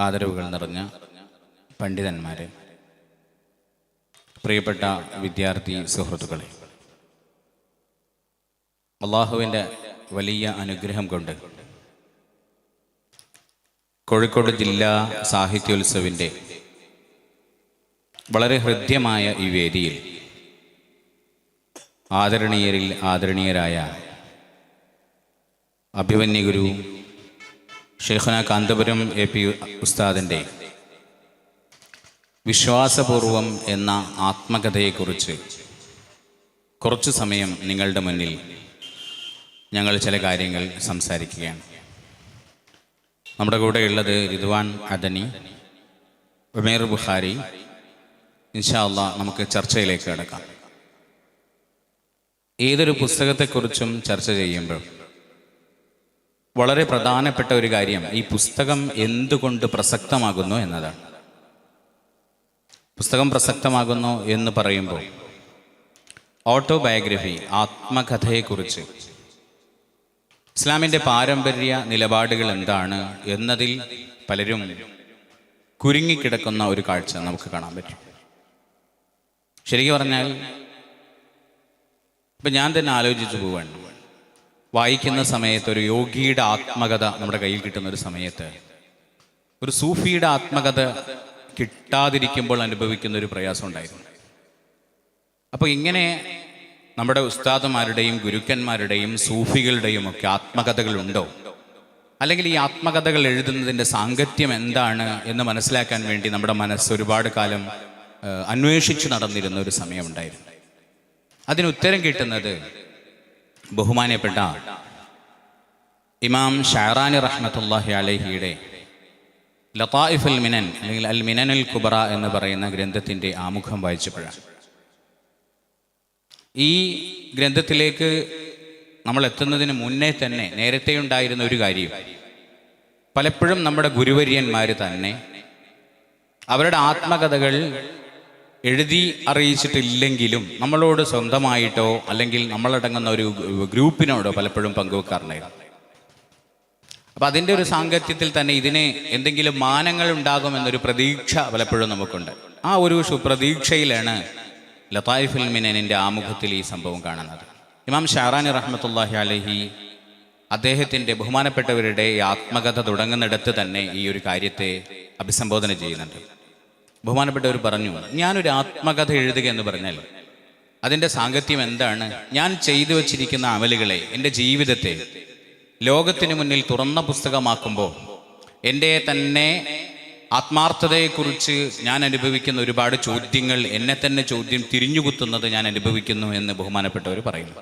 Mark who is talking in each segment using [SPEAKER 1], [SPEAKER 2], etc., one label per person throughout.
[SPEAKER 1] ആദരവുകൾ നിറഞ്ഞ പണ്ഡിതന്മാരെ, പ്രിയപ്പെട്ട വിദ്യാർത്ഥി സുഹൃത്തുക്കളെ, അള്ളാഹുവിൻ്റെ വലിയ അനുഗ്രഹം കൊണ്ട് കോഴിക്കോട് ജില്ലാ സാഹിത്യോത്സവിൻ്റെ വളരെ ഹൃദ്യമായ ഈ വേദിയിൽ ആദരണീയരിൽ ആദരണീയരായ അഭിമന്യഗുരു ഷെയ്ഖുന കാന്തപുരം AP ഉസ്താദിൻ്റെ വിശ്വാസപൂർവം എന്ന ആത്മകഥയെക്കുറിച്ച് കുറച്ചു സമയം നിങ്ങളുടെ മുന്നിൽ ഞങ്ങൾ ചില കാര്യങ്ങൾ സംസാരിക്കുകയാണ്. നമ്മുടെ കൂടെ ഉള്ളത് റിദ്വാൻ അദനി, ഉമേർ ബുഖാരി. ഇൻഷാ അല്ലാഹ് നമുക്ക് ചർച്ചയിലേക്ക് കടക്കാം. ഏതൊരു പുസ്തകത്തെക്കുറിച്ചും ചർച്ച ചെയ്യുമ്പോൾ വളരെ പ്രധാനപ്പെട്ട ഒരു കാര്യം ഈ പുസ്തകം എന്തുകൊണ്ട് പ്രസക്തമാകുന്നു എന്നതാണ്. പുസ്തകം പ്രസക്തമാകുന്നു എന്ന് പറയുമ്പോൾ ഓട്ടോബയോഗ്രഫി, ആത്മകഥയെക്കുറിച്ച് ഇസ്ലാമിൻ്റെ പാരമ്പര്യ നിലപാടുകൾ എന്താണ് എന്നതിൽ പലരും കുരുങ്ങിക്കിടക്കുന്ന ഒരു കാഴ്ച നമുക്ക് കാണാൻ പറ്റും. ശരിക്കും പറഞ്ഞാൽ ഇപ്പം ഞാൻ തന്നെ ആലോചിച്ചു പോവാണ്, വായിക്കുന്ന സമയത്ത് ഒരു യോഗിയുടെ ആത്മകഥ നമ്മുടെ കയ്യിൽ കിട്ടുന്ന ഒരു സമയത്ത് ഒരു സൂഫിയുടെ ആത്മകഥ കിട്ടാതിരിക്കുമ്പോൾ അനുഭവിക്കുന്ന ഒരു പ്രയാസം ഉണ്ടായിരുന്നു. അപ്പോൾ ഇങ്ങനെ നമ്മുടെ ഉസ്താദുമാരുടെയും ഗുരുക്കന്മാരുടെയും സൂഫികളുടെയും ഒക്കെ ആത്മകഥകളുണ്ടോ, അല്ലെങ്കിൽ ഈ ആത്മകഥകൾ എഴുതുന്നതിൻ്റെ സാങ്കത്യം എന്താണ് എന്ന് മനസ്സിലാക്കാൻ വേണ്ടി നമ്മുടെ മനസ്സ് ഒരുപാട് കാലം അന്വേഷിച്ചു നടന്നിരുന്ന ഒരു സമയമുണ്ടായിരുന്നു. അതിനുത്തരം കിട്ടുന്നത് ബഹുമാനപ്പെട്ട ഇമാം ഷഅറാനി റഹ്മത്തുള്ളാഹി അലൈഹിയുടെ ലതായിഫുൽ മിനൻ അല്ലെങ്കിൽ അൽ മിനനുൽ കുബറ എന്ന് പറയുന്ന ഗ്രന്ഥത്തിൻ്റെ ആമുഖം വായിച്ചപ്പോഴാണ്. ഈ ഗ്രന്ഥത്തിലേക്ക് നമ്മൾ എത്തുന്നതിന് മുന്നേ തന്നെ നേരത്തെ ഉണ്ടായിരുന്ന ഒരു കാര്യം, പലപ്പോഴും നമ്മുടെ ഗുരുവര്യന്മാർ തന്നെ അവരുടെ ആത്മകഥകൾ എഴുതി അറിയിച്ചിട്ടില്ലെങ്കിലും നമ്മളോട് സ്വന്തമായിട്ടോ അല്ലെങ്കിൽ നമ്മളടങ്ങുന്ന ഒരു ഗ്രൂപ്പിനോടോ പലപ്പോഴും പങ്കുവെക്കാറുണ്ടായിരുന്നു. അപ്പം അതിൻ്റെ ഒരു സാങ്കത്യത്തിൽ തന്നെ ഇതിന് എന്തെങ്കിലും മാനങ്ങൾ ഉണ്ടാകുമെന്നൊരു പ്രതീക്ഷ പലപ്പോഴും നമുക്കുണ്ട്. ആ ഒരു പ്രതീക്ഷയിലാണ് ലതായിഫുൽ മിനനിൻ്റെ ആമുഖത്തിൽ ഈ സംഭവം കാണുന്നത്. ഇമാം ഷഅറാനി റഹ്മത്തുള്ളാഹി അലൈഹി അദ്ദേഹത്തിൻ്റെ ബഹുമാനപ്പെട്ടവരുടെ ഈ ആത്മകഥ തുടങ്ങുന്നിടത്ത് തന്നെ ഈ ഒരു കാര്യത്തെ അഭിസംബോധന ചെയ്യുന്നുണ്ട്. ബഹുമാനപ്പെട്ടവർ പറഞ്ഞു, ഞാനൊരു ആത്മകഥ എഴുതുക എന്ന് പറഞ്ഞാൽ അതിൻ്റെ സാങ്കത്യം എന്താണ്? ഞാൻ ചെയ്തു വച്ചിരിക്കുന്ന അമലുകളെ, എൻ്റെ ജീവിതത്തെ ലോകത്തിന് മുന്നിൽ തുറന്ന പുസ്തകമാക്കുമ്പോൾ എൻ്റെ തന്നെ ആത്മാർത്ഥതയെക്കുറിച്ച് ഞാൻ അനുഭവിക്കുന്ന ഒരുപാട് ചോദ്യങ്ങൾ, എന്നെ തന്നെ ചോദ്യം തിരിഞ്ഞുകുത്തുന്നത് ഞാൻ അനുഭവിക്കുന്നു എന്ന് ബഹുമാനപ്പെട്ടവർ പറയുന്നു.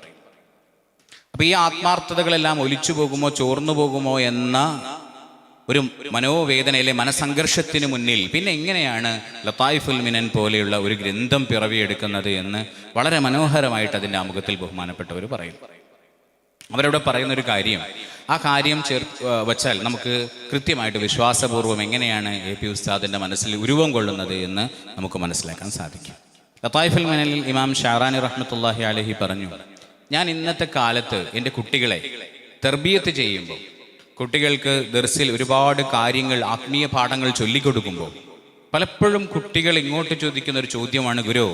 [SPEAKER 1] അപ്പോൾ ഈ ആത്മാർത്ഥതകളെല്ലാം ഒലിച്ചു പോകുമോ ചോർന്നു പോകുമോ എന്ന ഒരു മനോവേദനയിലെ മനസംഘർഷത്തിന് മുന്നിൽ പിന്നെ എങ്ങനെയാണ് ലതായിഫുൽ മിനൻ പോലെയുള്ള ഒരു ഗ്രന്ഥം പിറവിയെടുക്കുന്നത് എന്ന് വളരെ മനോഹരമായിട്ട് അതിൻ്റെ ആമുഖത്തിൽ ബഹുമാനപ്പെട്ടവർ പറയും. അവരവിടെ പറയുന്നൊരു കാര്യം, ആ കാര്യം വച്ചാൽ നമുക്ക് കൃത്യമായിട്ട് വിശ്വാസപൂർവ്വം എങ്ങനെയാണ് AP ഉസ്താദിൻ്റെ മനസ്സിൽ ഉരുവം കൊള്ളുന്നത് എന്ന് നമുക്ക് മനസ്സിലാക്കാൻ സാധിക്കും. ലതായിഫുൽ മിനനിൽ ഇമാം ഷഅറാനി റഹ്മത്തുള്ളാഹി അലൈഹി പറഞ്ഞു, ഞാൻ ഇന്നത്തെ കാലത്ത് എൻ്റെ കുട്ടികളെ തർബിയത്ത് ചെയ്യുമ്പോൾ, കുട്ടികൾക്ക് ദർസിൽ ഒരുപാട് കാര്യങ്ങൾ, ആത്മീയ പാഠങ്ങൾ ചൊല്ലിക്കൊടുക്കുമ്പോൾ പലപ്പോഴും കുട്ടികൾ ഇങ്ങോട്ട് ചോദിക്കുന്ന ഒരു ചോദ്യമാണ്, ഗുരു,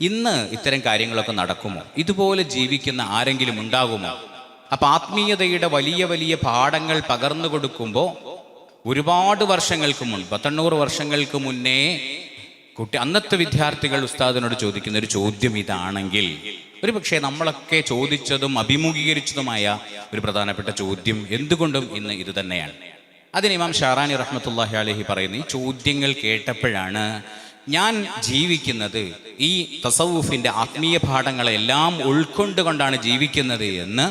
[SPEAKER 1] ഇന്ന് ഇത്തരം കാര്യങ്ങളൊക്കെ നടക്കുമോ? ഇതുപോലെ ജീവിക്കുന്ന ആരെങ്കിലും ഉണ്ടാകുമോ? അപ്പം ആത്മീയതയുടെ വലിയ വലിയ പാഠങ്ങൾ പകർന്നു കൊടുക്കുമ്പോൾ ഒരുപാട് വർഷങ്ങൾക്ക് മുൻപ്, 800 വർഷങ്ങൾക്ക് മുന്നേ അന്നത്തെ വിദ്യാർത്ഥികൾ ഉസ്താദിനോട് ചോദിക്കുന്ന ഒരു ചോദ്യം ഇതാണെങ്കിൽ, ഒരു പക്ഷേ നമ്മളൊക്കെ ചോദിച്ചതും അഭിമുഖീകരിച്ചതുമായ ഒരു പ്രധാനപ്പെട്ട ചോദ്യം എന്തുകൊണ്ടും ഇന്ന് ഇത് തന്നെയാണ്. അതിന് ഇമാം ഷഅറാനി റഹ്മത്തുള്ളാഹി അലൈഹി പറയുന്നു, ഈ ചോദ്യങ്ങൾ കേട്ടപ്പോഴാണ് ഞാൻ ജീവിക്കുന്നത് ഈ തസവുഫിൻ്റെ ആത്മീയ പാഠങ്ങളെല്ലാം ഉൾക്കൊണ്ടുകൊണ്ടാണ് ജീവിക്കുന്നത് എന്ന്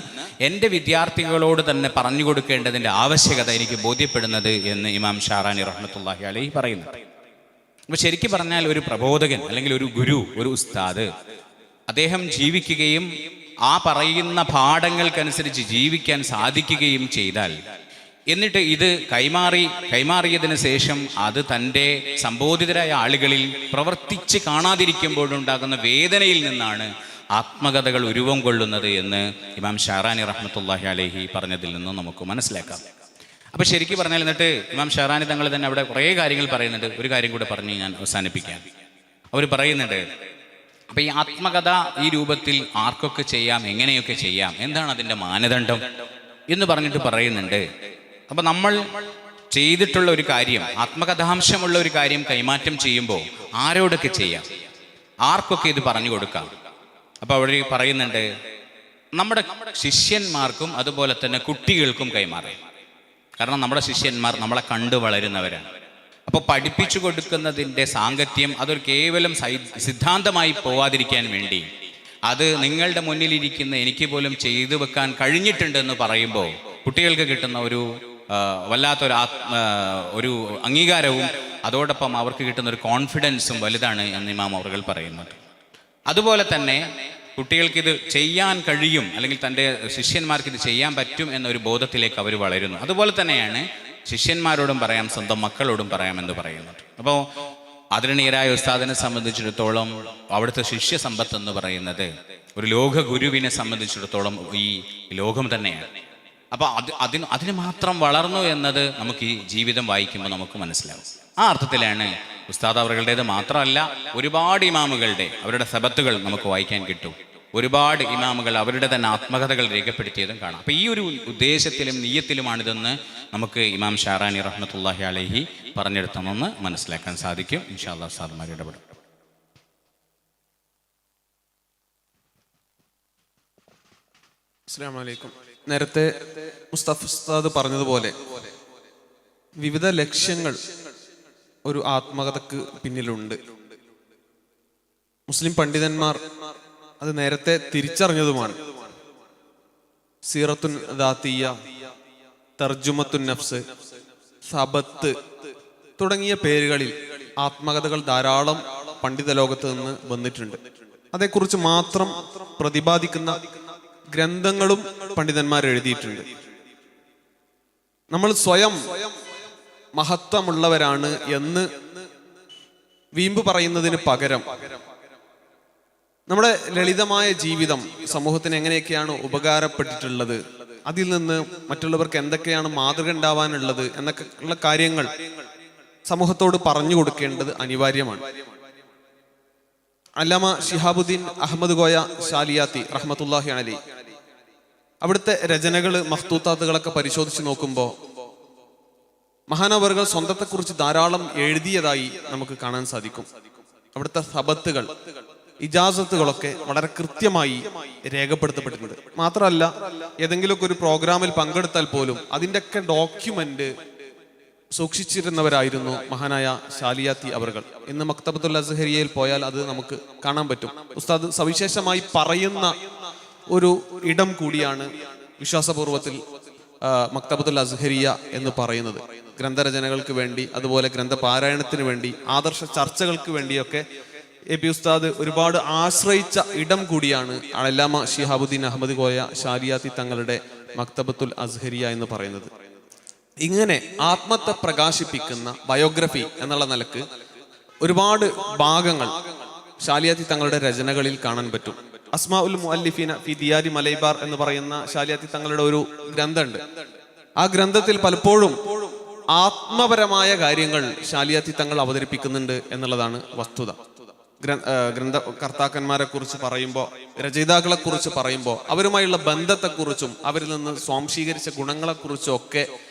[SPEAKER 1] എൻ്റെ വിദ്യാർത്ഥികളോട് തന്നെ പറഞ്ഞു കൊടുക്കേണ്ടതിൻ്റെ ആവശ്യകത എനിക്ക് ബോധ്യപ്പെടുന്നത് എന്ന് ഇമാം ഷഅറാനി റഹ്മത്തുള്ളാഹി അലൈഹി പറയുന്നു. അപ്പോൾ ശരിക്കും പറഞ്ഞാൽ ഒരു പ്രബോധകൻ അല്ലെങ്കിൽ ഒരു ഗുരു, ഒരു ഉസ്താദ്, അദ്ദേഹം ജീവിക്കുകയും ആ പറയുന്ന പാഠങ്ങൾക്കനുസരിച്ച് ജീവിക്കാൻ സാധിക്കുകയും ചെയ്താൽ, എന്നിട്ട് ഇത് കൈമാറിയതിന് ശേഷം അത് തൻ്റെ സംബോധിതരായ ആളുകളിൽ പ്രവർത്തിച്ച് കാണാതിരിക്കുമ്പോഴുണ്ടാകുന്ന വേദനയിൽ നിന്നാണ് ആത്മകഥകൾ ഉരുവം കൊള്ളുന്നത് എന്ന് ഇമാം ഷഅറാനി റഹ്മത്തുള്ളാഹി അലൈഹി പറഞ്ഞതിൽ നിന്നും നമുക്ക് മനസ്സിലാക്കാം. അപ്പോൾ ശരിക്കും പറഞ്ഞാൽ എന്നിട്ട് ഇമാം ഷഹറാനി തങ്ങൾ തന്നെ അവിടെ കുറേ കാര്യങ്ങൾ പറയുന്നുണ്ട്. ഒരു കാര്യം കൂടെ പറഞ്ഞ് ഞാൻ അവസാനിപ്പിക്കാം. അവർ പറയുന്നുണ്ട്, അപ്പം ഈ ആത്മകഥ ഈ രൂപത്തിൽ ആർക്കൊക്കെ ചെയ്യാം, എങ്ങനെയൊക്കെ ചെയ്യാം, എന്താണ് അതിൻ്റെ മാനദണ്ഡം എന്ന് പറഞ്ഞിട്ട് പറയുന്നുണ്ട്. അപ്പം നമ്മൾ ചെയ്തിട്ടുള്ള ഒരു കാര്യം, ആത്മകഥാംശമുള്ള ഒരു കാര്യം കൈമാറ്റം ചെയ്യുമ്പോൾ ആരോടൊക്കെ ചെയ്യാം, ആർക്കൊക്കെ ഇത് പറഞ്ഞു കൊടുക്കാം. അപ്പോൾ അവർ പറയുന്നുണ്ട്, നമ്മുടെ ശിഷ്യന്മാർക്കും അതുപോലെ തന്നെ കുട്ടികൾക്കും കൈമാറാം. കാരണം നമ്മുടെ ശിഷ്യന്മാർ നമ്മളെ കണ്ടു വളരുന്നവരാണ്. അപ്പോൾ പഠിപ്പിച്ചു കൊടുക്കുന്നതിൻ്റെ സാങ്കത്യം അതൊരു കേവലം സിദ്ധാന്തമായി പോവാതിരിക്കാൻ വേണ്ടി അത് നിങ്ങളുടെ മുന്നിലിരിക്കുന്ന എനിക്ക് പോലും ചെയ്തു വെക്കാൻ കഴിഞ്ഞിട്ടുണ്ടെന്ന് പറയുമ്പോൾ കുട്ടികൾക്ക് കിട്ടുന്ന ഒരു വല്ലാത്തൊരു ഒരു അംഗീകാരവും അതോടൊപ്പം അവർക്ക് കിട്ടുന്ന ഒരു കോൺഫിഡൻസും വലുതാണ് എന്ന് ഇമാം അവറുകൾ പറയുന്നുണ്ട്. അതുപോലെ തന്നെ കുട്ടികൾക്കിത് ചെയ്യാൻ കഴിയും, അല്ലെങ്കിൽ തൻ്റെ ശിഷ്യന്മാർക്ക് ഇത് ചെയ്യാൻ പറ്റും എന്നൊരു ബോധത്തിലേക്ക് അവർ വളരുന്നു. അതുപോലെ തന്നെയാണ് ശിഷ്യന്മാരോടും പറയാം, സ്വന്തം മക്കളോടും പറയാമെന്ന് പറയുന്നുണ്ട്. അപ്പോൾ ആദരണീയരായ ഉസ്താദിനെ സംബന്ധിച്ചിടത്തോളം അവിടുത്തെ ശിഷ്യ സമ്പത്ത് എന്ന് പറയുന്നത് ഒരു ലോക ഗുരുവിനെ സംബന്ധിച്ചിടത്തോളം ഈ ലോകം തന്നെയാണ്. അപ്പോൾ അതിന് മാത്രം വളർന്നു എന്നത് നമുക്ക് ഈ ജീവിതം വായിക്കുമ്പോൾ നമുക്ക് മനസ്സിലാവും. ആ അർത്ഥത്തിലാണ് ഉസ്താദ് അവരുടേത് മാത്രമല്ല ഒരുപാട് ഇമാമുകളുടെ അവരുടെ സബത്തുകൾ നമുക്ക് വായിക്കാൻ കിട്ടും. ഒരുപാട് ഇമാമുകൾ അവരുടെ തന്നെ ആത്മകഥകൾ രേഖപ്പെടുത്തിയതും കാണാം. അപ്പോൾ ഈ ഒരു ഉദ്ദേശത്തിലും നിയ്യത്തിലുമാണിതെന്ന് നമുക്ക് ഇമാം ഷഹറാനി റഹ്മത്തുള്ളാഹി അലൈഹി പറഞ്ഞെടുത്തമെന്ന് മനസ്സിലാക്കാൻ സാധിക്കും. ഇൻഷാ അല്ലാഹ് ഉസ്താദ്മാർ ഇടപെടും.
[SPEAKER 2] അസ്സലാമു അലൈക്കും. നേരത്തെ മുസ്തഫ ഉസ്താദ് പറഞ്ഞതുപോലെ വിവിധ ലക്ഷ്യങ്ങൾ ഒരു ആത്മകഥക്ക് പിന്നിലുണ്ട്. മുസ്ലിം പണ്ഡിതന്മാർ അത് നേരത്തെ തിരിച്ചറിഞ്ഞതുമാണ്. സീറത്തുൻ ദാത്തിയ, തർജുമത്തുൻ നഫ്സ്, സബത്ത് തുടങ്ങിയ പേരുകളിൽ ആത്മകഥകൾ ധാരാളം പണ്ഡിത ലോകത്ത് നിന്ന് വന്നിട്ടുണ്ട്. അതേക്കുറിച്ച് മാത്രം പ്രതിപാദിക്കുന്ന ഗ്രന്ഥങ്ങളും പണ്ഡിതന്മാർ എഴുതിയിട്ടുണ്ട്. നമ്മൾ സ്വയം മഹത്വമുള്ളവരാണ് എന്ന് വീമ്പ് പറയുന്നതിന് പകരം നമ്മുടെ ലളിതമായ ജീവിതം സമൂഹത്തിന് എങ്ങനെയൊക്കെയാണ് ഉപകാരപ്പെട്ടിട്ടുള്ളത്, അതിൽ നിന്ന് മറ്റുള്ളവർക്ക് എന്തൊക്കെയാണ് മാതൃക ഉണ്ടാവാനുള്ളത് എന്നൊക്കെ ഉള്ള കാര്യങ്ങൾ സമൂഹത്തോട് പറഞ്ഞു കൊടുക്കേണ്ടത് അനിവാര്യമാണ്. അല്ലാമ ശിഹാബുദ്ദീൻ അഹമ്മദ് കോയ ശാലിയാത്തി റഹ്മത്തുള്ളാഹി അലൈഹി അവിടുത്തെ രചനകൾ, മഖ്തൂത്താത്തുകളൊക്കെ പരിശോധിച്ച് നോക്കുമ്പോൾ മഹാനവറുകൾ സ്വന്തത്തെക്കുറിച്ച് ധാരാളം എഴുതിയതായി നമുക്ക് കാണാൻ സാധിക്കും. അവിടുത്തെ സബത്തുകൾ, ഇജാസത്തുകളൊക്കെ വളരെ കൃത്യമായി രേഖപ്പെടുത്തപ്പെട്ടിട്ടുണ്ട്. മാത്രമല്ല, ഏതെങ്കിലുമൊക്കെ ഒരു പ്രോഗ്രാമിൽ പങ്കെടുത്താൽ പോലും അതിൻ്റെയൊക്കെ ഡോക്യുമെന്റ് സൂക്ഷിച്ചിരുന്നവരായിരുന്നു മഹാനായ ശാലിയാത്തി അവറുകൾ. ഇന്ന് മക്തബത്തുൽ അസ്ഹരിയയിൽ പോയാൽ അത് നമുക്ക് കാണാൻ പറ്റും. ഉസ്താദ് സവിശേഷമായി പറയുന്ന ഒരു ഇടം കൂടിയാണ് വിശ്വാസപൂർവത്തിൽ മക്തബത്തുൽ അസ്ഹരിയ എന്ന് പറയുന്നത്. ഗ്രന്ഥരചനകൾക്ക് വേണ്ടി, അതുപോലെ ഗ്രന്ഥപാരായണത്തിന് വേണ്ടി, ആദർശ ചർച്ചകൾക്ക് വേണ്ടിയൊക്കെ എ പി ഉസ്താദ് ഒരുപാട് ആശ്രയിച്ച ഇടം കൂടിയാണ് അല്ലാമ ശിഹാബുദ്ദീൻ അഹമ്മദ് കോയ ശാലിയാത്തി തങ്ങളുടെ മക്തബത്തുൽ അസ്ഹരിയ എന്ന് പറയുന്നത്. ഇങ്ങനെ ആത്മത്തെ പ്രകാശിപ്പിക്കുന്ന ബയോഗ്രഫി എന്നുള്ള നിലക്ക് ഒരുപാട് ഭാഗങ്ങൾ ശാലിയാത്തി തങ്ങളുടെ രചനകളിൽ കാണാൻ പറ്റും. അസ്മാ ഉൽ മുഅല്ലിഫീന ഫി ദിയാരി മലൈബാർ എന്ന് പറയുന്ന ശാലിയാത്തി തങ്ങളുടെ ഒരു ഗ്രന്ഥമുണ്ട്. ആ ഗ്രന്ഥത്തിൽ പലപ്പോഴും ആത്മപരമായ കാര്യങ്ങൾ ശാലിയാത്തി തങ്ങൾ അവതരിപ്പിക്കുന്നുണ്ട് എന്നുള്ളതാണ് വസ്തുത. ഗ്രന്ഥകർത്താക്കന്മാരെ കുറിച്ച് പറയുമ്പോൾ, രചയിതാക്കളെ കുറിച്ച് പറയുമ്പോൾ അവരുമായുള്ള ബന്ധത്തെക്കുറിച്ചും അവരിൽ നിന്ന് സ്വാംശീകരിച്ച ഗുണങ്ങളെക്കുറിച്ചും ഒക്കെ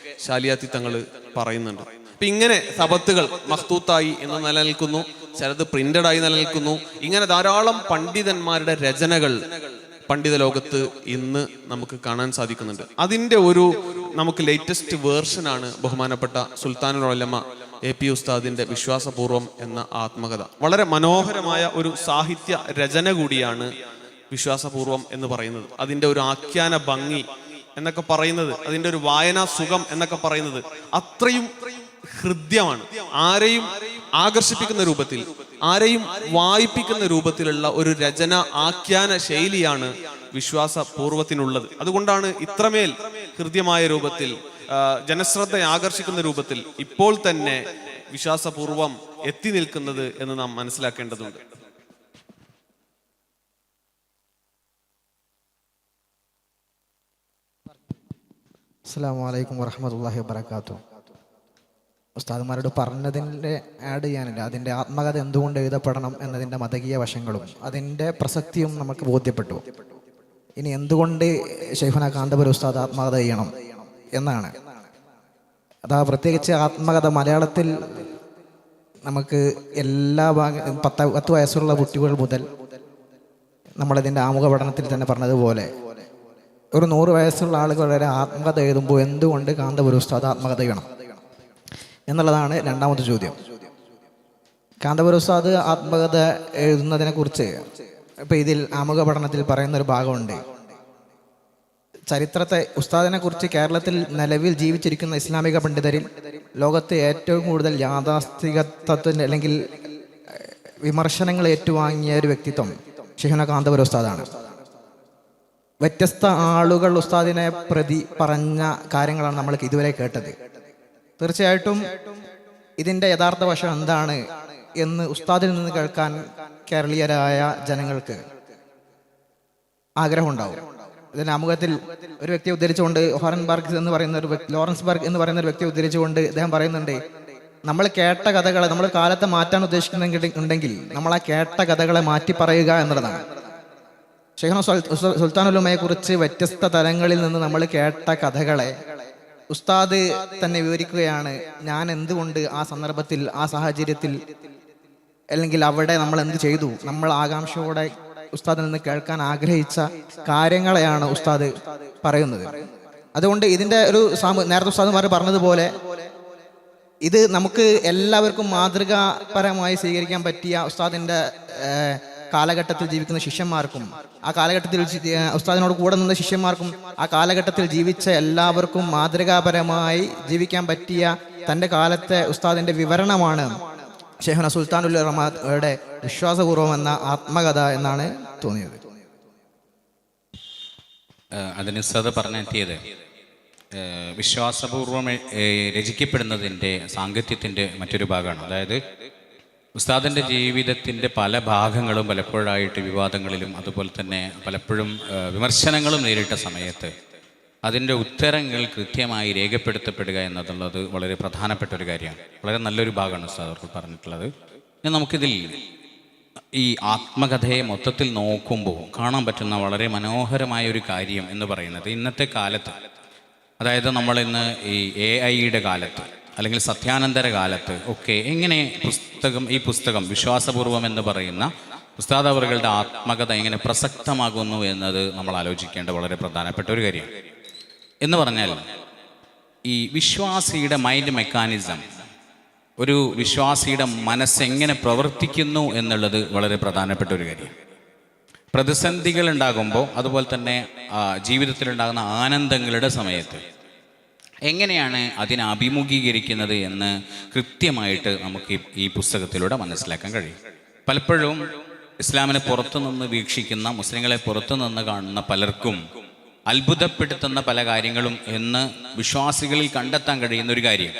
[SPEAKER 2] ശാലിയാത്തി തങ്ങൾ പറയുന്നുണ്ട്. അപ്പൊ ഇങ്ങനെ സബത്തുകൾ മഖ്തൂത്തായി എന്ന് നിലനിൽക്കുന്നു, ചിലത് പ്രിന്റഡ് ആയി നിലനിൽക്കുന്നു. ഇങ്ങനെ ധാരാളം പണ്ഡിതന്മാരുടെ രചനകൾ പണ്ഡിത ലോകത്ത് ഇന്ന് നമുക്ക് കാണാൻ സാധിക്കുന്നുണ്ട്. അതിന്റെ ഒരു നമുക്ക് ലേറ്റസ്റ്റ് വേർഷനാണ് ബഹുമാനപ്പെട്ട സുൽത്താനുൽ ഉലമ എ പി ഉസ്താദിന്റെ വിശ്വാസപൂർവം എന്ന ആത്മകഥ. വളരെ മനോഹരമായ ഒരു സാഹിത്യ രചന കൂടിയാണ് വിശ്വാസപൂർവം എന്ന് പറയുന്നത്. അതിന്റെ ഒരു ആഖ്യാന ഭംഗി എന്നൊക്കെ പറയുന്നത്, അതിന്റെ ഒരു വായനാ സുഖം എന്നൊക്കെ പറയുന്നത് അത്രയും ഹൃദ്യമാണ്. ആരെയും ആകർഷിപ്പിക്കുന്ന രൂപത്തിൽ, ആരെയും വായിപ്പിക്കുന്ന രൂപത്തിലുള്ള ഒരു രചന ആഖ്യാന ശൈലിയാണ് വിശ്വാസപൂർവത്തിനുള്ളത്. അതുകൊണ്ടാണ് ഇത്രമേൽ ഹൃദ്യമായ രൂപത്തിൽ, ജനശ്രദ്ധ ആകർഷിക്കുന്ന രൂപത്തിൽ ഇപ്പോൾ തന്നെ വിശ്വാസപൂർവം എത്തി നിൽക്കുന്നത് എന്ന് നാം മനസ്സിലാക്കേണ്ടതുണ്ട്.
[SPEAKER 3] അസ്സലാമു അലൈക്കും വറഹ്മത്തുള്ളാഹി വബറകാതുഹു. ഉസ്താദുമാരോട് പറഞ്ഞതിൻ്റെ ആഡ് ചെയ്യാനില്ല. അതിൻ്റെ ആത്മകഥ എന്തുകൊണ്ട് എഴുതപ്പെടണം എന്നതിൻ്റെ മതകീയ വശങ്ങളും അതിൻ്റെ പ്രസക്തിയും നമുക്ക് ബോധ്യപ്പെട്ടു. ഇനി എന്തുകൊണ്ട് ശൈഖുനാ കാന്തപുരം ഉസ്താദ് ആത്മകഥ ചെയ്യണം എന്നാണ്. അതാ പ്രത്യേകിച്ച് ആത്മകഥ മലയാളത്തിൽ നമുക്ക് എല്ലാ 10 വയസ്സുള്ള കുട്ടികൾ മുതൽ നമ്മളിതിൻ്റെ ആമുഖ പഠനത്തിൽ തന്നെ പറഞ്ഞതുപോലെ ഒരു 100 വയസ്സുള്ള ആളുകൾ വരെ ആത്മകഥ എഴുതുമ്പോൾ എന്തുകൊണ്ട് കാന്തപുരം ഉസ്താദ് ആത്മകഥ ചെയ്യണം എന്നുള്ളതാണ് രണ്ടാമത്തെ ചോദ്യം. കാന്തപുരം ഉസ്താദ് ആത്മകഥ എഴുതുന്നതിനെ കുറിച്ച് ഇപ്പം ഇതിൽ ആമുഖ പഠനത്തിൽ പറയുന്നൊരു ഭാഗമുണ്ട്. ചരിത്രത്തെ ഉസ്താദിനെ കുറിച്ച് കേരളത്തിൽ നിലവിൽ ജീവിച്ചിരിക്കുന്ന ഇസ്ലാമിക പണ്ഡിതരിൽ ലോകത്തെ ഏറ്റവും കൂടുതൽ യാഥാസ്ഥികത്വത്തിൻ്റെ അല്ലെങ്കിൽ വിമർശനങ്ങൾ ഏറ്റുവാങ്ങിയ ഒരു വ്യക്തിത്വം ശൈഖുനാ കാന്തപുരം ഉസ്താദാണ്. വ്യത്യസ്ത ആളുകൾ ഉസ്താദിനെ പ്രതി പറഞ്ഞ കാര്യങ്ങളാണ് നമ്മൾ ഇതുവരെ കേട്ടത്. തീർച്ചയായിട്ടും ഇതിൻ്റെ യഥാർത്ഥ വശം എന്താണ് എന്ന് ഉസ്താദിൽ നിന്ന് കേൾക്കാൻ കേരളീയരായ ജനങ്ങൾക്ക് ആഗ്രഹമുണ്ടാവും. ഇതിൻ്റെ ആമുഖത്തിൽ ഒരു വ്യക്തിയെ ഉദ്ധരിച്ചുകൊണ്ട് ലോറൻസ്ബർഗ് എന്ന് പറയുന്ന ഒരു വ്യക്തിയെ ഉദ്ധരിച്ചുകൊണ്ട് ഇദ്ദേഹം പറയുന്നുണ്ട്, നമ്മൾ കേട്ട കഥകളെ നമ്മൾ കാലത്തെ മാറ്റാൻ ഉദ്ദേശിക്കുന്നുണ്ടെങ്കിൽ നമ്മൾ ആ കേട്ട കഥകളെ മാറ്റി പറയുക എന്നുള്ളതാണ്. ശൈഖുനാ സുൽത്താനുൽ ഉലമയെ കുറിച്ച് വ്യത്യസ്ത തലങ്ങളിൽ നിന്ന് നമ്മൾ കേട്ട കഥകളെ ഉസ്താദ് തന്നെ വിവരിക്കുകയാണ്. ഞാൻ എന്തുകൊണ്ട് ആ സന്ദർഭത്തിൽ ആ സാഹചര്യത്തിൽ അല്ലെങ്കിൽ അവിടെ നമ്മൾ എന്ത് ചെയ്തു, നമ്മൾ ആകാംക്ഷയോടെ ഉസ്താദിൽ നിന്ന് കേൾക്കാൻ ആഗ്രഹിച്ച കാര്യങ്ങളെയാണ് ഉസ്താദ് പറയുന്നത്. അതുകൊണ്ട് ഇതിൻ്റെ ഒരു നേരത്തെ ഉസ്താദുമാർ പറഞ്ഞതുപോലെ ഇത് നമുക്ക് എല്ലാവർക്കും മാതൃകാപരമായി സ്വീകരിക്കാൻ പറ്റിയ ഉസ്താദിൻ്റെ കാലഘട്ടത്തിൽ ജീവിക്കുന്ന ശിഷ്യന്മാർക്കും ആ കാലഘട്ടത്തിൽ ഉസ്താദിനോട് കൂടെ നിന്ന ശിഷ്യന്മാർക്കും ആ കാലഘട്ടത്തിൽ ജീവിച്ച എല്ലാവർക്കും മാതൃകാപരമായി ജീവിക്കാൻ പറ്റിയ തൻ്റെ കാലത്തെ ഉസ്താദിൻ്റെ വിവരണമാണ് ശൈഖുനാ സുൽത്താനുൽ ഉലമയുടെ വിശ്വാസപൂർവം എന്ന ആത്മകഥ എന്നാണ് തോന്നിയത്.
[SPEAKER 1] അതിന് ഉസ്താദ് പറഞ്ഞെത്തിയത് വിശ്വാസപൂർവം രചിക്കപ്പെടുന്നതിൻ്റെ സാങ്കത്യത്തിൻ്റെ മറ്റൊരു ഭാഗമാണ്. അതായത് ഉസ്താദിൻ്റെ ജീവിതത്തിൻ്റെ പല ഭാഗങ്ങളും പലപ്പോഴായിട്ട് വിവാദങ്ങളിലും അതുപോലെ തന്നെ പലപ്പോഴും വിമർശനങ്ങളും നേരിട്ട സമയത്ത് അതിൻ്റെ ഉത്തരങ്ങൾ കൃത്യമായി രേഖപ്പെടുത്തപ്പെടുക എന്നുള്ളത് വളരെ പ്രധാനപ്പെട്ട ഒരു കാര്യമാണ്. വളരെ നല്ലൊരു ഭാഗമാണ് ഉസ്താദ് അവർക്ക് പറഞ്ഞിട്ടുള്ളത്. ഇനി നമുക്കിതിൽ ഈ ആത്മകഥയെ മൊത്തത്തിൽ നോക്കുമ്പോൾ കാണാൻ പറ്റുന്ന വളരെ മനോഹരമായ ഒരു കാര്യം എന്ന് പറയുന്നത് ഇന്നത്തെ കാലത്ത്, അതായത് നമ്മളിന്ന് ഈ AI-യുടെ കാലത്ത് അല്ലെങ്കിൽ സത്യാനന്തര കാലത്ത് ഒക്കെ എങ്ങനെ ഈ പുസ്തകം വിശ്വാസപൂർവം എന്ന് പറയുന്ന ഉസ്താദ് അവറുകളുടെ ആത്മകഥ എങ്ങനെ പ്രസക്തമാകുന്നു എന്നത് നമ്മൾ ആലോചിക്കേണ്ട വളരെ പ്രധാനപ്പെട്ട ഒരു കാര്യമാണ്. എന്ന് പറഞ്ഞാൽ ഈ വിശ്വാസിയുടെ മൈൻഡ് മെക്കാനിസം, ഒരു വിശ്വാസിയുടെ മനസ്സെങ്ങനെ പ്രവർത്തിക്കുന്നു എന്നുള്ളത് വളരെ പ്രധാനപ്പെട്ട ഒരു കാര്യമാണ്. പ്രതിസന്ധികൾ ഉണ്ടാകുമ്പോൾ അതുപോലെ തന്നെ ജീവിതത്തിലുണ്ടാകുന്ന ആനന്ദങ്ങളുടെ സമയത്ത് എങ്ങനെയാണ് അതിനെ അഭിമുഖീകരിക്കുന്നത് എന്ന് കൃത്യമായിട്ട് നമുക്ക് ഈ പുസ്തകത്തിലൂടെ മനസ്സിലാക്കാൻ കഴിയും. പലപ്പോഴും ഇസ്ലാമിനെ പുറത്തുനിന്ന് വീക്ഷിക്കുന്ന, മുസ്ലിങ്ങളെ പുറത്തുനിന്ന് കാണുന്ന പലർക്കും അത്ഭുതപ്പെടുത്തുന്ന പല കാര്യങ്ങളും എന്ന് വിശ്വാസികളിൽ കണ്ടെത്താൻ കഴിയുന്ന ഒരു കാര്യം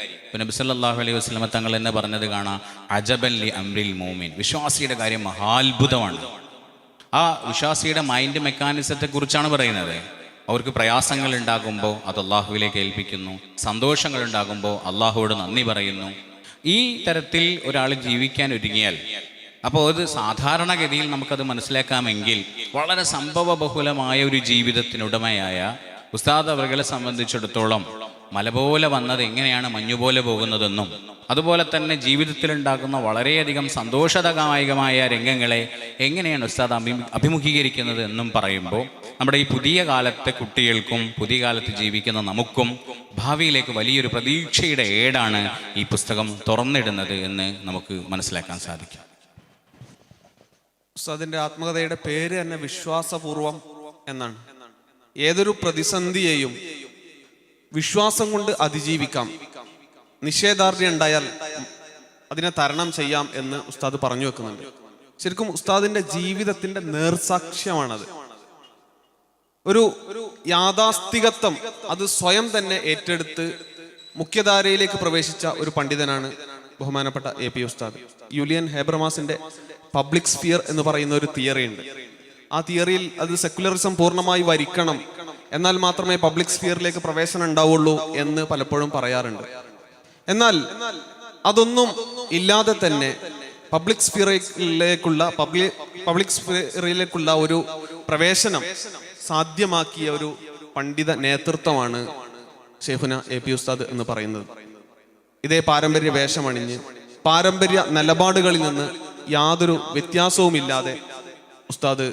[SPEAKER 1] നബി സല്ലല്ലാഹു അലൈഹി വസല്ലം തങ്ങൾ എന്നെ പറഞ്ഞത് കാണാം, അജബൻ ലി അംരിൽ മോമിൻ, വിശ്വാസിയുടെ കാര്യം മഹാത്ഭുതമാണ്. ആ വിശ്വാസിയുടെ മൈൻഡ് മെക്കാനിസത്തെ കുറിച്ചാണ് പറയുന്നത്. അവർക്ക് പ്രയാസങ്ങൾ ഉണ്ടാകുമ്പോൾ അത് അള്ളാഹുവിലേക്ക് ഏൽപ്പിക്കുന്നു, സന്തോഷങ്ങൾ ഉണ്ടാകുമ്പോൾ അള്ളാഹുവോട് നന്ദി പറയുന്നു. ഈ തരത്തിൽ ഒരാൾ ജീവിക്കാൻ ഒരുങ്ങിയാൽ, അപ്പോൾ അത് സാധാരണഗതിയിൽ നമുക്കത് മനസ്സിലാക്കാമെങ്കിൽ വളരെ സംഭവബഹുലമായ ഒരു ജീവിതത്തിനുടമയായ ഉസ്താദ് അവറുകളെ സംബന്ധിച്ചിടത്തോളം മല പോലെ വന്നത് എങ്ങനെയാണ് മഞ്ഞുപോലെ പോകുന്നതെന്നും അതുപോലെ തന്നെ ജീവിതത്തിലുണ്ടാകുന്ന വളരെയധികം സന്തോഷദായകമായ രംഗങ്ങളെ എങ്ങനെയാണ് ഉസ്താദ് അഭിമുഖീകരിക്കുന്നത് എന്നും പറയുമ്പോൾ നമ്മുടെ ഈ പുതിയ കാലത്തെ കുട്ടികൾക്കും പുതിയ കാലത്ത് ജീവിക്കുന്ന നമുക്കും ഭാവിയിലേക്ക് വലിയൊരു പ്രതീക്ഷയുടെ ഏടാണ് ഈ പുസ്തകം തുറന്നിടുന്നത് എന്ന് നമുക്ക് മനസ്സിലാക്കാൻ സാധിക്കും.
[SPEAKER 2] ഉസ്താദിന്റെ ആത്മകഥയുടെ പേര് തന്നെ വിശ്വാസപൂർവം എന്നാണ്. ഏതൊരു പ്രതിസന്ധിയെയും വിശ്വാസം കൊണ്ട് അതിജീവിക്കാം, നിഷേധാർഢ്യം ഉണ്ടായാൽ അതിനെ തരണം ചെയ്യാം എന്ന് ഉസ്താദ് പറഞ്ഞു വെക്കുന്നുണ്ട്. ശരിക്കും ഉസ്താദിന്റെ ജീവിതത്തിന്റെ നേർസാക്ഷ്യമാണത്. ഒരു യാഥാസ്ഥികത്വം അത് സ്വയം തന്നെ ഏറ്റെടുത്ത് മുഖ്യധാരയിലേക്ക് പ്രവേശിച്ച ഒരു പണ്ഡിതനാണ് ബഹുമാനപ്പെട്ട AP ഉസ്താദ്. യൂലിയൻ ഹേബ്രമാസിന്റെ പബ്ലിക് സ്ഫിയർ എന്ന് പറയുന്ന ഒരു തിയറി ഉണ്ട്. ആ തിയറിയിൽ അത് സെക്കുലറിസം പൂർണ്ണമായി വരിക്കണം എന്നാൽ മാത്രമേ പബ്ലിക് സ്ഫിയറിലേക്ക് പ്രവേശനം ഉണ്ടാവുള്ളൂ എന്ന് പലപ്പോഴും പറയാറുണ്ട്. എന്നാൽ അതൊന്നും ഇല്ലാതെ തന്നെ പബ്ലിക് സ്ഫിയറിലേക്കുള്ള ഒരു പ്രവേശനം സാധ്യമാക്കിയ ഒരു പണ്ഡിത നേതൃത്വമാണ് ഷെയ്ഖുന AP ഉസ്താദ് എന്ന് പറയുന്നത്. ഇതേ പാരമ്പര്യ വേഷമണിഞ്ഞ് പാരമ്പര്യ നിലപാടുകളിൽ നിന്ന് യാതൊരു വ്യത്യാസവുമില്ലാതെ ഉസ്താദ്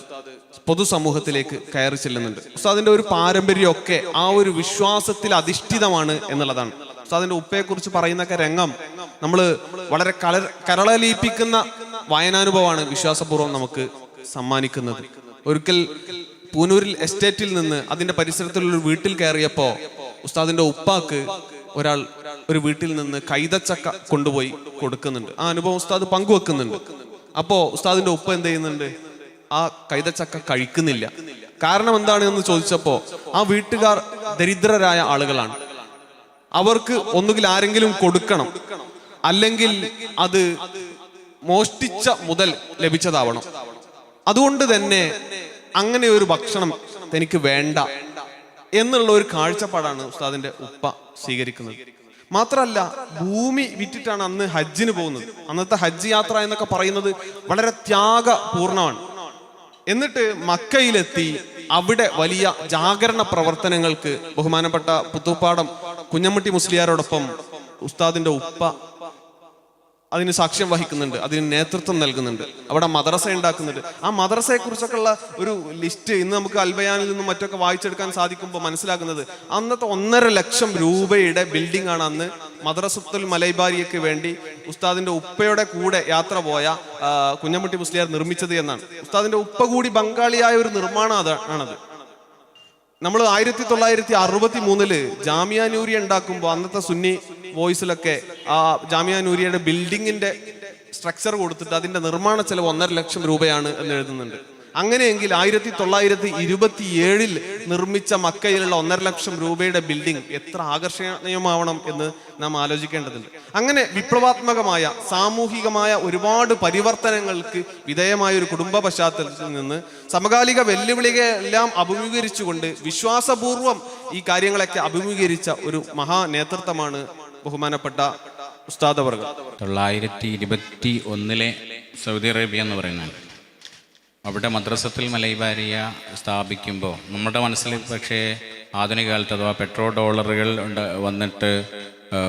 [SPEAKER 2] പൊതുസമൂഹത്തിലേക്ക് കയറി ചെല്ലുന്നുണ്ട്. ഉസ്താദിന്റെ ഒരു പാരമ്പര്യമൊക്കെ ആ ഒരു വിശ്വാസത്തിൽ അധിഷ്ഠിതമാണ് എന്നുള്ളതാണ്. ഉസ്താദിന്റെ ഉപ്പയെക്കുറിച്ച് പറയുന്നൊക്കെ രംഗം നമ്മൾ വളരെ കരളലിയിപ്പിക്കുന്ന വായനാനുഭവമാണ് വിശ്വാസപൂർവ്വം നമുക്ക് സമ്മാനിക്കുന്നത്. ഒരിക്കൽ പൂനൂരിൽ എസ്റ്റേറ്റിൽ നിന്ന് അതിന്റെ പരിസരത്തുള്ള ഒരു വീട്ടിൽ കയറിയപ്പോ ഉസ്താദിന്റെ ഉപ്പാക്ക് ഒരാൾ ഒരു വീട്ടിൽ നിന്ന് കൈതച്ചക്ക കൊണ്ടുപോയി കൊടുക്കുന്നുണ്ട്. ആ അനുഭവം ഉസ്താദ് പങ്കുവെക്കുന്നുണ്ട്. അപ്പോ ഉസ്താദിന്റെ ഉപ്പ എന്ത് ചെയ്യുന്നുണ്ട്? ആ കൈതച്ചക്ക കഴിക്കുന്നില്ല. കാരണം എന്താണ് എന്ന് ചോദിച്ചപ്പോ ആ വീട്ടുകാർ ദരിദ്രരായ ആളുകളാണ്. അവർക്ക് ഒന്നുകിൽ ആരെങ്കിലും കൊടുക്കണം, അല്ലെങ്കിൽ അത് മോഷ്ടിച്ച മുതൽ ലഭിച്ചതാവണം. അതുകൊണ്ട് തന്നെ അങ്ങനെ ഒരു ഭക്ഷണം തനിക്ക് വേണ്ട എന്നുള്ള ഒരു കാഴ്ചപ്പാടാണ് ഉസ്താദിന്റെ ഉപ്പ സ്വീകരിക്കുന്നത്. മാത്രമല്ല, ഭൂമി വിറ്റിട്ടാണ് അന്ന് ഹജ്ജിന് പോകുന്നത്. അന്നത്തെ ഹജ്ജ് യാത്ര എന്നൊക്കെ പറയുന്നത് വളരെ ത്യാഗപൂർണമാണ്. എന്നിട്ട് മക്കയിലെത്തി അവിടെ വലിയ ജാഗരണ പ്രവർത്തനങ്ങൾക്ക് ബഹുമാനപ്പെട്ട പുത്തൂപ്പാടം കുഞ്ഞമ്മട്ടി മുസ്ലിയാരോടൊപ്പം ഉസ്താദിന്റെ ഉപ്പ അതിന് സാക്ഷ്യം വഹിക്കുന്നുണ്ട്, അതിന് നേതൃത്വം നൽകുന്നുണ്ട്, അവിടെ മദ്രസ ഉണ്ടാക്കുന്നുണ്ട്. ആ മദ്രസയെ കുറിച്ചൊക്കെയുള്ള ഒരു ലിസ്റ്റ് ഇന്ന് നമുക്ക് അൽബയാനിൽ നിന്നും മറ്റൊക്കെ വായിച്ചെടുക്കാൻ സാധിക്കുമ്പോൾ മനസ്സിലാക്കുന്നത് അന്നത്തെ 1.5 ലക്ഷം രൂപയുടെ ബിൽഡിംഗ് ആണ് അന്ന് മദ്രസത്തുൽ മലൈബാരിയക്ക് വേണ്ടി ഉസ്താദിന്റെ ഉപ്പയുടെ കൂടെ യാത്ര പോയ കുഞ്ഞമ്മട്ടി മുസ്ലിയാർ നിർമ്മിച്ചത് എന്നാണ്. ഉസ്താദിന്റെ ഉപ്പ കൂടി ബംഗാളിയായ ഒരു നിർമ്മാണം ആണത്. നമ്മൾ 1963 ജാമിയ നൂരിയ ഉണ്ടാക്കുമ്പോൾ അന്നത്തെ സുന്നി വോയിസിലൊക്കെ ആ ജാമിയ നൂരിയയുടെ ബിൽഡിങ്ങിന്റെ സ്ട്രക്ചർ കൊടുത്തിട്ട് അതിന്റെ നിർമ്മാണ ചെലവ് 1.5 ലക്ഷം രൂപയാണ് എന്ന് എഴുതുന്നുണ്ട്. അങ്ങനെയെങ്കിൽ 1927 നിർമ്മിച്ച മക്കയിലുള്ള 1.5 ലക്ഷം രൂപയുടെ ബിൽഡിംഗ് എത്ര ആകർഷണീയമാവണം എന്ന് നാം ആലോചിക്കേണ്ടതുണ്ട്. അങ്ങനെ വിപ്ലവാത്മകമായ സാമൂഹികമായ ഒരുപാട് പരിവർത്തനങ്ങൾക്ക് വിധേയമായ ഒരു കുടുംബ പശ്ചാത്തലത്തിൽ നിന്ന് സമകാലിക വെല്ലുവിളികളെല്ലാം അഭിമുഖീകരിച്ചുകൊണ്ട് വിശ്വാസപൂർവം ഈ കാര്യങ്ങളൊക്കെ അഭിമുഖീകരിച്ച ഒരു മഹാ നേതൃത്വമാണ് ബഹുമാനപ്പെട്ട ഉസ്താദ് അവർകൾ.
[SPEAKER 1] 1921 സൗദി അറേബ്യ എന്ന് പറയുന്നത്, അവിടെ മദ്രസത്തുൽ മലൈബാരിയ സ്ഥാപിക്കുമ്പോൾ നമ്മുടെ മനസ്സിൽ പക്ഷേ ആധുനിക കാലത്ത് അഥവാ പെട്രോ ഡോളറുകൾ വന്നിട്ട്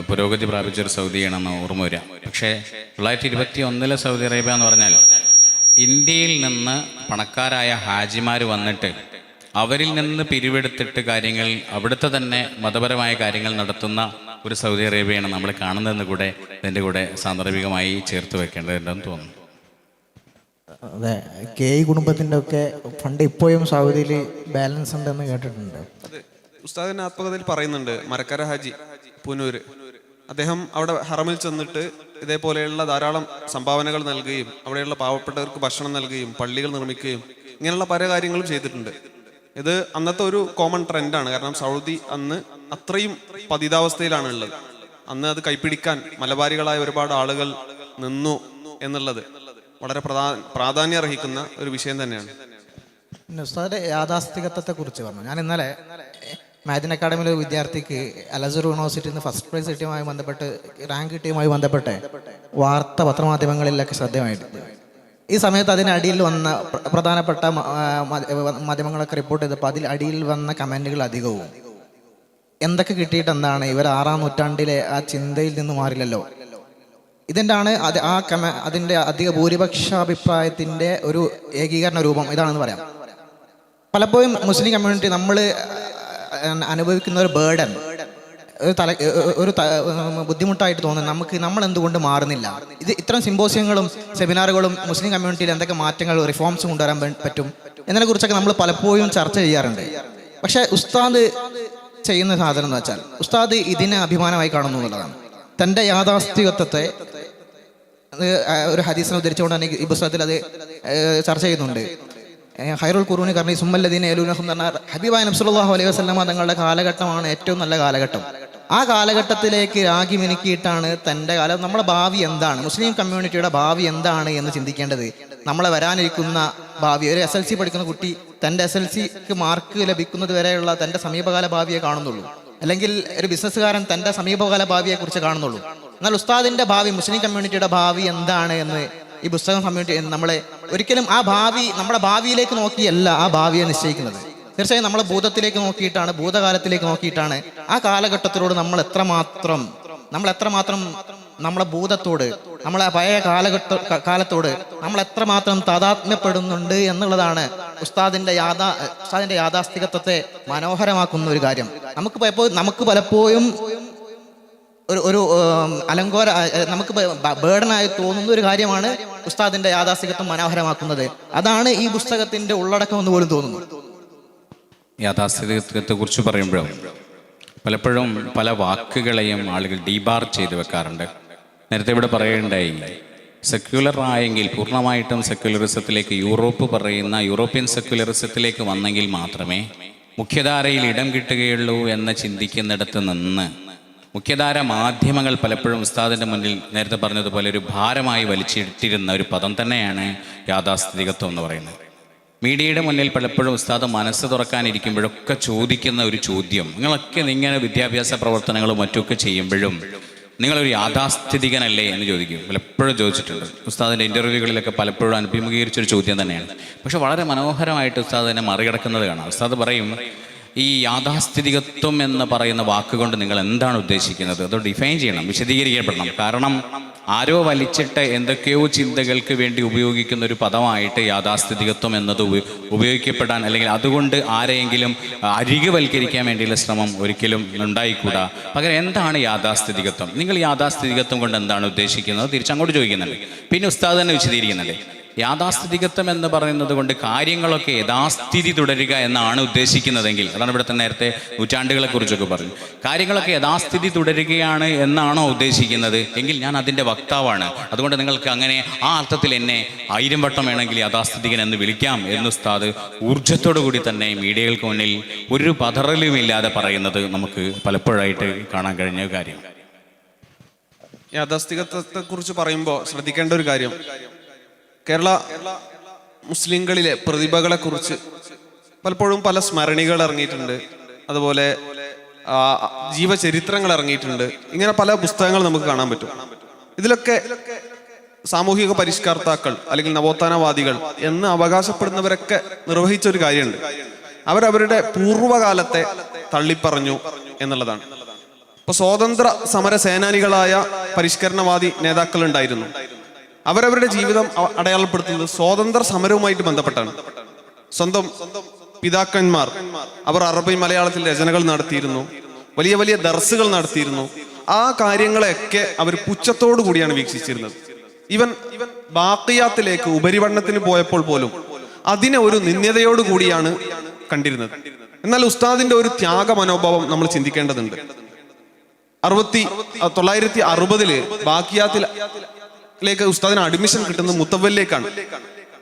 [SPEAKER 1] പുരോഗതി പ്രാപിച്ചൊരു സൗദിയാണെന്ന് ഓർമ്മ വരിക. പക്ഷേ 1921 സൗദി അറേബ്യ എന്ന് പറഞ്ഞാൽ ഇന്ത്യയിൽ നിന്ന് പണക്കാരായ ഹാജിമാർ വന്നിട്ട് അവരിൽ നിന്ന് പിരിവെടുത്തിട്ട് കാര്യങ്ങൾ അവിടുത്തെ തന്നെ മതപരമായ കാര്യങ്ങൾ നടത്തുന്ന ഒരു സൗദി അറേബ്യയാണ് നമ്മൾ കാണുന്നതെന്ന് കൂടെ ഇതിൻ്റെ കൂടെ സാന്ദർഭികമായി ചേർത്ത് വെക്കേണ്ടതുണ്ടെന്ന് തോന്നുന്നു.
[SPEAKER 3] അതെ, KE കുടുംബത്തിൻ്റെ ഒക്കെ ഫണ്ട് ഇപ്പോഴും സൗദിയിൽ ബാലൻസ് ഉണ്ടെന്ന് കേട്ടിട്ടുണ്ട്.
[SPEAKER 2] ഉസ്താദിന്റെ ആത്മകഥയിൽ പറയുന്നുണ്ട്, മരക്കര ഹാജി പൂനൂര് അദ്ദേഹം അവിടെ ഹറമിൽ ചെന്നിട്ട് ഇതേപോലെയുള്ള ധാരാളം സംഭാവനകൾ നൽകുകയും അവിടെയുള്ള പാവപ്പെട്ടവർക്ക് ഭക്ഷണം നൽകുകയും പള്ളികൾ നിർമ്മിക്കുകയും ഇങ്ങനെയുള്ള പല കാര്യങ്ങളും ചെയ്തിട്ടുണ്ട്. ഇത് അന്നത്തെ ഒരു കോമൺ ട്രെൻഡാണ്. കാരണം സൗദി അന്ന് അത്രയും പതിതാവസ്ഥയിലാണ് ഉള്ളത്. അന്ന് അത് കൈപ്പിടിക്കാൻ മലബാരികളായ ഒരുപാട് ആളുകൾ നിന്നു എന്നുള്ളത് വളരെ പ്രാധാന്യം അർഹിക്കുന്ന ഒരു വിഷയം തന്നെയാണ്.
[SPEAKER 3] ഉസ്താദിന്റെ യാഥാസ്ഥികത്വത്തെ കുറിച്ച് പറഞ്ഞു. ഞാൻ ഇന്നലെ മാദിൻ അക്കാഡമിയിലെ ഒരു വിദ്യാർത്ഥിക്ക് അൽ-അസ്ഹർ യൂണിവേഴ്സിറ്റിയിൽ നിന്ന് ഫസ്റ്റ് പ്രൈസ് കിട്ടിയുമായി ബന്ധപ്പെട്ട് റാങ്ക് കിട്ടിയുമായി ബന്ധപ്പെട്ട് വാർത്ത പത്രമാധ്യമങ്ങളിലൊക്കെ ശ്രദ്ധേയമായിട്ടുണ്ട്. ഈ സമയത്ത് അതിനടിയിൽ വന്ന പ്രധാനപ്പെട്ട മാധ്യമങ്ങളൊക്കെ റിപ്പോർട്ട് ചെയ്തപ്പോൾ അതിൽ അടിയിൽ വന്ന കമൻറ്റുകൾ അധികവും എന്തൊക്കെ കിട്ടിയിട്ട് എന്താണ്, ഇവർ 6-ാം നൂറ്റാണ്ടിലെ ആ ചിന്തയിൽ നിന്ന് മാറില്ലല്ലോ. ഇതിൻ്റെയാണ് അതിൻ്റെ അധിക ഭൂരിപക്ഷാഭിപ്രായത്തിൻ്റെ ഒരു ഏകീകരണ രൂപം ഇതാണെന്ന് പറയാം. പലപ്പോഴും മുസ്ലിം കമ്മ്യൂണിറ്റി നമ്മൾ അനുഭവിക്കുന്ന ഒരു ബേർഡൻ, ഒരു ബുദ്ധിമുട്ടായിട്ട് തോന്നുന്നു. നമ്മൾ എന്തുകൊണ്ട് മാറുന്നില്ല? ഇത്തരം സിമ്പോസിയങ്ങളും സെമിനാറുകളും മുസ്ലിം കമ്മ്യൂണിറ്റിയിൽ എന്തൊക്കെ മാറ്റങ്ങൾ റിഫോംസ് കൊണ്ടുവരാൻ പറ്റും എന്നതിനെ കുറിച്ചൊക്കെ നമ്മൾ പലപ്പോഴും ചർച്ച ചെയ്യാറുണ്ട്. പക്ഷേ ഉസ്താദ് ചെയ്യുന്ന സാധനം എന്ന് വെച്ചാൽ ഉസ്താദ് ഇതിനെ അഭിമാനമായി കാണുന്നു എന്നുള്ളതാണ്. തൻ്റെ യാഥാസ്ഥികത്വത്തെ ഒരു ഹദീസിനെ ഉദ്ധരിച്ചുകൊണ്ട് തന്നെ ഈ പുസ്തകത്തിൽ അത് ചർച്ച ചെയ്യുന്നുണ്ട്. ഹൈറുൽ ഖുറൂനി കർണി സുമ്മല്ലദീന യലൂനഹും എന്ന് പറഞ്ഞാൽ ഹബീബായ നബി സല്ലല്ലാഹു അലൈഹി വസല്ലമ തങ്ങളുടെ കാലഘട്ടമാണ് ഏറ്റവും നല്ല കാലഘട്ടം. ആ കാലഘട്ടത്തിലേക്ക് രാഗി മിനുക്കിയിട്ടാണ് തൻ്റെ കാലം. നമ്മുടെ ഭാവി എന്താണ്, മുസ്ലിം കമ്മ്യൂണിറ്റിയുടെ ഭാവി എന്താണ് എന്ന് ചിന്തിക്കേണ്ടത് നമ്മളെ വരാനിരിക്കുന്ന ഭാവി, ഒരു SLC പഠിക്കുന്ന കുട്ടി തൻ്റെ SLCക്ക് മാർക്ക് ലഭിക്കുന്നത് വരെയുള്ള തൻ്റെ സമീപകാല ഭാവിയെ കാണുന്നുള്ളൂ, അല്ലെങ്കിൽ ഒരു ബിസിനസ്സുകാരൻ തൻ്റെ സമീപകാല ഭാവിയെക്കുറിച്ച് കാണുന്നുള്ളൂ. എന്നാൽ ഉസ്താദിൻ്റെ ഭാവി, മുസ്ലിം കമ്മ്യൂണിറ്റിയുടെ ഭാവി എന്താണ് എന്ന് ഈ പുസ്തകം കമ്മ്യൂണിറ്റി നമ്മളെ ഒരിക്കലും ആ ഭാവി, നമ്മുടെ ഭാവിയിലേക്ക് നോക്കിയല്ല ആ ഭാവിയെ നിശ്ചയിക്കുന്നത്. തീർച്ചയായും നമ്മളെ ഭൂതത്തിലേക്ക് നോക്കിയിട്ടാണ്, ഭൂതകാലത്തിലേക്ക് നോക്കിയിട്ടാണ് ആ കാലഘട്ടത്തിലോട് നമ്മൾ എത്രമാത്രം നമ്മളെ ഭൂതത്തോട്, നമ്മളെ പഴയ കാലത്തോട് നമ്മൾ എത്രമാത്രം താതാത്മ്യപ്പെടുന്നുണ്ട് എന്നുള്ളതാണ് ഉസ്താദിന്റെ യാഥാസ്ഥികത്വത്തെ മനോഹരമാക്കുന്ന ഒരു കാര്യം. നമുക്ക് പലപ്പോഴും ഒരു അലങ്കോര, നമുക്ക് ബേർഡനായി തോന്നുന്ന ഒരു കാര്യമാണ് ഉസ്താദിന്റെ യാഥാസ്ഥികത്വം മനോഹരമാക്കുന്നത്. അതാണ് ഈ പുസ്തകത്തിന്റെ ഉള്ളടക്കം എന്ന് പോലും തോന്നുന്നു.
[SPEAKER 1] യാഥാസ്ഥിതികത്തെ കുറിച്ച് പറയുമ്പോഴും പലപ്പോഴും പല വാക്കുകളെയും ആളുകൾ ഡീബാർ ചെയ്ത് വെക്കാറുണ്ട്. നേരത്തെ ഇവിടെ പറയുകയുണ്ടായി, സെക്യുലർ ആയെങ്കിൽ, പൂർണ്ണമായിട്ടും സെക്യുലറിസത്തിലേക്ക് യൂറോപ്യൻ സെക്യുലറിസത്തിലേക്ക് വന്നെങ്കിൽ മാത്രമേ മുഖ്യധാരയിൽ ഇടം കിട്ടുകയുള്ളൂ എന്ന് ചിന്തിക്കുന്നിടത്ത് നിന്ന് മുഖ്യധാര മാധ്യമങ്ങൾ പലപ്പോഴും ഉസ്താദിൻ്റെ മുന്നിൽ നേരത്തെ പറഞ്ഞതുപോലെ ഒരു ഭാരമായി വലിച്ചിട്ടിരുന്ന ഒരു പദം തന്നെയാണ് യാഥാസ്ഥിതികത്വം എന്ന് പറയുന്നത്. മീഡിയയുടെ മുന്നിൽ പലപ്പോഴും ഉസ്താദ് മനസ്സ് തുറക്കാനിരിക്കുമ്പോഴൊക്കെ ചോദിക്കുന്ന ഒരു ചോദ്യം, നിങ്ങളൊക്കെ ഇങ്ങനെ വിദ്യാഭ്യാസ പ്രവർത്തനങ്ങളും മറ്റുമൊക്കെ ചെയ്യുമ്പോഴും നിങ്ങളൊരു യാഥാസ്ഥിതികനല്ലേ എന്ന് ചോദിക്കും. പലപ്പോഴും ചോദിച്ചിട്ടുണ്ട്. ഉസ്താദിൻ്റെ ഇൻ്റർവ്യൂകളിലൊക്കെ പലപ്പോഴും അഭിമുഖീകരിച്ചൊരു ചോദ്യം തന്നെയാണ്. പക്ഷെ വളരെ മനോഹരമായിട്ട് ഉസ്താദ് തന്നെ മറികടക്കുന്നത് കാണാം. ഉസ്താദ് പറയും, ഈ യാഥാസ്ഥിതികത്വം എന്ന് പറയുന്ന വാക്കുകൊണ്ട് നിങ്ങൾ എന്താണ് ഉദ്ദേശിക്കുന്നത്, അത് ഡിഫൈൻ ചെയ്യണം, വിശദീകരിക്കപ്പെടണം. കാരണം ആരോ വലിച്ചിട്ട് എന്തൊക്കെയോ ചിന്തകൾക്ക് വേണ്ടി ഉപയോഗിക്കുന്ന ഒരു പദമായിട്ട് യാഥാസ്ഥിതികത്വം എന്നത് ഉപയോഗിക്കപ്പെടാൻ, അല്ലെങ്കിൽ അതുകൊണ്ട് ആരെയെങ്കിലും അരികുവൽക്കരിക്കാൻ വേണ്ടിയുള്ള ശ്രമം ഒരിക്കലും ഉണ്ടായിക്കൂടാ. പകരം എന്താണ് യാഥാസ്ഥിതികത്വം, നിങ്ങൾ യാഥാസ്ഥിതികത്വം കൊണ്ട് എന്താണ് ഉദ്ദേശിക്കുന്നത് തിരിച്ചങ്ങോട്ട് ചോദിക്കുന്നുണ്ട്. പിന്നെ ഉസ്താദ് തന്നെ വിശദീകരിക്കുന്നുണ്ട്, യാഥാസ്ഥിതികത്വം എന്ന് പറയുന്നത് കൊണ്ട് കാര്യങ്ങളൊക്കെ യഥാസ്ഥിതി തുടരുക എന്നാണ് ഉദ്ദേശിക്കുന്നതെങ്കിൽ, അതാണ് ഇവിടെ തന്നെ നേരത്തെ നൂറ്റാണ്ടുകളെ കുറിച്ചൊക്കെ പറഞ്ഞു, കാര്യങ്ങളൊക്കെ യഥാസ്ഥിതി തുടരുകയാണ് എന്നാണോ ഉദ്ദേശിക്കുന്നത് എങ്കിൽ ഞാൻ അതിൻ്റെ വക്താവാണ്. അതുകൊണ്ട് നിങ്ങൾക്ക് അങ്ങനെ ആ അർത്ഥത്തിൽ എന്നെ 1000 വട്ടം വേണമെങ്കിൽ യാഥാസ്ഥിതികൻ എന്ന് വിളിക്കാം എന്ന് ഉസ്താദ് ഊർജ്ജത്തോടു കൂടി തന്നെ മീഡിയകൾക്ക് മുന്നിൽ ഒരു പതറലുമില്ലാതെ പറയുന്നത് നമുക്ക് പലപ്പോഴായിട്ട് കാണാൻ കഴിഞ്ഞ കാര്യം.
[SPEAKER 2] യാഥാസ്ഥികത്വത്തെ കുറിച്ച് പറയുമ്പോൾ ശ്രദ്ധിക്കേണ്ട ഒരു കാര്യം, കേരള മുസ്ലിങ്ങളിലെ പ്രതിഭകളെ കുറിച്ച് പലപ്പോഴും പല സ്മരണികൾ ഇറങ്ങിയിട്ടുണ്ട്, അതുപോലെ ജീവചരിത്രങ്ങൾ ഇറങ്ങിയിട്ടുണ്ട്. ഇങ്ങനെ പല പുസ്തകങ്ങൾ നമുക്ക് കാണാൻ പറ്റും. ഇതിലൊക്കെ സാമൂഹിക പരിഷ്കർത്താക്കൾ അല്ലെങ്കിൽ നവോത്ഥാനവാദികൾ എന്ന് അവകാശപ്പെടുന്നവരൊക്കെ നിർവഹിച്ച ഒരു കാര്യമുണ്ട്. അവരവരുടെ പൂർവ്വകാലത്തെ തള്ളിപ്പറഞ്ഞു എന്നുള്ളതാണ്. ഇപ്പൊ സ്വാതന്ത്ര്യ സമര സേനാനികളായ പരിഷ്കരണവാദി നേതാക്കൾ ഉണ്ടായിരുന്നു. അവരവരുടെ ജീവിതം അടയാളപ്പെടുത്തുന്നത് സ്വാതന്ത്ര്യ സമരവുമായിട്ട് ബന്ധപ്പെട്ടാണ്. സ്വന്തം പിതാക്കന്മാർ അവർ അറബി മലയാളത്തിൽ രചനകൾ നടത്തിയിരുന്നു, വലിയ വലിയ ദർസുകൾ നടത്തിയിരുന്നു. ആ കാര്യങ്ങളെയൊക്കെ അവർ പുച്ഛത്തോടു കൂടിയാണ് വീക്ഷിച്ചിരുന്നത്. ഇവൻ ബാക്കിയാത്തിലേക്ക് ഉപരിപഠനത്തിന് പോയപ്പോൾ പോലും അതിനെ ഒരു നിന്ദ്യതയോട് കൂടിയാണ് കണ്ടിരുന്നത്. എന്നാൽ ഉസ്താദിന്റെ ഒരു ത്യാഗ മനോഭാവം നമ്മൾ ചിന്തിക്കേണ്ടതുണ്ട്. 1960 ബാക്കിയാത്തിലേക്ക് ഉസ്താദിന് അഡ്മിഷൻ കിട്ടുന്നത് മുത്തവ്വലിലേക്കാണ്,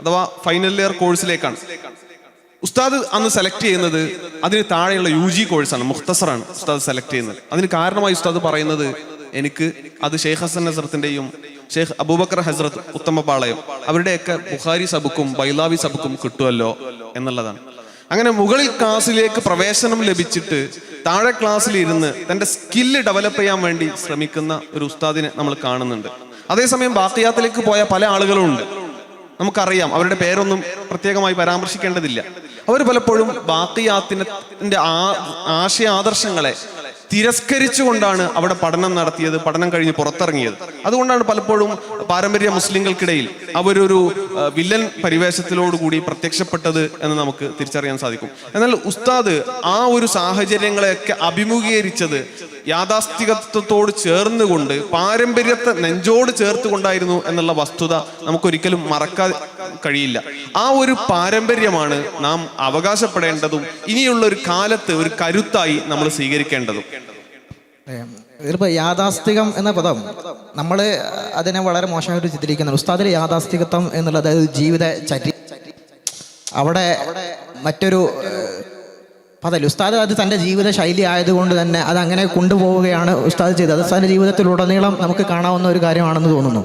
[SPEAKER 2] അഥവാ ഫൈനൽ ഇയർ കോഴ്സിലേക്കാണ്. ഉസ്താദ് അന്ന് സെലക്ട് ചെയ്യുന്നത് അതിന് താഴെയുള്ള UG കോഴ്സാണ്, മുഖ്തസറാണ് ഉസ്താദ് സെലക്ട് ചെയ്യുന്നത്. അതിന് കാരണമായി ഉസ്താദ് പറയുന്നത്, എനിക്ക് അത് ഷെയ്ഖ് ഹസൻ ഹസ്രത്തിന്റെയും ഷെയ്ഖ് അബൂബക്കർ ഹസ്രത്ത് ഉത്തമപാളയം അവരുടെയൊക്കെ ബുഖാരി സബുക്കും ബൈലാവി സബുക്കും കിട്ടുമല്ലോ എന്നുള്ളതാണ്. അങ്ങനെ മുകളിൽ ക്ലാസ്സിലേക്ക് പ്രവേശനം ലഭിച്ചിട്ട് താഴെ ക്ലാസ്സിൽ ഇരുന്ന് തന്റെ സ്കില്ല് ഡെവലപ്പ് ചെയ്യാൻ വേണ്ടി ശ്രമിക്കുന്ന ഒരു ഉസ്താദിനെ നമ്മൾ കാണുന്നുണ്ട്. അതേസമയം ബാക്കിയാത്തിലേക്ക് പോയ പല ആളുകളും ഉണ്ട്, നമുക്കറിയാം, അവരുടെ പേരൊന്നും പ്രത്യേകമായി പരാമർശിക്കേണ്ടതില്ല. അവർ പലപ്പോഴും ബാക്കിയാത്തിന്റെ ആശയാദർശങ്ങളെ തിരസ്കരിച്ചുകൊണ്ടാണ് അവിടെ പഠനം നടത്തിയത്, പഠനം കഴിഞ്ഞ് പുറത്തിറങ്ങിയത്. അതുകൊണ്ടാണ് പലപ്പോഴും പാരമ്പര്യ മുസ്ലിങ്ങൾക്കിടയിൽ അവരൊരു വില്ലൻ പരിവേഷത്തിലോടുകൂടി പ്രത്യക്ഷപ്പെട്ടത് എന്ന് നമുക്ക് തിരിച്ചറിയാൻ സാധിക്കും. എന്നാൽ ഉസ്താദ് ആ ഒരു സാഹചര്യങ്ങളെയൊക്കെ അഭിമുഖീകരിച്ചത് യാഥാസ്ഥികത്വത്തോട് ചേർന്നുകൊണ്ട്, പാരമ്പര്യത്തെ നെഞ്ചോട് ചേർത്തുകൊണ്ടായിരുന്നു എന്നുള്ള വസ്തുത നമുക്കൊരിക്കലും മറക്കാൻ കഴിയില്ല. ആ ഒരു പാരമ്പര്യമാണ് നാം അവകാശപ്പെടേണ്ടതും ഇനിയുള്ള ഒരു കാലത്ത് ഒരു കരുത്തായി നമ്മൾ സ്വീകരിക്കേണ്ടതും.
[SPEAKER 3] ഇതിലിപ്പോൾ യാഥാസ്ഥികം എന്ന പദം നമ്മൾ അതിനെ വളരെ മോശമായിട്ട് ചിത്രീകരിക്കുന്നുണ്ട്. ഉസ്താദിലെ യാഥാസ്ഥികത്വം എന്നുള്ളത് ജീവിത ചര്യ, അവിടെ മറ്റൊരു പദം ഉസ്താദ് അത് തൻ്റെ ജീവിത ശൈലി ആയതുകൊണ്ട് തന്നെ അത് അങ്ങനെ കൊണ്ടുപോവുകയാണ് ഉസ്താദ് ചെയ്തത്. ഉസ്താദിന്റെ ജീവിതത്തിലുടനീളം നമുക്ക് കാണാവുന്ന ഒരു കാര്യമാണെന്ന് തോന്നുന്നു.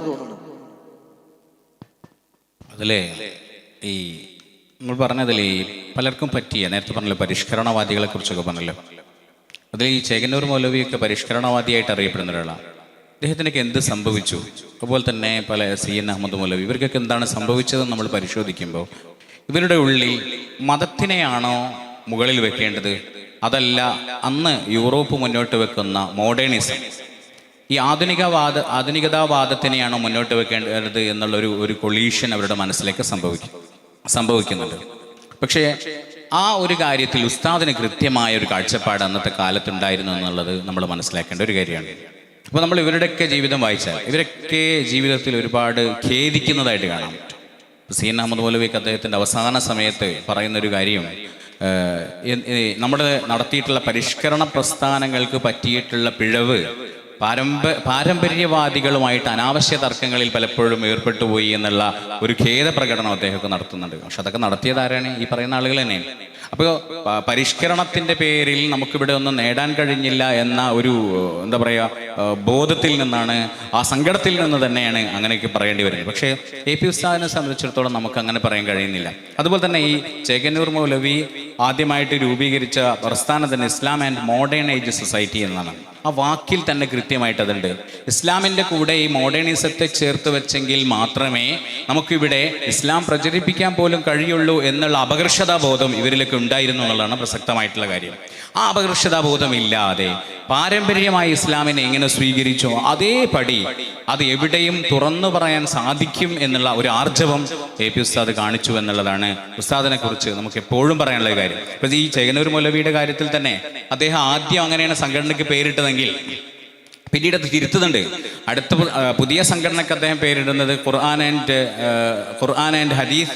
[SPEAKER 1] അതിലെ ഈ നമ്മൾ പറഞ്ഞതിൽ ഈ പലർക്കും പറ്റിയ നേരത്തെ പറഞ്ഞല്ലോ പരിഷ്കരണവാദികളെ കുറിച്ചൊക്കെ പറഞ്ഞല്ലോ, അതിൽ ഈ ചേകന്നൂർ മൗലവിയൊക്കെ പരിഷ്കരണവാദിയായിട്ട് അറിയപ്പെടുന്ന ഒരാളാണ്. അദ്ദേഹത്തിനൊക്കെ എന്ത് സംഭവിച്ചു, അതുപോലെ തന്നെ പല CN അഹമ്മദ് മൗലവി, ഇവർക്കൊക്കെ എന്താണ് സംഭവിച്ചതെന്ന് നമ്മൾ പരിശോധിക്കുമ്പോൾ ഇവരുടെ ഉള്ളിൽ മതത്തിനെയാണോ മുകളിൽ വെക്കേണ്ടത്, അതല്ല അന്ന് യൂറോപ്പ് മുന്നോട്ട് വെക്കുന്ന മോഡേണിസം, ഈ ആധുനികതാവാദത്തിനെയാണോ മുന്നോട്ട് വെക്കേണ്ടത് എന്നുള്ള ഒരു കൊളീഷൻ അവരുടെ മനസ്സിലേക്ക് സംഭവിക്കുന്നുണ്ട്. പക്ഷേ ആ ഒരു കാര്യത്തിൽ ഉസ്താദിന് കൃത്യമായ ഒരു കാഴ്ചപ്പാട് അന്നത്തെ കാലത്തുണ്ടായിരുന്നു എന്നുള്ളത് നമ്മൾ മനസ്സിലാക്കേണ്ട ഒരു കാര്യമാണ്. അപ്പോൾ നമ്മൾ ഇവരുടെയൊക്കെ ജീവിതം വായിച്ചാൽ ഇവരൊക്കെ ജീവിതത്തിൽ ഒരുപാട് ഖേദിക്കുന്നതായിട്ട് കാണാം. CN അഹമ്മദ് മൗലവിക്ക് അദ്ദേഹത്തിൻ്റെ അവസാന സമയത്ത് പറയുന്നൊരു കാര്യം, നമ്മൾ നടത്തിയിട്ടുള്ള പരിഷ്കരണ പ്രസ്ഥാനങ്ങൾക്ക് പറ്റിയിട്ടുള്ള പിഴവ് പാരമ്പര്യവാദികളുമായിട്ട് അനാവശ്യ തർക്കങ്ങളിൽ പലപ്പോഴും ഏർപ്പെട്ടു പോയി എന്നുള്ള ഒരു ഖേദ പ്രകടനം അദ്ദേഹമൊക്കെ നടത്തുന്നുണ്ട്. പക്ഷെ അതൊക്കെ നടത്തിയത് ആരാണ്? ഈ പറയുന്ന ആളുകൾ തന്നെയാണ്. അപ്പോൾ പരിഷ്കരണത്തിൻ്റെ പേരിൽ നമുക്കിവിടെ ഒന്നും നേടാൻ കഴിഞ്ഞില്ല എന്ന ഒരു എന്താ പറയുക ബോധത്തിൽ നിന്നാണ്, ആ സങ്കടത്തിൽ നിന്ന് തന്നെയാണ് അങ്ങനെയൊക്കെ പറയേണ്ടി വരുന്നത്. പക്ഷേ AP ഉസ്താദിനെ സംബന്ധിച്ചിടത്തോളം നമുക്ക് അങ്ങനെ പറയാൻ കഴിയുന്നില്ല. അതുപോലെ തന്നെ ഈ ചേകന്നൂർ മൗലവി ആദ്യമായിട്ട് രൂപീകരിച്ച പ്രസ്ഥാനം തന്നെ ഇസ്ലാം ആൻഡ് മോഡേൺ ഏജ് സൊസൈറ്റി എന്നാണ്. ആ വാക്കിൽ തന്നെ കൃത്യമായിട്ട് അതുണ്ട്. ഇസ്ലാമിൻ്റെ കൂടെ ഈ മോഡേണിസത്തെ ചേർത്ത് വെച്ചെങ്കിൽ മാത്രമേ നമുക്കിവിടെ ഇസ്ലാം പ്രചരിപ്പിക്കാൻ പോലും കഴിയുള്ളൂ എന്നുള്ള അപകർഷതാബോധം ഇവരിലൊക്കെ ഉണ്ടായിരുന്നു എന്നുള്ളതാണ് പ്രസക്തമായിട്ടുള്ള കാര്യം. ആ അപകർഷതാബോധമില്ലാതെ പാരമ്പര്യമായി ഇസ്ലാമിനെ എങ്ങനെ സ്വീകരിച്ചോ അതേപടി അത് എവിടെയും തുറന്നു പറയാൻ സാധിക്കും എന്നുള്ള ഒരു ആർജവം AP ഉസ്താദ് കാണിച്ചു എന്നുള്ളതാണ് ഉസ്താദിനെ കുറിച്ച് നമുക്ക് എപ്പോഴും പറയാനുള്ള കാര്യം. ഇപ്പം ഈ ചേകന്നൂർ മൗലവിയുടെ കാര്യത്തിൽ തന്നെ അദ്ദേഹം ആദ്യം അങ്ങനെയാണ് സംഘടനയ്ക്ക് പേരിട്ടതെങ്കിൽ പിന്നീട് അത് തിരുത്തുന്നുണ്ട്. അടുത്ത പുതിയ സംഘടനയ്ക്ക് അദ്ദേഹം പേരിടുന്നത് ഖുർആൻ ആൻഡ് ഹദീസ്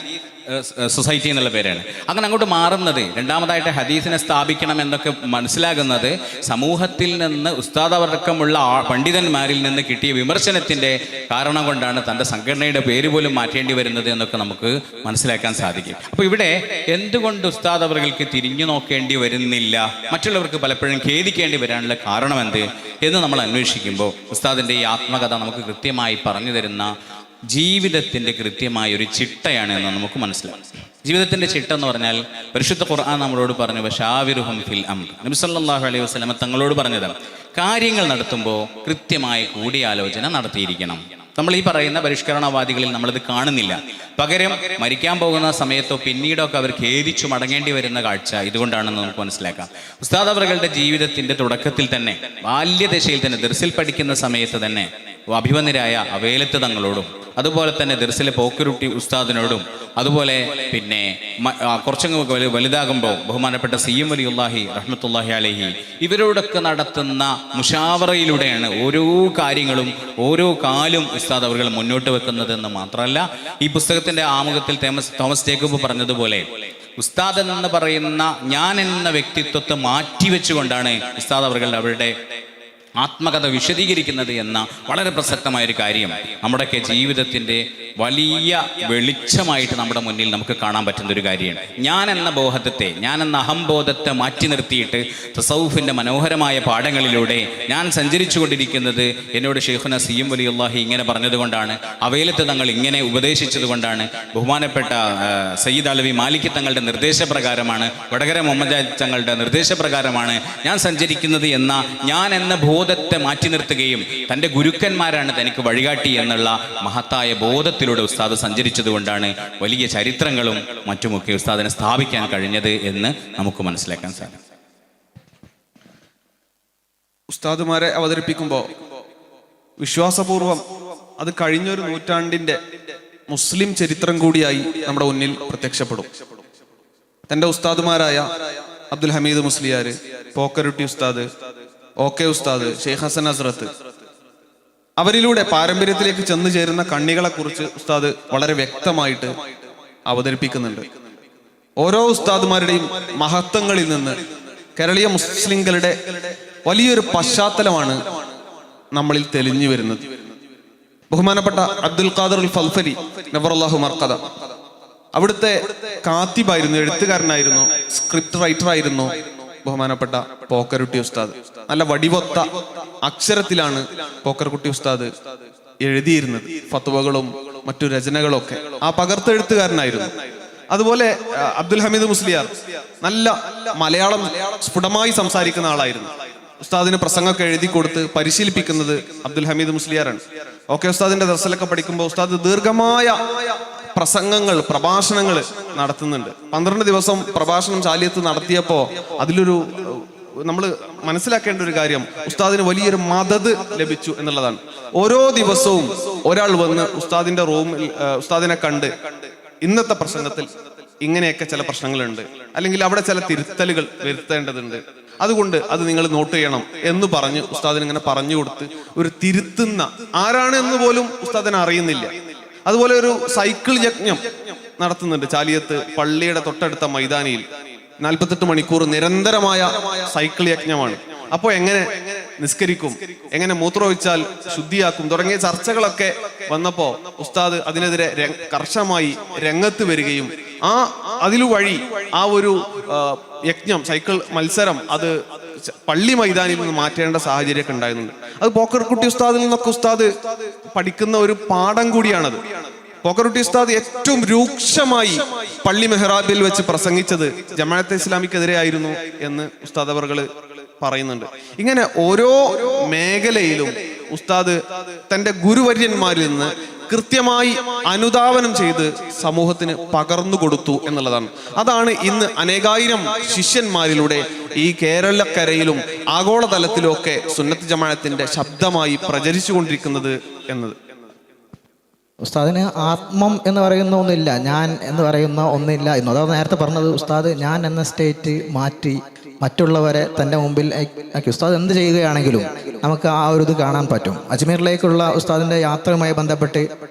[SPEAKER 1] സൊസൈറ്റി എന്നുള്ള പേരാണ്. അങ്ങനെ അങ്ങോട്ട് മാറുന്നത്, രണ്ടാമതായിട്ട് ഹദീസിനെ സ്ഥാപിക്കണം എന്നൊക്കെ മനസ്സിലാകുന്നത് സമൂഹത്തിൽ നിന്ന് ഉസ്താദടക്കമുള്ള പണ്ഡിതന്മാരിൽ നിന്ന് കിട്ടിയ വിമർശനത്തിൻ്റെ കാരണം കൊണ്ടാണ് തൻ്റെ സംഘടനയുടെ പേര് പോലും മാറ്റേണ്ടി വരുന്നത് എന്നൊക്കെ നമുക്ക് മനസ്സിലാക്കാൻ സാധിക്കും. അപ്പോൾ ഇവിടെ എന്തുകൊണ്ട് ഉസ്താദ് അവർക്ക് തിരിഞ്ഞു നോക്കേണ്ടി വരുന്നില്ല, മറ്റുള്ളവർക്ക് പലപ്പോഴും ഖേദിക്കേണ്ടി വരാനുള്ള കാരണം എന്ത് എന്ന് നമ്മൾ അന്വേഷിക്കുമ്പോൾ ഉസ്താദിൻ്റെ ഈ ആത്മകഥ നമുക്ക് കൃത്യമായി പറഞ്ഞു തരുന്ന ജീവിതത്തിൻ്റെ കൃത്യമായ ഒരു ചിട്ടയാണ് എന്ന് നമുക്ക് മനസ്സിലാവും. ജീവിതത്തിൻ്റെ ചിട്ട എന്ന് പറഞ്ഞാൽ പരിശുദ്ധ ഖുർആൻ നമ്മളോട് പറഞ്ഞു, വശാവിറുഹും ഫിൽ അംർ, നബി സല്ലല്ലാഹു അലൈഹി വസല്ലം തങ്ങളോട് പറഞ്ഞതാണ് കാര്യങ്ങൾ നടത്തുമ്പോൾ കൃത്യമായ കൂടിയാലോചന നടത്തിയിരിക്കണം. നമ്മൾ ഈ പറയുന്ന പരിഷ്കരണവാദികളിൽ നമ്മളിത് കാണുന്നില്ല. പകരം മരിക്കാൻ പോകുന്ന സമയത്തോ പിന്നീടോ ഒക്കെ അവർ ഖേദിച്ചു മടങ്ങേണ്ടി വരുന്ന കാഴ്ച ഇതുകൊണ്ടാണെന്ന് നമുക്ക് മനസ്സിലാക്കാം. ഉസ്താദ് അവരുടെ ജീവിതത്തിൻ്റെ തുടക്കത്തിൽ തന്നെ, ബാല്യദശയിൽ തന്നെ, ദർസിൽ പഠിക്കുന്ന സമയത്ത് തന്നെ അഭിവന്യരായ അവേലത്ത് തങ്ങളോടും അതുപോലെ തന്നെ ദർസിലെ പോക്കുരുട്ടി ഉസ്താദിനോടും അതുപോലെ പിന്നെ കുറച്ചങ്ങ് വലുതാകുമ്പോൾ ബഹുമാനപ്പെട്ട CM വലിയുല്ലാഹി റഹ്മത്തുള്ളാഹി അലൈഹി ഇവരോടൊക്കെ നടത്തുന്ന മുഷാവറയിലൂടെയാണ് ഓരോ കാര്യങ്ങളും ഓരോ കാലും ഉസ്താദ് അവർ മുന്നോട്ട് വെക്കുന്നതെന്ന് മാത്രമല്ല, ഈ പുസ്തകത്തിൻ്റെ ആമുഖത്തിൽ തോമസ് ജേക്കബ് പറഞ്ഞതുപോലെ ഉസ്താദ് എന്ന് പറയുന്ന ഞാൻ എന്ന വ്യക്തിത്വത്തെ മാറ്റിവെച്ചുകൊണ്ടാണ് ഉസ്താദ് അവരുടെ ആത്മകഥ വിശദീകരിക്കുന്നത് എന്ന വളരെ പ്രസക്തമായൊരു കാര്യം നമ്മുടെയൊക്കെ ജീവിതത്തിൻ്റെ വലിയ വെളിച്ചമായിട്ട് നമ്മുടെ മുന്നിൽ നമുക്ക് കാണാൻ പറ്റുന്ന ഒരു കാര്യമാണ്. ഞാൻ എന്ന ബോധത്തെ, ഞാൻ എന്ന അഹംബോധത്തെ മാറ്റി നിർത്തിയിട്ട് തസൗഫിൻ്റെ മനോഹരമായ പാഠങ്ങളിലൂടെ ഞാൻ സഞ്ചരിച്ചു കൊണ്ടിരിക്കുന്നത് എന്നോട് ഷെയ്ഖുന CM വലിയുല്ലാഹി ഇങ്ങനെ പറഞ്ഞതുകൊണ്ടാണ്, അവേലത്ത് തങ്ങൾ ഇങ്ങനെ ഉപദേശിച്ചത് കൊണ്ടാണ്, ബഹുമാനപ്പെട്ട സയ്യിദ് അലവി മാലിക് തങ്ങളുടെ നിർദ്ദേശപ്രകാരമാണ്, വടകര മുഹമ്മദ് തങ്ങളുടെ നിർദ്ദേശപ്രകാരമാണ് ഞാൻ സഞ്ചരിക്കുന്നത് എന്ന ഞാൻ എന്ന ബോധത്തെ മാറ്റി നിർത്തുകയും തൻ്റെ ഗുരുക്കന്മാരാണ് തനിക്ക് വഴികാട്ടി എന്നുള്ള മഹത്തായ ബോധത്തിലൂടെ ഉസ്താദ് സഞ്ചരിച്ചത് കൊണ്ടാണ് വലിയ ചരിത്രങ്ങളും മറ്റുമൊക്കെ ഉസ്താദിനെ സ്ഥാപിക്കാൻ കഴിഞ്ഞത് എന്ന് നമുക്ക് മനസ്സിലാക്കാൻ സാധിക്കും.
[SPEAKER 2] ഉസ്താദുമാരെ അവതരിപ്പിക്കുമ്പോൾ വിശ്വാസപൂർവം അത് കഴിഞ്ഞൊരു നൂറ്റാണ്ടിൻ്റെ മുസ്ലിം ചരിത്രം കൂടിയായി നമ്മുടെ മുന്നിൽ പ്രത്യക്ഷപ്പെടും. തൻ്റെ ഉസ്താദുമാരായ അബ്ദുൽ ഹമീദ് മുസ്ലിയാർ, പോക്കരുട്ടി ഉസ്താദ്, OK ഉസ്താദ്, ഷെയ്ഖ് ഹസൻ ഹസ്രത്ത്, അവരിലൂടെ പാരമ്പര്യത്തിലേക്ക് ചെന്നു ചേരുന്ന കണ്ണികളെ കുറിച്ച് ഉസ്താദ് വളരെ വ്യക്തമായിട്ട് അവതരിപ്പിക്കുന്നുണ്ട്. ഓരോ ഉസ്താദുമാരുടെയും മഹത്വങ്ങളിൽ നിന്ന് കേരളീയ മുസ്ലിംകളുടെ വലിയൊരു പശ്ചാത്തലമാണ് നമ്മളിൽ തെളിഞ്ഞു വരുന്നത്. ബഹുമാനപ്പെട്ട അബ്ദുൽ ഖാദിർ അൽ ഫൽഫലി നവറല്ലാഹു മർഖദ അവിടുത്തെ കാത്തിബായിരുന്നു, എഴുത്തുകാരനായിരുന്നു, സ്ക്രിപ്റ്റ് റൈറ്റർ ആയിരുന്നു ബഹുമാനപ്പെട്ട പോക്കരുട്ടി ഉസ്താദ്. നല്ല വടിവൊത്ത അക്ഷരത്തിലാണ് പോക്കർകുട്ടി ഉസ്താദ് എഴുതിയിരുന്നത്. ഫത്വകളും മറ്റു രചനകളൊക്കെ ആ പകർത്തെഴുത്തുകാരനായിരുന്നു. അതുപോലെ അബ്ദുൽ ഹമീദ് മുസ്ലിയാർ നല്ല മലയാളം സ്ഫുടമായി സംസാരിക്കുന്ന ആളായിരുന്നു. ഉസ്താദിന് പ്രസംഗമൊക്കെ എഴുതി കൊടുത്ത് പരിശീലിപ്പിക്കുന്നത് അബ്ദുൽ ഹമീദ് മുസ്ലിയാറാണ്. ഓക്കെ, ഉസ്താദിന്റെ ദർസിലൊക്കെ പഠിക്കുമ്പോൾ ഉസ്താദ് ദീർഘമായ പ്രസംഗങ്ങൾ, പ്രഭാഷണങ്ങൾ നടത്തുന്നുണ്ട്. 12 ദിവസം പ്രഭാഷണം ചാലിയത്ത് നടത്തിയപ്പോൾ അതിലൊരു നമ്മൾ മനസ്സിലാക്കേണ്ട ഒരു കാര്യം, ഉസ്താദിന് വലിയൊരു മദത് ലഭിച്ചു എന്നുള്ളതാണ്. ഓരോ ദിവസവും ഒരാൾ വന്ന് ഉസ്താദിന്റെ റൂമിൽ ഉസ്താദിനെ കണ്ട് ഇന്നത്തെ പ്രസംഗത്തിൽ ഇങ്ങനെയൊക്കെ ചില പ്രശ്നങ്ങളുണ്ട്, അല്ലെങ്കിൽ അവിടെ ചില തിരുത്തലുകൾ വരുത്തേണ്ടതുണ്ട്, അതുകൊണ്ട് അത് നിങ്ങൾ നോട്ട് ചെയ്യണം എന്ന് പറഞ്ഞ് ഉസ്താദിന് ഇങ്ങനെ പറഞ്ഞു കൊടുത്ത് ഒരു തിരുത്തുന്ന ആരാണ് എന്ന് പോലും ഉസ്താദിനെ അറിയുന്നില്ല. അതുപോലെ ഒരു സൈക്കിൾ യജ്ഞം നടത്തുന്നുണ്ട് ചാലിയത്ത് പള്ളിയുടെ തൊട്ടടുത്ത മൈതാനിയിൽ. 48 മണിക്കൂർ നിരന്തരമായ സൈക്കിൾ യജ്ഞമാണ്. അപ്പോൾ എങ്ങനെ നിസ്കരിക്കും, എങ്ങനെ മൂത്രമൊഴിച്ചാൽ ശുദ്ധിയാക്കും തുടങ്ങിയ ചർച്ചകളൊക്കെ വന്നപ്പോൾ ഉസ്താദ് അതിനെതിരെ കർശനമായി രംഗത്ത് വരികയും അതിലുവഴി ആ ഒരു യജ്ഞം, സൈക്കിൾ മത്സരം അത് പള്ളി മൈതാനിൽ നിന്ന് മാറ്റേണ്ട സാഹചര്യമൊക്കെ ഉണ്ടായിരുന്നുണ്ട്. അത് പോക്കർകുട്ടി ഉസ്താദിൽ നിന്നൊക്കെ ഉസ്താദ് പഠിക്കുന്ന ഒരു പാഠം കൂടിയാണത്. പോക്കർകുട്ടി ഉസ്താദ് ഏറ്റവും രൂക്ഷമായി പള്ളി മെഹ്റാബിൽ വെച്ച് പ്രസംഗിച്ചത് ജമാഅത്തെ ഇസ്ലാമിക്കെതിരെ ആയിരുന്നു എന്ന് ഉസ്താദ് അവർകൾ പറയുന്നുണ്ട്. ഇങ്ങനെ ഓരോ മേഖലയിലും ഉസ്താദ് തന്റെ ഗുരുവര്യന്മാരിൽ നിന്ന് കൃത്യമായി അനുധാവനം ചെയ്ത് സമൂഹത്തിന് പകർന്നു കൊടുത്തു എന്നുള്ളതാണ്. അതാണ് ഇന്ന് അനേകായിരം ശിഷ്യന്മാരിലൂടെ ഈ കേരളക്കരയിലും ആഗോളതലത്തിലും ഒക്കെ സുന്നത്ത് ജമാഅത്തിന്റെ ശബ്ദമായി പ്രചരിച്ചു കൊണ്ടിരിക്കുന്നത് എന്നത്.
[SPEAKER 3] ഉസ്താദിന് ആത്മം എന്ന് പറയുന്ന ഒന്നില്ല, ഞാൻ എന്ന് പറയുന്ന ഒന്നില്ല എന്നു. അതാണ് നേരത്തെ പറഞ്ഞത്. ഉസ്താദ് ഞാൻ എന്ന സ്റ്റേറ്റ് മാറ്റി മറ്റുള്ളവരെ തൻ്റെ മുമ്പിൽ ആക്കി. ഉസ്താദ് എന്ത് ചെയ്യുകയാണെങ്കിലും നമുക്ക് ആ ഒരു ഇത് കാണാൻ പറ്റും. അജ്മീറിലേക്കുള്ള ഉസ്താദിൻ്റെ യാത്രയുമായി ബന്ധപ്പെട്ട്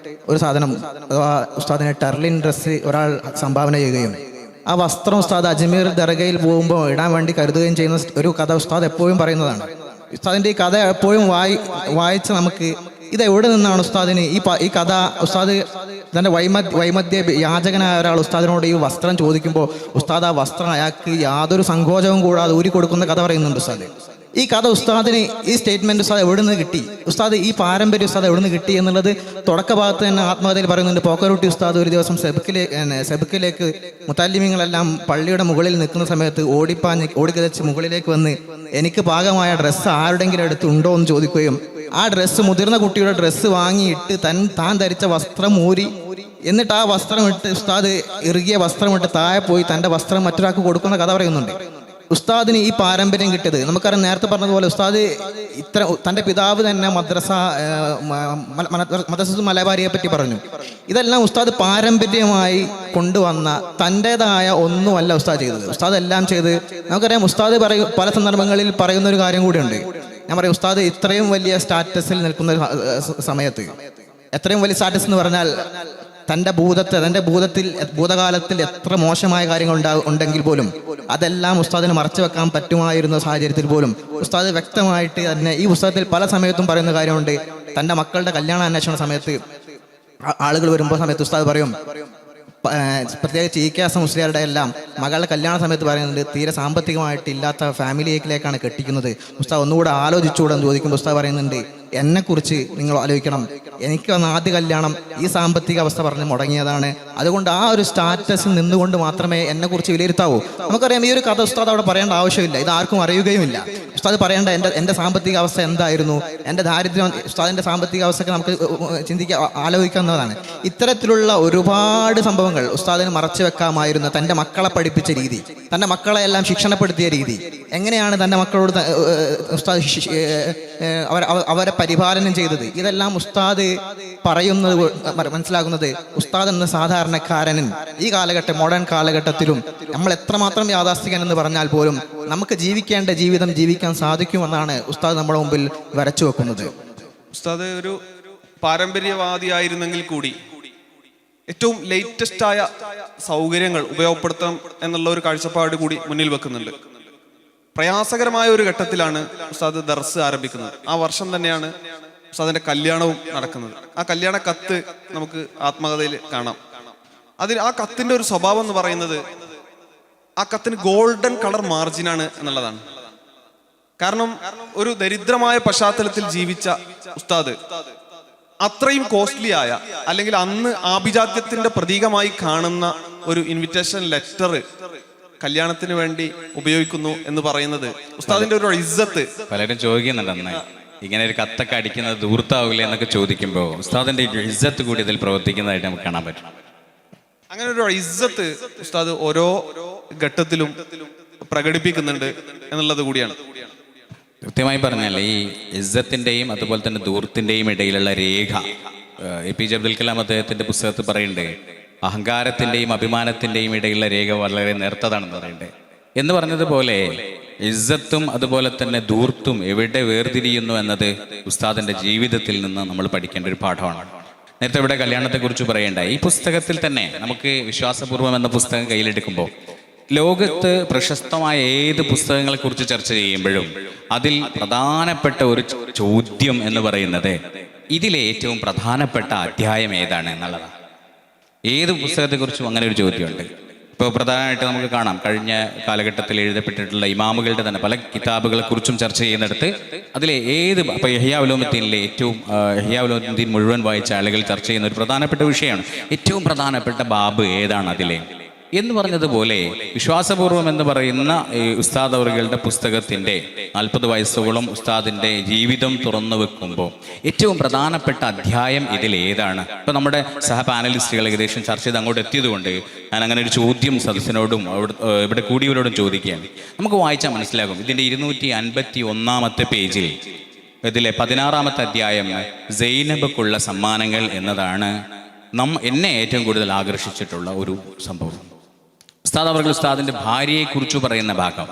[SPEAKER 3] ഒരു സാധനം, അഥവാ ഉസ്താദിന് ടെർലിൻ ഡ്രസ്സ് ഒരാൾ സംഭാവന ചെയ്യുകയും ആ വസ്ത്രം ഉസ്താദ് അജ്മീർ ദർഗയിൽ പോകുമ്പോൾ ഇടാൻ വേണ്ടി കരുതുകയും ചെയ്യുന്ന ഒരു കഥ ഉസ്താദ് എപ്പോഴും പറയുന്നതാണ്. ഉസ്താദിൻ്റെ ഈ കഥ എപ്പോഴും വായിച്ച് നമുക്ക് ഇത് എവിടെ നിന്നാണ് ഉസ്താദിന് ഈ കഥ, ഉസ്താദ് തൻ്റെ വൈമധ്യ യാചകനായ ഒരാൾ ഉസ്താദിനോട് ഈ വസ്ത്രം ചോദിക്കുമ്പോൾ ഉസ്താദ് ആ വസ്ത്രം അയാൾക്ക് യാതൊരു സങ്കോചവും കൂടാതെ ഊരി കൊടുക്കുന്ന കഥ പറയുന്നുണ്ട് ഉസ്താദ്. ഈ കഥ ഉസ്താദിന്, ഈ സ്റ്റേറ്റ്മെന്റ് ഉസ്താദ് എവിടെ നിന്ന് കിട്ടി, ഉസ്താദ് ഈ പാരമ്പര്യം ഉസ്താദ് എവിടെ നിന്ന് കിട്ടി എന്നുള്ളത് തുടക്ക ഭാഗത്ത് തന്നെ ആത്മകഥയിൽ പറയുന്നുണ്ട്. പോക്കറുട്ടി ഉസ്താദ് ഒരു ദിവസം സെബക്കിലേക്ക് മുത്തല്ലിമീങ്ങളെല്ലാം പള്ളിയുടെ മുകളിൽ നിൽക്കുന്ന സമയത്ത് ഓടിക്കതച്ച് മുകളിലേക്ക് വന്ന് എനിക്ക് പാകമായ ഡ്രസ്സ് ആരുടെങ്കിലും അടുത്ത് ഉണ്ടോ എന്ന് ചോദിക്കുകയും ആ ഡ്രസ്സ്, മുതിർന്ന കുട്ടിയുടെ ഡ്രസ്സ് വാങ്ങിയിട്ട് താൻ ധരിച്ച വസ്ത്രം ഊരി, എന്നിട്ട് ആ വസ്ത്രം ഇട്ട് ഉസ്താദ് ഇറുകിയ വസ്ത്രം ഇട്ട് താഴെ പോയി തൻ്റെ വസ്ത്രം മറ്റൊരാൾക്ക് കൊടുക്കുന്ന കഥ പറയുന്നുണ്ട്. ഉസ്താദിന് ഈ പാരമ്പര്യം കിട്ടിയത് നമുക്കറിയാം. നേരത്തെ പറഞ്ഞതുപോലെ ഉസ്താദ് തൻ്റെ പിതാവ് തന്നെ മദ്രസ മലബാരിയെ പറ്റി പറഞ്ഞു. ഇതെല്ലാം ഉസ്താദ് പാരമ്പര്യമായി കൊണ്ടുവന്ന തൻ്റെതായ ഒന്നുമല്ല ഉസ്താദ് ചെയ്തത്. ഉസ്താദ് എല്ലാം ചെയ്ത് നമുക്കറിയാം. ഉസ്താദ് പല സന്ദർഭങ്ങളിൽ പറയുന്ന ഒരു കാര്യം കൂടിയുണ്ട്. ഞാൻ പറയും, ഉസ്താദ് ഇത്രയും വലിയ സ്റ്റാറ്റസിൽ നിൽക്കുന്ന സമയത്ത്, എത്രയും വലിയ സ്റ്റാറ്റസ് എന്ന് പറഞ്ഞാൽ തൻ്റെ ഭൂതകാലത്തിൽ എത്ര മോശമായ കാര്യങ്ങൾ ഉണ്ടെങ്കിൽ പോലും അതെല്ലാം ഉസ്താദിന് മറച്ചു വെക്കാൻ പറ്റുമായിരുന്ന സാഹചര്യത്തിൽ പോലും ഉസ്താദ് വ്യക്തമായിട്ട് തന്നെ ഈ പുസ്തകത്തിൽ പല സമയത്തും പറയുന്ന കാര്യമുണ്ട്. തൻ്റെ മക്കളുടെ കല്യാണ അന്വേഷണ സമയത്ത് ആളുകൾ വരുമ്പോൾ സമയത്ത് ഉസ്താദ് പറയും, പ്രത്യേകിച്ച് ഇ.കെ. മുസ്ലിയാരുടെ എല്ലാം മകളുടെ കല്യാണ സമയത്ത് പറയുന്നുണ്ട്, തീരെ സാമ്പത്തികമായിട്ട് ഇല്ലാത്ത ഫാമിലിയിലേക്കാണ് കെട്ടിക്കുന്നത്, ഉസ്താദ് ഒന്നുകൂടെ ആലോചിച്ചുകൂടെ ചോദിക്കുമ്പോൾ ഉസ്താദ് പറയുന്നുണ്ട്, എന്നെക്കുറിച്ച് നിങ്ങൾ ആലോചിക്കണം, എനിക്ക് വന്ന ആദ്യ കല്യാണം ഈ സാമ്പത്തിക അവസ്ഥ പറഞ്ഞ് മുടങ്ങിയതാണ്, അതുകൊണ്ട് ആ ഒരു സ്റ്റാറ്റസിൽ നിന്നുകൊണ്ട് മാത്രമേ എന്നെക്കുറിച്ച് വിലയിരുത്താവൂ. നമുക്കറിയാം, ഈ ഒരു കഥ ഉസ്താദ് അവിടെ പറയേണ്ട ആവശ്യമില്ല, ഇത് ആർക്കും അറിയുകയുമില്ല. ഉസ്താദ് പറയേണ്ട എൻ്റെ സാമ്പത്തിക അവസ്ഥ എന്തായിരുന്നു, എൻ്റെ ദാരിദ്ര്യം, ഉസ്താദിൻ്റെ സാമ്പത്തിക അവസ്ഥയൊക്കെ നമുക്ക് ആലോചിക്കാവുന്നതാണ്. ഇത്തരത്തിലുള്ള ഒരുപാട് സംഭവങ്ങൾ ഉസ്താദിന് മറച്ചു വെക്കാമായിരുന്നു. തൻ്റെ മക്കളെ പഠിപ്പിച്ച രീതി, തൻ്റെ മക്കളെ എല്ലാം ശിക്ഷണപ്പെടുത്തിയ രീതി, എങ്ങനെയാണ് തൻ്റെ മക്കളോട് ഉസ്താദ് അവരെ പരിപാലനം ചെയ്തത്, ഇതെല്ലാം ഉസ്താദ് പറയുന്നത് മനസ്സിലാകുന്നത് ഉസ്താദ് എന്ന സാധാരണക്കാരനും ഈ മോഡേൺ കാലഘട്ടത്തിലും നമ്മൾ എത്രമാത്രം യാഥാസ്ഥികൻ എന്ന് പറഞ്ഞാൽ പോലും നമുക്ക് ജീവിക്കേണ്ട ജീവിതം ജീവിക്കാൻ സാധിക്കുമെന്നാണ് ഉസ്താദ് നമ്മുടെ മുമ്പിൽ വരച്ചു വെക്കുന്നത്.
[SPEAKER 2] ഉസ്താദ് ഒരു പാരമ്പര്യവാദിയായിരുന്നെങ്കിൽ കൂടി ഏറ്റവും ലേറ്റസ്റ്റായ സൗകര്യങ്ങൾ ഉപയോഗപ്പെടുത്താം എന്നുള്ള ഒരു കാഴ്ചപ്പാട് കൂടി മുന്നിൽ വെക്കുന്നുണ്ട്. പ്രയാസകരമായ ഒരു ഘട്ടത്തിലാണ് ഉസ്താദ് ദർസ് ആരംഭിക്കുന്നത്. ആ വർഷം തന്നെയാണ് ഉസ്താദിന്റെ കല്യാണവും നടക്കുന്നത്. ആ കല്യാണ കത്ത് നമുക്ക് ആത്മകഥയിൽ കാണാം. ആ കത്തിന്റെ ഒരു സ്വഭാവം എന്ന് പറയുന്നത്, ആ കത്തിന് ഗോൾഡൻ കളർ മാർജിനാണ് എന്നുള്ളതാണ്. കാരണം ഒരു ദരിദ്രമായ പശ്ചാത്തലത്തിൽ ജീവിച്ച ഉസ്താദ് അത്രയും കോസ്റ്റ്ലി ആയ, അല്ലെങ്കിൽ അന്ന് ആഭിജാത്യത്തിന്റെ പ്രതീകമായി കാണുന്ന ഒരു ഇൻവിറ്റേഷൻ ലെറ്റർ കല്യാണത്തിന് വേണ്ടി ഉപയോഗിക്കുന്നു എന്ന് പറയുന്നത് ഉസ്താദിന്റെ ഒരു ഇസ്സത്ത്.
[SPEAKER 1] പലരും ചോദിക്കുന്നുണ്ട് അന്ന് ഇങ്ങനെ ഒരു കത്തൊക്കെ അടിക്കുന്നത് ദൂർത്താവില്ല എന്നൊക്കെ ചോദിക്കുമ്പോൾ ഉസ്താദിന്റെ ഇസ്സത്ത് കൂടി ഇതിൽ പ്രവർത്തിക്കുന്നതായിട്ട് നമുക്ക് കാണാൻ പറ്റും.
[SPEAKER 2] അങ്ങനെ ഒരു ഇസ്സത്ത് ഉസ്താദ് ഓരോ ഘട്ടത്തിലും പ്രകടിപ്പിക്കുന്നുണ്ട് എന്നുള്ളത് കൂടിയാണ്.
[SPEAKER 1] കൃത്യമായി പറഞ്ഞാൽ ഈ ഇസ്സത്തിന്റെയും അതുപോലെ തന്നെ ദൂർത്തിന്റെയും ഇടയിലുള്ള രേഖ APJ അബ്ദുൽ കലാം അദ്ദേഹത്തിന്റെ പുസ്തകത്തിൽ പറയുന്നുണ്ട്, അഹങ്കാരത്തിന്റെയും അഭിമാനത്തിന്റെയും ഇടയിലുള്ള രേഖ വളരെ നേർത്തതാണെന്ന് പറയുന്നുണ്ട്. എന്ന് പറഞ്ഞതുപോലെ ഇസ്സത്തും അതുപോലെ തന്നെ ദൂർത്തും എവിടെ വേർതിരിയുന്നു എന്നത് ഉസ്താദിന്റെ ജീവിതത്തിൽ നിന്ന് നമ്മൾ പഠിക്കേണ്ട ഒരു പാഠമാണ്. നേരത്തെ ഇവിടെ കല്യാണത്തെക്കുറിച്ച് പറയേണ്ട ഈ പുസ്തകത്തിൽ തന്നെ നമുക്ക് വിശ്വാസപൂർവം എന്ന പുസ്തകം കയ്യിലെടുക്കുമ്പോൾ ലോകത്ത് പ്രശസ്തമായ ഏത് പുസ്തകങ്ങളെ കുറിച്ച് ചർച്ച ചെയ്യുമ്പോഴും അതിൽ പ്രധാനപ്പെട്ട ഒരു ചോദ്യം എന്ന് പറയുന്നത് ഇതിലെ ഏറ്റവും പ്രധാനപ്പെട്ട അധ്യായം ഏതാണ് എന്നുള്ളതാണ്. ഏത് പുസ്തകത്തെക്കുറിച്ചും അങ്ങനെ ഒരു ചോദ്യമുണ്ട്. ഇപ്പോൾ പ്രധാനമായിട്ട് നമുക്ക് കാണാം, കഴിഞ്ഞ കാലഘട്ടത്തിൽ എഴുതപ്പെട്ടിട്ടുള്ള ഇമാമുകളുടെ തന്നെ പല കിതാബുകളെ കുറിച്ചും ചർച്ച ചെയ്യുന്നിടത്ത് അതിലെ ഏത് ഇപ്പോൾ ഇഹ്യാ ഉലൂമുദ്ദീനിലെ ഇഹ്യാ ഉലൂമുദ്ദീൻ മുഴുവൻ വായിച്ച ആളുകൾ ചർച്ച ചെയ്യുന്ന ഒരു പ്രധാനപ്പെട്ട വിഷയമാണ് ഏറ്റവും പ്രധാനപ്പെട്ട ബാബ് ഏതാണ് അതിലെ എന്ന് പറഞ്ഞതുപോലെ വിശ്വാസപൂർവം എന്ന് പറയുന്ന ഉസ്താദ് അവറുകളുടെ പുസ്തകത്തിന്റെ 40 വയസ്സോളം ഉസ്താദിന്റെ ജീവിതം തുറന്നു വെക്കുമ്പോൾ ഏറ്റവും പ്രധാനപ്പെട്ട അധ്യായം ഇതിൽ ഏതാണ്? ഇപ്പൊ നമ്മുടെ സഹ പാനലിസ്റ്റുകൾ ഏകദേശം ചർച്ച ചെയ്ത് അങ്ങോട്ട് എത്തിയതുകൊണ്ട് ഞാൻ അങ്ങനെ ഒരു ചോദ്യം സദസ്സിനോടും ഇവിടെ കൂടിയവരോടും ചോദിക്കുകയാണ്. നമുക്ക് വായിച്ചാൽ മനസ്സിലാകും. ഇതിന്റെ 251 പേജിൽ ഇതിലെ 16 അധ്യായം സൈനബക്കുള്ള സമ്മാനങ്ങൾ എന്നതാണ് എന്നെ ഏറ്റവും കൂടുതൽ ആകർഷിച്ചിട്ടുള്ള ഒരു സംഭവം. ഉസ്താദ് അവർ ഉസ്താദിന്റെ ഭാര്യയെ കുറിച്ച് പറയുന്ന ഭാഗം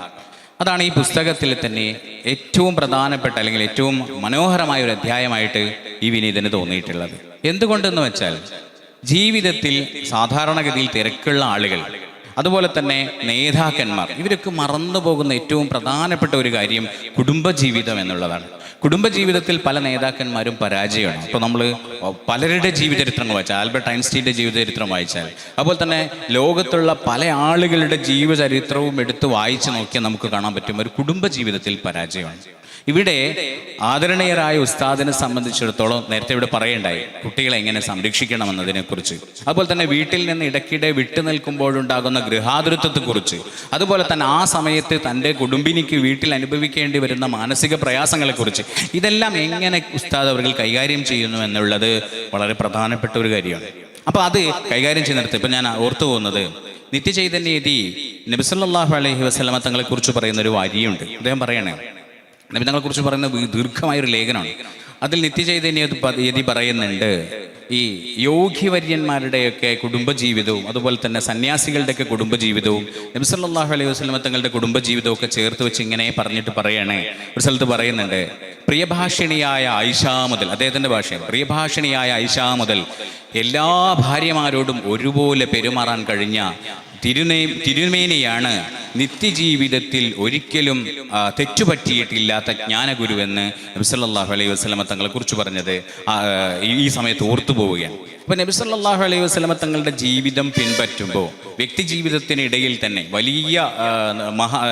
[SPEAKER 1] അതാണ് ഈ പുസ്തകത്തിൽ തന്നെ ഏറ്റവും പ്രധാനപ്പെട്ട അല്ലെങ്കിൽ ഏറ്റവും മനോഹരമായ ഒരു അധ്യായമായിട്ട് ഈ വിനീതന് തോന്നിയിട്ടുള്ളത്. എന്തുകൊണ്ടെന്ന് വെച്ചാൽ ജീവിതത്തിൽ സാധാരണഗതിയിൽ തിരക്കുള്ള ആളുകൾ അതുപോലെ തന്നെ നേതാക്കന്മാർ ഇവരൊക്കെ മറന്നു പോകുന്ന ഏറ്റവും പ്രധാനപ്പെട്ട ഒരു കാര്യം കുടുംബജീവിതം എന്നുള്ളതാണ്. കുടുംബജീവിതത്തിൽ പല നേതാക്കന്മാരും പരാജയമാണ്. അപ്പോൾ നമ്മൾ പലരുടെ ജീവചരിത്രങ്ങൾ വായിച്ചാൽ, ആൽബർട്ട് ഐൻസ്റ്റീൻ്റെ ജീവചരിത്രം വായിച്ചാൽ, അതുപോലെ തന്നെ ലോകത്തുള്ള പല ആളുകളുടെ ജീവചരിത്രവും എടുത്ത് വായിച്ചു നോക്കിയാൽ നമുക്ക് കാണാൻ പറ്റും ഒരു കുടുംബജീവിതത്തിൽ പരാജയമാണ്. ഇവിടെ ആദരണീയരായ ഉസ്താദിനെ സംബന്ധിച്ചിടത്തോളം നേരത്തെ ഇവിടെ പറയണ്ടായി കുട്ടികളെ എങ്ങനെ സംരക്ഷിക്കണം എന്നതിനെക്കുറിച്ച്, അതുപോലെ തന്നെ വീട്ടിൽ നിന്ന് ഇടയ്ക്കിടെ വിട്ടു നിൽക്കുമ്പോഴുണ്ടാകുന്ന ഗൃഹാതുരത്വത്തെക്കുറിച്ച്, അതുപോലെ തന്നെ ആ സമയത്ത് തൻ്റെ കുടുംബിനിക്ക് വീട്ടിൽ അനുഭവിക്കേണ്ടി വരുന്ന മാനസിക പ്രയാസങ്ങളെക്കുറിച്ച്, ഇതെല്ലാം എങ്ങനെ ഉസ്താദ് അവർ കൈകാര്യം ചെയ്യുന്നു എന്നുള്ളത് വളരെ പ്രധാനപ്പെട്ട ഒരു കാര്യമാണ്. അപ്പോൾ അത് കൈകാര്യം ചെയ്യുന്നിടത്ത് ഇപ്പം ഞാൻ ഓർത്തു പോകുന്നത് നിത്യചൈതന്യതി നബി സല്ലല്ലാഹു അലൈഹി വസല്ലമ തങ്ങളെ കുറിച്ച് പറയുന്ന ഒരു വരിയുണ്ട്. അദ്ദേഹം പറയണേ, നബി തങ്ങളെ കുറിച്ച് പറയുന്ന ദീർഘമായൊരു ലേഖനമാണ്. അതിൽ നിത്യചൈതന്യതി പറയുന്നുണ്ട്, ഈ യോഗ്യവര്യന്മാരുടെയൊക്കെ കുടുംബജീവിതവും അതുപോലെ തന്നെ സന്യാസികളുടെയൊക്കെ കുടുംബജീവിതവും നബി സല്ലല്ലാഹു അലൈഹി വസല്ലമ തങ്ങളുടെ കുടുംബജീവിതവും ഒക്കെ ചേർത്ത് വെച്ച് ഇങ്ങനെ പറഞ്ഞിട്ട് പറയണേ. ഒരു സ്ഥലത്ത് പറയുന്നുണ്ട്, പ്രിയഭാഷിണിയായ ആയിഷ മുതൽ, അദ്ദേഹത്തിന്റെ ഭാഷയാണ്, പ്രിയഭാഷിണിയായ ആയിഷ മുതൽ എല്ലാ ഭാര്യമാരോടും ഒരുപോലെ പെരുമാറാൻ കഴിഞ്ഞ തിരുമേനിയാണ് നിത്യജീവിതത്തിൽ ഒരിക്കലും തെറ്റുപറ്റിയിട്ടില്ലാത്ത ജ്ഞാനഗുരു എന്ന് നബി സല്ലല്ലാഹു അലൈഹി വസല്ലമ തങ്ങളെ കുറിച്ച് പറഞ്ഞത് ഈ സമയത്ത് ഓർത്തു പോവുകയാണ്. അപ്പൊ നബി സല്ലല്ലാഹു അലൈഹി വസല്ലമ തങ്ങളുടെ ജീവിതം പിൻപറ്റുമ്പോൾ വ്യക്തി ജീവിതത്തിനിടയിൽ തന്നെ വലിയ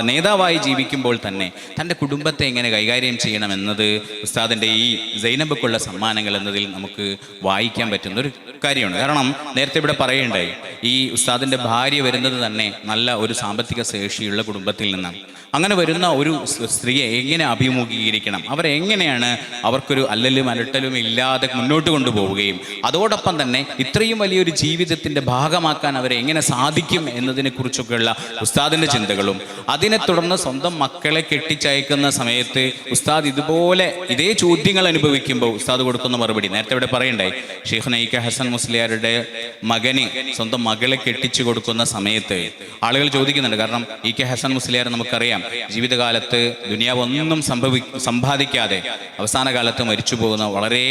[SPEAKER 1] നേതാവായി ജീവിക്കുമ്പോൾ തന്നെ തൻ്റെ കുടുംബത്തെ എങ്ങനെ കൈകാര്യം ചെയ്യണമെന്നത് ഉസ്താദിന്റെ ഈ സൈനബക്കുള്ള സമ്മാനങ്ങൾ എന്നതിൽ നമുക്ക് വായിക്കാൻ പറ്റുന്ന ഒരു കാര്യമാണ്. കാരണം നേരത്തെ ഇവിടെ പറയണ്ടായി, ഈ ഉസ്താദിന്റെ ഭാര്യ വരുന്നത് തന്നെ നല്ല ഒരു സാമ്പത്തിക ശേഷിയുള്ള കുടുംബത്തിൽ നിന്നാണ്. അങ്ങനെ വരുന്ന ഒരു സ്ത്രീയെ എങ്ങനെ അഭിമുഖീകരിക്കണം, അവരെങ്ങനെയാണ് അവർക്കൊരു അല്ലലും അലട്ടലും ഇല്ലാതെ മുന്നോട്ട് കൊണ്ടുപോവുകയും അതോടൊപ്പം തന്നെ ഇത്രയും വലിയൊരു ജീവിതത്തിന്റെ ഭാഗമാക്കാൻ അവരെ എങ്ങനെ സാധിക്കും എന്നതിനെ കുറിച്ചൊക്കെയുള്ള ഉസ്താദിന്റെ ചിന്തകളും, അതിനെ തുടർന്ന് സ്വന്തം മക്കളെ കെട്ടിച്ചയക്കുന്ന സമയത്ത് ഉസ്താദ് ഇതുപോലെ ഇതേ ചോദ്യങ്ങൾ അനുഭവിക്കുമ്പോൾ ഉസ്താദ് കൊടുക്കുന്ന മറുപടി നേരത്തെ ഇവിടെ പറയണ്ടായി. ഷെയ്ഖുന ഇ കെ ഹസൻ മുസ്ലിയാരുടെ മകന് സ്വന്തം മകളെ കെട്ടിച്ചു കൊടുക്കുന്ന സമയത്ത് ആളുകൾ ചോദിക്കുന്നുണ്ട്. കാരണം ഇ കെ ഹസൻ മുസ്ലിയാർ നമുക്കറിയാം, ജീവിതകാലത്ത് ദുനിയാവൊന്നും സമ്പാദിക്കാതെ അവസാന കാലത്ത് മരിച്ചു പോകുന്ന, വളരെ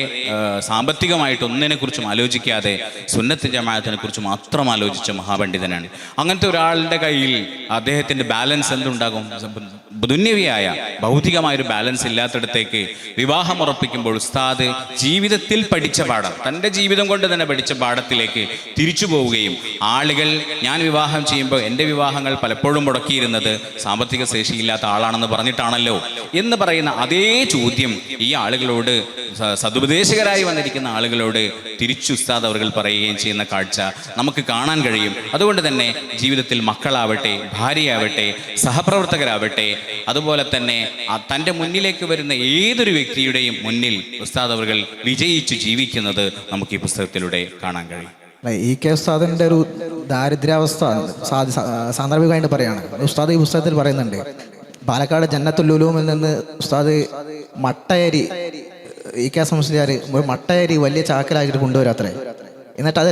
[SPEAKER 1] സാമ്പത്തികമായിട്ട് ഒന്നിനെ കുറിച്ചും ആലോചിക്കാതെ സുന്നത്ത് ജമാഅത്തിനെ കുറിച്ച് മാത്രം ആലോചിച്ച മഹാപണ്ഡിതനാണ്. അങ്ങനത്തെ ഒരാളുടെ കയ്യിൽ അദ്ദേഹത്തിന്റെ ബാലൻസ് എന്തുണ്ടാകും? ദുന്യവിയായ ഭൗതികമായൊരു ബാലൻസ് ഇല്ലാത്തിടത്തേക്ക് വിവാഹം ഉറപ്പിക്കുമ്പോൾ ഉസ്താദ് ജീവിതത്തിൽ പഠിച്ച പാഠം, തൻ്റെ ജീവിതം കൊണ്ട് തന്നെ പഠിച്ച പാഠത്തിലേക്ക് തിരിച്ചു പോവുകയും ആളുകൾ ഞാൻ വിവാഹം ചെയ്യുമ്പോൾ എൻ്റെ വിവാഹങ്ങൾ പലപ്പോഴും മുടക്കിയിരുന്നത് സാമ്പത്തിക ശേഷിയില്ലാത്ത ആളാണെന്ന് പറഞ്ഞിട്ടാണല്ലോ എന്ന് പറയുന്ന അതേ ചോദ്യം ഈ ആളുകളോട്, സതുപദേശകരായി വന്നിരിക്കുന്ന ആളുകളോട് തിരിച്ചു ഉസ്താദ് അവർ പറയുകയും ചെയ്യുന്ന കാഴ്ച നമുക്ക് കാണാൻ കഴിയും. അതുകൊണ്ട് തന്നെ ജീവിതത്തിൽ മക്കളാവട്ടെ, ഭാര്യയാവട്ടെ, സഹപ്രവർത്തകരാവട്ടെ, അതുപോലെ തന്നെ തൻ്റെ മുന്നിലേക്ക് വരുന്ന ഏതൊരു വ്യക്തിയുടെയും മുന്നിൽ ഉസ്താദ് അവർ വിജയിച്ച് ജീവിക്കുന്നത് നമുക്ക് ഈ പുസ്തകത്തിലൂടെ കാണാൻ കഴിയും.
[SPEAKER 3] ഇ.കെ. ഉസ്താദിന്റെ ഒരു ദാരിദ്ര്യാവസ്ഥ സാന്ദർഭികമായിട്ട് പറയാണ്. ഉസ്താദ് ഈ പുസ്തകത്തിൽ പറയുന്നുണ്ട്, പാലക്കാട് ജന്നത്തുൽ ഉലൂമിൽ നിന്ന് ഉസ്താദ് മട്ടയരി, ഇ.കെ. ഹസൻ മുസ്ലിയാർ ഒരു മട്ടയരി വലിയ ചാക്കലാക്കിയിട്ട് കൊണ്ടുവരാത്രേ. എന്നിട്ട് അത്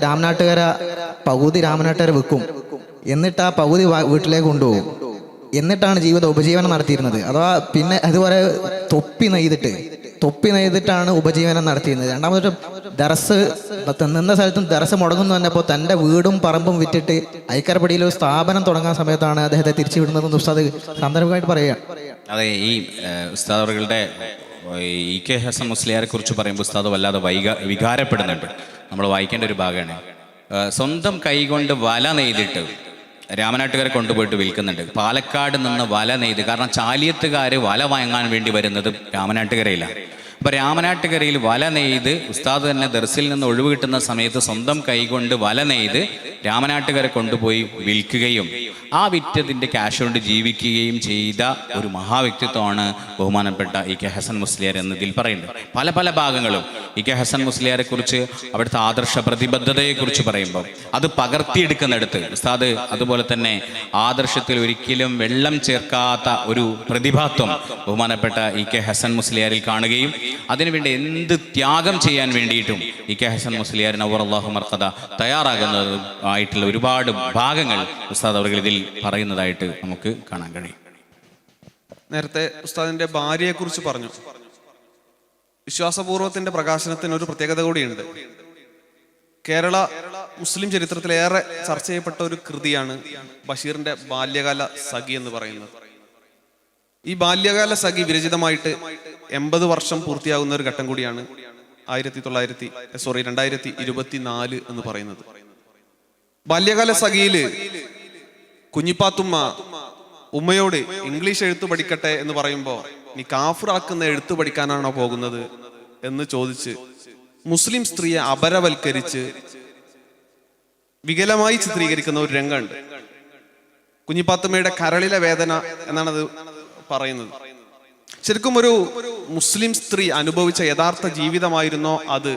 [SPEAKER 3] പകുതി രാമനാട്ടുകര വെക്കും. എന്നിട്ട് ആ പകുതി വീട്ടിലേക്ക് കൊണ്ടുപോകും. എന്നിട്ടാണ് ഉപജീവനം നടത്തിയിരുന്നത്. അഥവാ പിന്നെ അതുപോലെ തൊപ്പി നെയ്തിട്ടാണ് ഉപജീവനം നടത്തിയിരുന്നത്. രണ്ടാമതൊരു ദർസ് നിന്ന സ്ഥലത്തും ദർസ് മുടങ്ങുന്നു പറഞ്ഞപ്പോൾ തൻ്റെ വീടും പറമ്പും വിറ്റിട്ട് ഐക്കരപ്പടിയിൽ ഒരു സ്ഥാപനം തുടങ്ങാൻ സമയത്താണ് അദ്ദേഹത്തെ തിരിച്ചു വിടുന്നതെന്ന് ഉസ്താദ് സന്ദർഭമായിട്ട് പറയുകയാണ്.
[SPEAKER 1] അതെ, ഈ ഉസ്താദ് അവരുടെ ഇ.കെ. ഹസൻ മുസ്ലിയാരെ കുറിച്ച് പറയുമ്പോൾ ഉസ്താദ് വല്ലാതെ വികാരപ്പെടുന്നുണ്ട്. നമ്മൾ വായിക്കേണ്ട ഒരു ഭാഗമാണ്. സ്വന്തം കൈകൊണ്ട് വല നെയ്തിട്ട് രാമനാട്ടുകാരെ കൊണ്ടുപോയിട്ട് വിൽക്കുന്നുണ്ട്. പാലക്കാട് നിന്ന് വല നെയ്ത്, കാരണം ചാലിയത്തുകാർ വല വാങ്ങാൻ വേണ്ടി വരുന്നത് രാമനാട്ടുകരയിലാണ്. അപ്പോൾ രാമനാട്ടുകരയിൽ വല നെയ്ത് ഉസ്താദ് തന്നെ ദർസിൽ നിന്ന് ഒഴിവ് കിട്ടുന്ന സമയത്ത് സ്വന്തം കൈകൊണ്ട് വല നെയ്ത് രാമനാട്ടുകരെ കൊണ്ടുപോയി വിൽക്കുകയും ആ വിറ്റതിൻ്റെ ക്യാഷ് കൊണ്ട് ജീവിക്കുകയും ചെയ്ത ഒരു മഹാവ്യക്തിത്വമാണ് ബഹുമാനപ്പെട്ട ഇ.കെ. ഹസൻ മുസ്ലിയാർ എന്നതിൽ പറയുന്നത്. പല പല ഭാഗങ്ങളും ഇ.കെ. ഹസൻ മുസ്ലിയാരെ കുറിച്ച്, അവിടുത്തെ ആദർശ പ്രതിബദ്ധതയെക്കുറിച്ച് പറയുമ്പോൾ അത് പകർത്തിയെടുക്കുന്നിടത്ത് ഉസ്താദ് അതുപോലെ തന്നെ ആദർശത്തിൽ ഒരിക്കലും വെള്ളം ചേർക്കാത്ത ഒരു പ്രതിഭാത്വം ബഹുമാനപ്പെട്ട ഇ.കെ. ഹസൻ മുസ്ലിയാരിൽ കാണുകയും അതിനുവേണ്ടി എന്ത് ത്യാഗം ചെയ്യാൻ വേണ്ടിയിട്ടും ഇ.കെ. ഹസൻ മുസ്ലിയാർ നവ്വർ അല്ലാഹു മർഖദ തയ്യാറാകുന്നത് ആയിട്ടുള്ള ഒരുപാട് ഭാഗങ്ങൾ ഉസ്താദ് അവർ ഇതിൽ പറയുന്നതായിട്ട് നമുക്ക് കാണാൻ കഴിയും.
[SPEAKER 2] നേരത്തെ ഉസ്താദിന്റെ ഭാര്യയെ കുറിച്ച് പറഞ്ഞു. വിശ്വാസപൂർവ്വത്തിന്റെ പ്രകാശനത്തിന് ഒരു പ്രത്യേകത കൂടിയുണ്ട്. കേരള മുസ്ലിം ചരിത്രത്തിലേറെ ചർച്ച ചെയ്യപ്പെട്ട ഒരു കൃതിയാണ് ബഷീറിന്റെ ബാല്യകാല സഖി എന്ന് പറയുന്നത്. ഈ ബാല്യകാല സഖി വിരചിതമായിട്ട് 80 വർഷം പൂർത്തിയാകുന്ന ഒരു ഘട്ടം കൂടിയാണ് 2024 എന്ന് പറയുന്നത്. ബാല്യകാല സഖിയില് കുഞ്ഞിപ്പാത്തുമ്മ ഉമ്മയോട് ഇംഗ്ലീഷ് എഴുത്ത് പഠിക്കട്ടെ എന്ന് പറയുമ്പോൾ നീ കാഫിറാക്കുന്ന എഴുത്ത് പഠിക്കാനാണോ പോകുന്നത് എന്ന് ചോദിച്ച് മുസ്ലിം സ്ത്രീയെ അപരവൽക്കരിച്ച് വികലമായി ചിത്രീകരിക്കുന്ന ഒരു രംഗമുണ്ട്. കുഞ്ഞിപ്പാത്തുമ്മയുടെ കരളിലെ വേദന എന്നാണ് അത് പറയുന്നത്. ശരിക്കും ഒരു മുസ്ലിം സ്ത്രീ അനുഭവിച്ച യഥാർത്ഥ ജീവിതമായിരുന്നോ അത്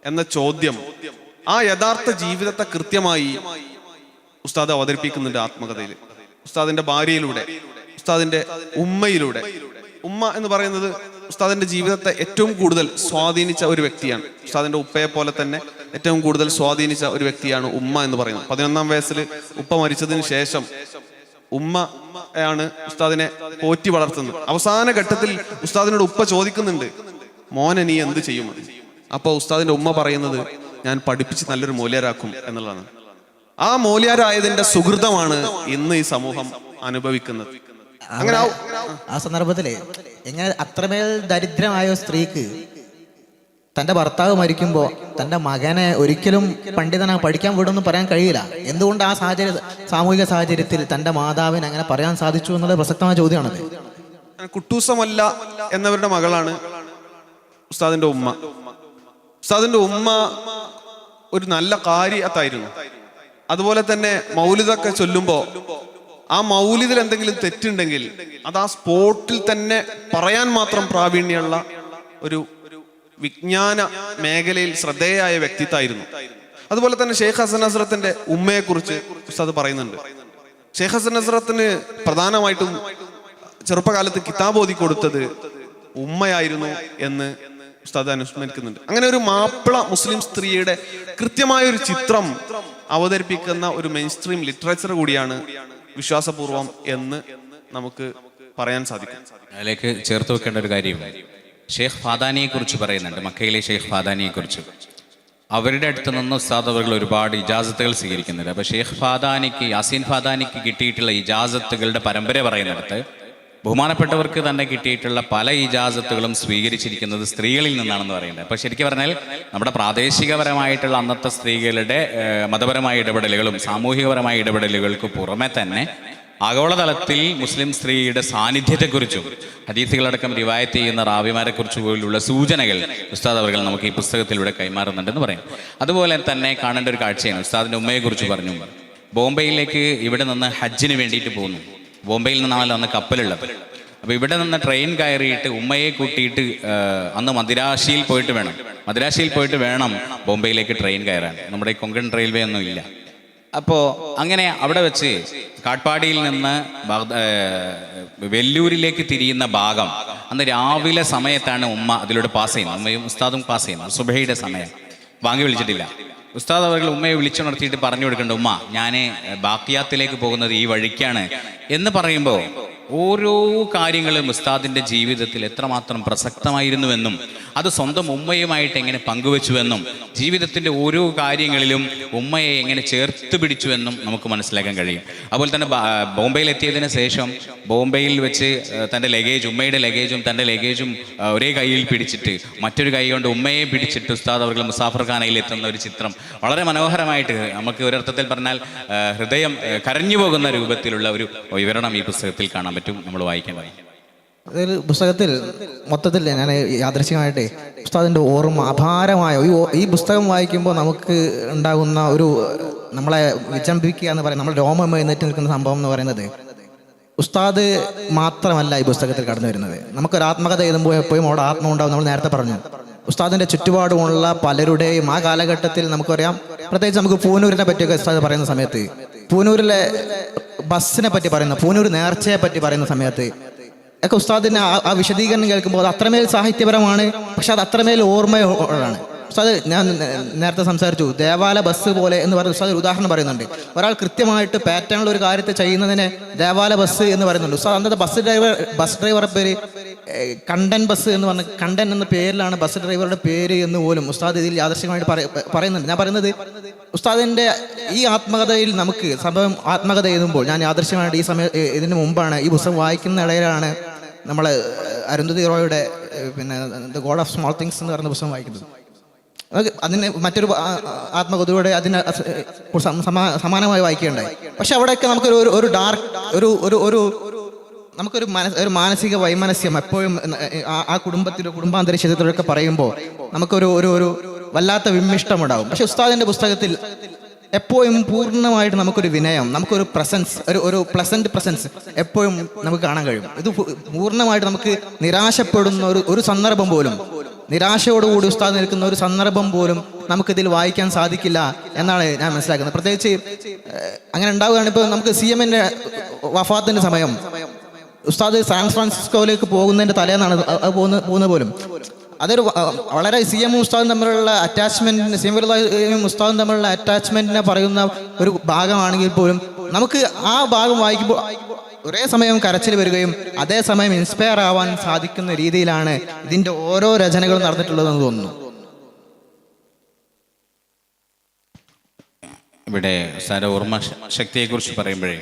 [SPEAKER 2] എന്ന ചോദ്യം, ആ യഥാർത്ഥ ജീവിതത്തെ കൃത്യമായി ഉസ്താദ് അവതരിപ്പിക്കുന്നുണ്ട് ആത്മകഥയിൽ. ഉസ്താദിന്റെ ഭാര്യയിലൂടെ, ഉസ്താദിന്റെ ഉമ്മയിലൂടെ. ഉമ്മ എന്ന് പറയുന്നത് ഉസ്താദിന്റെ ജീവിതത്തെ ഏറ്റവും കൂടുതൽ സ്വാധീനിച്ച ഒരു വ്യക്തിയാണ്. ഉസ്താദിന്റെ ഉപ്പയെ പോലെ തന്നെ ഏറ്റവും കൂടുതൽ സ്വാധീനിച്ച ഒരു വ്യക്തിയാണ് ഉമ്മ എന്ന് പറയുന്നത്. 11ാം വയസ്സിൽ ഉപ്പ മരിച്ചതിന് ശേഷം ഉമ്മയാണ് ഉസ്താദിനെ പോറ്റി വളർത്തുന്നത്. അവസാന ഘട്ടത്തിൽ ഉസ്താദിനോട് ഉപ്പ ചോദിക്കുന്നുണ്ട്, മോനെ നീ എന്ത് ചെയ്യും? അപ്പൊ ഉസ്താദിന്റെ ഉമ്മ പറയുന്നത്, ഞാൻ പഠിപ്പിച്ച് നല്ലൊരു മൂല്യരാക്കും എന്നുള്ളതാണ്. ആ മൂല്യരായതിന്റെ സുഹൃതമാണ് ഇന്ന് ഈ സമൂഹം അനുഭവിക്കുന്നത്. അങ്ങനെ
[SPEAKER 3] ആ സന്ദർഭത്തില് എങ്ങനെ അത്രമേൽ ദരിദ്രമായ സ്ത്രീക്ക് തന്റെ ഭർത്താവ് മരിക്കുമ്പോൾ തന്റെ മകനെ ഒരിക്കലും പണ്ഡിതനാ പഠിക്കാൻ വിടുമെന്ന് പറയാൻ കഴിയില്ല. എന്തുകൊണ്ട് ആ സാമൂഹിക സാഹചര്യത്തിൽ തന്റെ മാതാവിന് അങ്ങനെ പറയാൻ സാധിച്ചു എന്നുള്ള പ്രസക്തമായ ചോദ്യമാണത്.
[SPEAKER 2] കുട്ടൂസമല്ല എന്നവരുടെ മകളാണ് ഉസ്താദിന്റെ ഉമ്മ. ഉസ്താദിന്റെ ഉമ്മ ഒരു നല്ല കാര്യത്തായിരുന്നു. അതുപോലെ തന്നെ മൗലിദൊക്കെ ചൊല്ലുമ്പോ ആ മൗലിദിൽ എന്തെങ്കിലും തെറ്റുണ്ടെങ്കിൽ അത് ആ സ്പോട്ടിൽ തന്നെ പറയാൻ മാത്രം പ്രാവീണ്യമുള്ള ഒരു വിജ്ഞാന മേഖലയിൽ ശ്രദ്ധേയായ വ്യക്തിത്വമായിരുന്നു. അതുപോലെ തന്നെ ഷെയ്ഖ് ഹസൻ ഹസ്രത്തിന്റെ ഉമ്മയെ കുറിച്ച് ഉസ്താദ് പറയുന്നുണ്ട്. ഷെയ്ഖ് ഹസൻ ഹസ്രത്തിന് പ്രധാനമായിട്ടും ചെറുപ്പകാലത്ത് കിതാബ് ഓതി കൊടുത്തത് ഉമ്മയായിരുന്നു എന്ന് ഉസ്താദ് അനുസ്മരിക്കുന്നുണ്ട്. അങ്ങനെ ഒരു മാപ്പിള മുസ്ലിം സ്ത്രീയുടെ കൃത്യമായ ഒരു ചിത്രം അവതരിപ്പിക്കുന്ന ഒരു മെയിൻ സ്ട്രീം ലിറ്ററേച്ചർ കൂടിയാണ് വിശ്വാസപൂർവം എന്ന് നമുക്ക് പറയാൻ സാധിക്കും.
[SPEAKER 1] അതിലേക്ക് ചേർത്ത് വെക്കേണ്ട ഒരു കാര്യം, ഷെയ്ഖ് ഫാദാനിയെ കുറിച്ച് പറയുന്നുണ്ട്. മക്കയിലെ ഷെയ്ഖ് ഫാദാനിയെ കുറിച്ച് അവരുടെ അടുത്ത് നിന്ന് ഉസ്താദ് അവർ ഒരുപാട് ഇജാസത്തുകൾ സ്വീകരിക്കുന്നുണ്ട്. അപ്പോൾ ഷെയ്ഖ് ഫാദാനിക്ക്, യാസീൻ ഫാദാനിക്ക് കിട്ടിയിട്ടുള്ള ഇജാസത്തുകളുടെ പരമ്പര പറയുന്നിടത്ത് ബഹുമാനപ്പെട്ടവർക്ക് തന്നെ കിട്ടിയിട്ടുള്ള പല ഇജാസത്തുകളും സ്വീകരിച്ചിരിക്കുന്നത് സ്ത്രീകളിൽ നിന്നാണെന്ന് പറയുന്നത്. അപ്പോൾ ശരിക്കും പറഞ്ഞാൽ നമ്മുടെ പ്രാദേശികപരമായിട്ടുള്ള അന്നത്തെ സ്ത്രീകളുടെ മതപരമായ ഇടപെടലുകളും സാമൂഹികപരമായ ഇടപെടലുകൾക്ക് പുറമെ തന്നെ ആഗോളതലത്തിൽ മുസ്ലിം സ്ത്രീയുടെ സാന്നിധ്യത്തെക്കുറിച്ചും ഹദീസുകളടക്കം റിവായത്ത് ചെയ്യുന്ന റാവിമാരെക്കുറിച്ച് പോലുള്ള സൂചനകൾ ഉസ്താദ് അവർ നമുക്ക് ഈ പുസ്തകത്തിലൂടെ കൈമാറുന്നുണ്ടെന്ന് പറയും. അതുപോലെ തന്നെ കാണേണ്ട ഒരു കാഴ്ചയാണ്, ഉസ്താദിൻ്റെ ഉമ്മയെക്കുറിച്ച് പറഞ്ഞു. ബോംബെയിലേക്ക് ഇവിടെ നിന്ന് ഹജ്ജിന് വേണ്ടിയിട്ട് പോകുന്നു. ബോംബെയിൽ നിന്നാണല്ലോ അന്ന് കപ്പലുള്ളത്. അപ്പോൾ ഇവിടെ നിന്ന് ട്രെയിൻ കയറിയിട്ട് ഉമ്മയെ കൂട്ടിയിട്ട് അന്ന് മദിരാശിയിൽ പോയിട്ട് വേണം ബോംബെയിലേക്ക് ട്രെയിൻ കയറാൻ. നമ്മുടെ ഈ കൊങ്കൺ റെയിൽവേ ഒന്നും ഇല്ല. അപ്പോൾ അങ്ങനെ അവിടെ വെച്ച് കാട്ട്പാടിയിൽ നിന്ന് വെല്ലൂരിലേക്ക് തിരിയുന്ന ഭാഗം അന്ന് രാവിലെ സമയത്താണ് ഉമ്മ അതിലൂടെ പാസ് ചെയ്യുന്നത്. ഉമ്മയും ഉസ്താദും പാസ് ചെയ്യുന്നത് സുബഹയുടെ സമയം. വാങ്ങി വിളിച്ചിട്ടില്ല. ഉസ്താദ് അവർ ഉമ്മയെ വിളിച്ചുണർത്തിയിട്ട് പറഞ്ഞു കൊടുക്കേണ്ട, ഉമ്മ ഞാൻ ബാക്കിയാത്തിലേക്ക് പോകുന്നത് ഈ വഴിക്കാണ് എന്ന് പറയുമ്പോൾ ഓരോ കാര്യങ്ങളും ഉസ്താദിൻ്റെ ജീവിതത്തിൽ എത്രമാത്രം പ്രസക്തമായിരുന്നുവെന്നും അത് സ്വന്തം ഉമ്മയുമായിട്ട് എങ്ങനെ പങ്കുവെച്ചുവെന്നും ജീവിതത്തിൻ്റെ ഓരോ കാര്യങ്ങളിലും ഉമ്മയെ എങ്ങനെ ചേർത്ത് പിടിച്ചുവെന്നും നമുക്ക് മനസ്സിലാക്കാൻ കഴിയും. അതുപോലെ തന്നെ ബോംബെയിലെത്തിയതിന് ശേഷം ബോംബെയിൽ വെച്ച് തൻ്റെ ലഗേജ്, ഉമ്മയുടെ ലഗേജും തൻ്റെ ലഗേജും ഒരേ കൈയിൽ പിടിച്ചിട്ട് മറ്റൊരു കൈ കൊണ്ട് ഉമ്മയെ പിടിച്ചിട്ട് ഉസ്താദ് അവർ മുസാഫർ ഖാനയിൽ എത്തുന്ന ഒരു ചിത്രം വളരെ മനോഹരമായിട്ട് നമുക്ക് ഒരർത്ഥത്തിൽ പറഞ്ഞാൽ ഹൃദയം കരഞ്ഞു പോകുന്ന രൂപത്തിലുള്ള ഒരു വിവരണം ഈ പുസ്തകത്തിൽ കാണാൻ പറ്റും. നമ്മൾ വായിക്കേണ്ടത്
[SPEAKER 3] ഒരു പുസ്തകത്തിൽ മൊത്തത്തിൽ ഞാൻ യാദൃശ്ചികമായിട്ട് ഉസ്താദിൻ്റെ ഓർമ്മ അപാരമായ ഈ പുസ്തകം വായിക്കുമ്പോൾ നമുക്ക് ഉണ്ടാകുന്ന ഒരു നമ്മളെ വിചംബിക്കുക എന്ന് പറയുന്നത്, നമ്മൾ രോമം എഴുന്നേറ്റ് നിൽക്കുന്ന സംഭവം എന്ന് പറയുന്നത് ഉസ്താദ് മാത്രമല്ല ഈ പുസ്തകത്തിൽ കടന്നു വരുന്നത്. നമുക്കൊരു ആത്മകഥ എഴുതുമ്പോൾ എപ്പോഴും അവിടെ ആത്മ ഉണ്ടാവും. നമ്മൾ നേരത്തെ പറഞ്ഞു ഉസ്താദിൻ്റെ ചുറ്റുപാടുമുള്ള പലരുടെയും ആ കാലഘട്ടത്തിൽ നമുക്കറിയാം. പ്രത്യേകിച്ച് നമുക്ക് പൂനൂരിനെ പറ്റിയൊക്കെ ഉസ്താദ് പറയുന്ന സമയത്ത്, പൂനൂരിലെ ബസ്സിനെ പറ്റി പറയുന്ന, പൂനൂർ നേർച്ചയെ പറ്റി പറയുന്ന സമയത്ത് ഒക്കെ ഉസ്താദിന് ആ വിശദീകരണം കേൾക്കുമ്പോൾ അത് അത്രമേൽ സാഹിത്യപരമാണ്, പക്ഷെ അത് അത്രമേൽ ഓർമ്മയോടാണ്. ഉസ്താദ് ഞാൻ നേരത്തെ സംസാരിച്ചു ദേവാല ബസ് പോലെ എന്ന് പറഞ്ഞ ഉസ്താദ് ഒരു ഉദാഹരണം പറയുന്നുണ്ട്. ഒരാൾ കൃത്യമായിട്ട് പാറ്റേണിൽ ഒരു കാര്യത്തെ ചെയ്യുന്നതിനെ ദേവാല ബസ് എന്ന് പറയുന്നുണ്ട്. ഉസ്താദ് അന്നത്തെ ബസ് ഡ്രൈവറുടെ പേര് കണ്ടൻ ബസ് എന്ന് പറഞ്ഞ കണ്ടൻ എന്ന പേരിലാണ് ബസ് ഡ്രൈവറുടെ പേര് എന്ന് പോലും ഉസ്താദ് ഇതിൽ യാദൃശ്ചികമായിട്ട് പറയുന്നുണ്ട്. ഞാൻ പറയുന്നത് ഉസ്താദിൻ്റെ ഈ ആത്മകഥയിൽ നമുക്ക് സംഭവം ആത്മകഥ എഴുതുമ്പോൾ ഞാൻ യാദൃശ്ചികമായിട്ട് ഇതിന് മുമ്പാണ് ഈ പുസ്തകം വായിക്കുന്ന ഇടയിലാണ് നമ്മൾ അരുന്ധതി റോയുടെ പിന്നെ the God of small things എന്ന് പറയുന്ന പുസ്തകം വായിക്കുന്നത്. അതിന് മറ്റൊരു ആത്മകഥയുടെ അതിന് സമാനമായി വായിക്കുകയുണ്ടായി. പക്ഷെ അവിടെയൊക്കെ നമുക്കൊരു ഒരു ഡാർക്ക് ഒരു നമുക്കൊരു ഒരു മാനസിക വൈമനസ്യം എപ്പോഴും ആ കുടുംബാന്തരീക്ഷത്തിലൊക്കെ പറയുമ്പോൾ നമുക്കൊരു ഒരു വല്ലാത്ത വിമ്മിഷ്ടമുണ്ടാകും. പക്ഷെ ഉസ്താദിൻ്റെ പുസ്തകത്തിൽ എപ്പോഴും പൂർണ്ണമായിട്ട് നമുക്കൊരു വിനയം, നമുക്കൊരു പ്രസൻസ്, ഒരു പ്ലസന്റ് പ്രസൻസ് എപ്പോഴും നമുക്ക് കാണാൻ കഴിയും. ഇത് പൂർണ്ണമായിട്ട് നമുക്ക് നിരാശപ്പെടുന്ന ഒരു സന്ദർഭം പോലും, നിരാശയോടുകൂടി ഉസ്താദ് നിൽക്കുന്ന ഒരു സന്ദർഭം പോലും നമുക്കിതിൽ വായിക്കാൻ സാധിക്കില്ല എന്നാണ് ഞാൻ മനസ്സിലാക്കുന്നത്. പ്രത്യേകിച്ച് അങ്ങനെ ഉണ്ടാവുകയാണ്. ഇപ്പോൾ നമുക്ക് CM-ന്റെ വഫാത്തിൻ്റെ സമയം ഉസ്താദ് സാൻ ഫ്രാൻസിസ്കോയിലേക്ക് പോകുന്നതിൻ്റെ തലേന്നാണ് പോകുന്നത് പോലും. അതൊരു വളരെ CM-ഉം ഉസ്താദും തമ്മിലുള്ള അറ്റാച്ച്മെൻറ്റിന്, CM ഉസ്താദും തമ്മിലുള്ള അറ്റാച്ച്മെൻറ്റിനെ പറയുന്ന ഒരു ഭാഗമാണെങ്കിൽ പോലും നമുക്ക് ആ ഭാഗം വായിക്കുമ്പോൾ ഒരേ സമയം കരച്ചിൽ വരികയും അതേസമയം ഇൻസ്പയർ ആവാൻ സാധിക്കുന്ന രീതിയിലാണ് ഇതിൻ്റെ ഓരോ രചനകളും നടന്നിട്ടുള്ളതെന്ന് തോന്നുന്നു.
[SPEAKER 1] ഇവിടെ ഉസ്താദിന്റെ ഓർമ്മ ശക്തിയെക്കുറിച്ച് പറയുമ്പോഴേ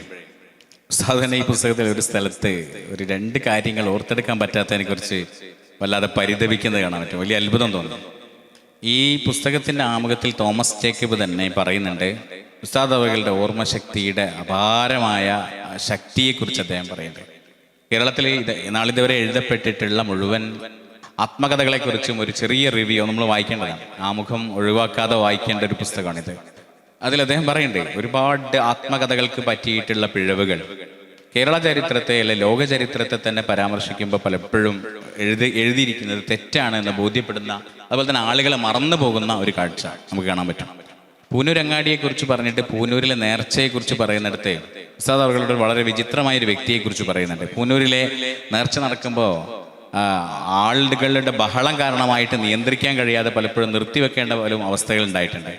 [SPEAKER 1] ഉസ്താദ് തന്നെ ഈ പുസ്തകത്തിൽ ഒരു സ്ഥലത്ത് ഒരു 2 കാര്യങ്ങൾ ഓർത്തെടുക്കാൻ പറ്റാത്തതിനെ കുറിച്ച് വല്ലാതെ പരിതപിക്കുന്നത് കാണാൻ പറ്റും. വലിയ അത്ഭുതം തോന്നുന്നു. ഈ പുസ്തകത്തിൻ്റെ ആമുഖത്തിൽ തോമസ് ജേക്കബ് തന്നെ പറയുന്നുണ്ട് ഉസ്താദ് അവകളുടെ ഓർമ്മശക്തിയുടെ അപാരമായ ശക്തിയെക്കുറിച്ച് അദ്ദേഹം പറയുന്നത്. കേരളത്തിൽ നാളിതുവരെ എഴുതപ്പെട്ടിട്ടുള്ള മുഴുവൻ ആത്മകഥകളെക്കുറിച്ചും ഒരു ചെറിയ റിവ്യൂ നമ്മൾ വായിക്കേണ്ടതാണ്. ആമുഖം ഒഴിവാക്കാതെ വായിക്കേണ്ട ഒരു പുസ്തകമാണിത്. അതിൽ അദ്ദേഹം പറയുന്നുണ്ട് ഒരുപാട് ആത്മകഥകൾക്ക് പറ്റിയിട്ടുള്ള പിഴവുകൾ കേരള ചരിത്രത്തെ അല്ലെ ലോക ചരിത്രത്തെ തന്നെ പരാമർശിക്കുമ്പോൾ പലപ്പോഴും എഴുതിയിരിക്കുന്നത് തെറ്റാണ് എന്ന് ബോധ്യപ്പെടുന്ന, അതുപോലെ തന്നെ ആളുകളെ മറന്നു പോകുന്ന ഒരു കാഴ്ച നമുക്ക് കാണാൻ പറ്റും. പൂനൂരങ്ങാടിയെക്കുറിച്ച് പറഞ്ഞിട്ട് പൂനൂരിലെ നേർച്ചയെക്കുറിച്ച് പറയുന്നിടത്ത് ഉസ്താദ് അവர்களுടെ വളരെ വിചിത്രമായ ഒരു വ്യക്തിയെക്കുറിച്ച് പറയുന്നുണ്ട്. പൂനൂരിലെ നേർച്ച നടക്കുമ്പോൾ ആളുകളുടെ ബഹളം കാരണമായിട്ട് നിയന്ത്രിക്കാൻ കഴിയാതെ പലപ്പോഴും നിർത്തിവെക്കേണ്ട പോലും അവസ്ഥകൾ ഉണ്ടായിട്ടുണ്ട്.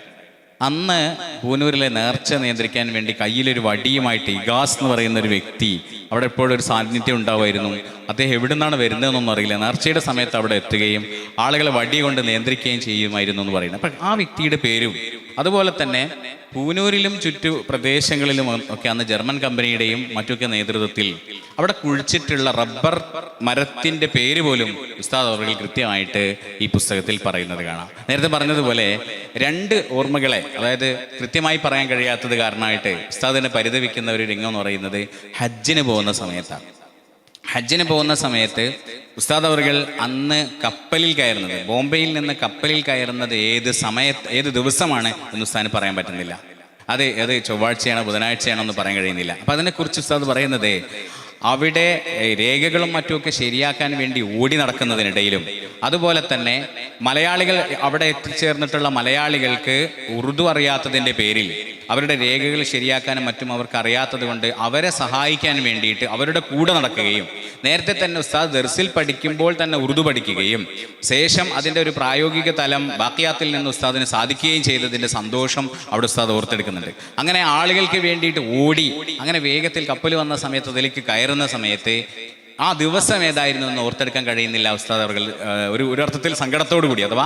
[SPEAKER 1] അന്ന് പൂനൂരിലെ നേർച്ച നിയന്ത്രിക്കാൻ വേണ്ടി കയ്യിലൊരു വടിയുമായിട്ട് ഇഗാസ് എന്ന് പറയുന്ന ഒരു വ്യക്തി അവിടെ എപ്പോഴും ഒരു സാന്നിധ്യം ഉണ്ടാവുമായിരുന്നു. അദ്ദേഹം എവിടെ നിന്നാണ് വരുന്നതെന്നൊന്നും അറിയില്ല. നേർച്ചയുടെ സമയത്ത് അവിടെ എത്തുകയും ആളുകളെ വടി കൊണ്ട് നിയന്ത്രിക്കുകയും ചെയ്യുമായിരുന്നു എന്ന് പറയുന്നത്. അപ്പം ആ വ്യക്തിയുടെ പേരും അതുപോലെ തന്നെ പൂനൂരിലും ചുറ്റു പ്രദേശങ്ങളിലും ഒക്കെ അന്ന് ജർമ്മൻ കമ്പനിയുടെയും മറ്റൊക്കെ നേതൃത്വത്തിൽ അവിടെ കുഴിച്ചിട്ടുള്ള റബ്ബർ മരത്തിൻ്റെ പേര് പോലും ഉസ്താദ് അവർ കൃത്യമായിട്ട് ഈ പുസ്തകത്തിൽ പറയുന്നത് കാണാം. നേരത്തെ പറഞ്ഞതുപോലെ 2 ഓർമ്മകളെ, അതായത് കൃത്യമായി പറയാൻ കഴിയാത്തത് കാരണമായിട്ട് ഉസ്താദിനെ പരിതപിക്കുന്ന ഒരു രംഗം എന്ന് പറയുന്നത് ഹജ്ജിന് പോകുന്ന സമയത്താണ്. ഹജ്ജിന് പോകുന്ന സമയത്ത് ഉസ്താദ് അവർകൾ അന്ന് കപ്പലിൽ കയറുന്നത്, ബോംബെയിൽ നിന്ന് കപ്പലിൽ കയറുന്നത് ഏത് ദിവസമാണ് എന്ന് ഉസ്താദിന് പറയാൻ പറ്റുന്നില്ല. അത് ചൊവ്വാഴ്ചയാണോ ബുധനാഴ്ചയാണോ എന്ന് പറയാൻ കഴിയുന്നില്ല. അപ്പം അതിനെക്കുറിച്ച് ഉസ്താദ് പറയുന്നത്, അവിടെ രേഖകളും മറ്റുമൊക്കെ ശരിയാക്കാൻ വേണ്ടി ഓടി നടക്കുന്നതിനിടയിലും അതുപോലെ തന്നെ മലയാളികൾ അവിടെ എത്തിച്ചേർന്നിട്ടുള്ള മലയാളികൾക്ക് ഉറുദു അറിയാത്തതിൻ്റെ പേരിൽ അവരുടെ രേഖകൾ ശരിയാക്കാനും മറ്റും അവർക്ക് അറിയാത്തത് കൊണ്ട് അവരെ സഹായിക്കാൻ വേണ്ടിയിട്ട് അവരുടെ കൂടെ നടക്കുകയും നേരത്തെ തന്നെ ഉസ്താദ് ദർസിൽ പഠിക്കുമ്പോൾ തന്നെ ഉറുദു പഠിക്കുകയും ശേഷം അതിൻ്റെ ഒരു പ്രായോഗിക തലം ബാക്കിയാത്തിൽ നിന്ന് ഉസ്താദിന് സാധിക്കുകയും ചെയ്തതിൻ്റെ സന്തോഷം അവിടെ ഉസ്താദ് ഓർത്തെടുക്കുന്നുണ്ട്. അങ്ങനെ ആളുകൾക്ക് വേണ്ടിയിട്ട് ഓടി അങ്ങനെ വേഗത്തിൽ കപ്പൽ വന്ന സമയത്ത് അതിലേക്ക് കയറുന്ന സമയത്ത് ആ ദിവസം ഏതായിരുന്നു എന്ന് ഓർത്തെടുക്കാൻ കഴിയുന്നില്ല ഉസ്താദ് അവർ. ഒരർത്ഥത്തിൽ സങ്കടത്തോടു കൂടി, അഥവാ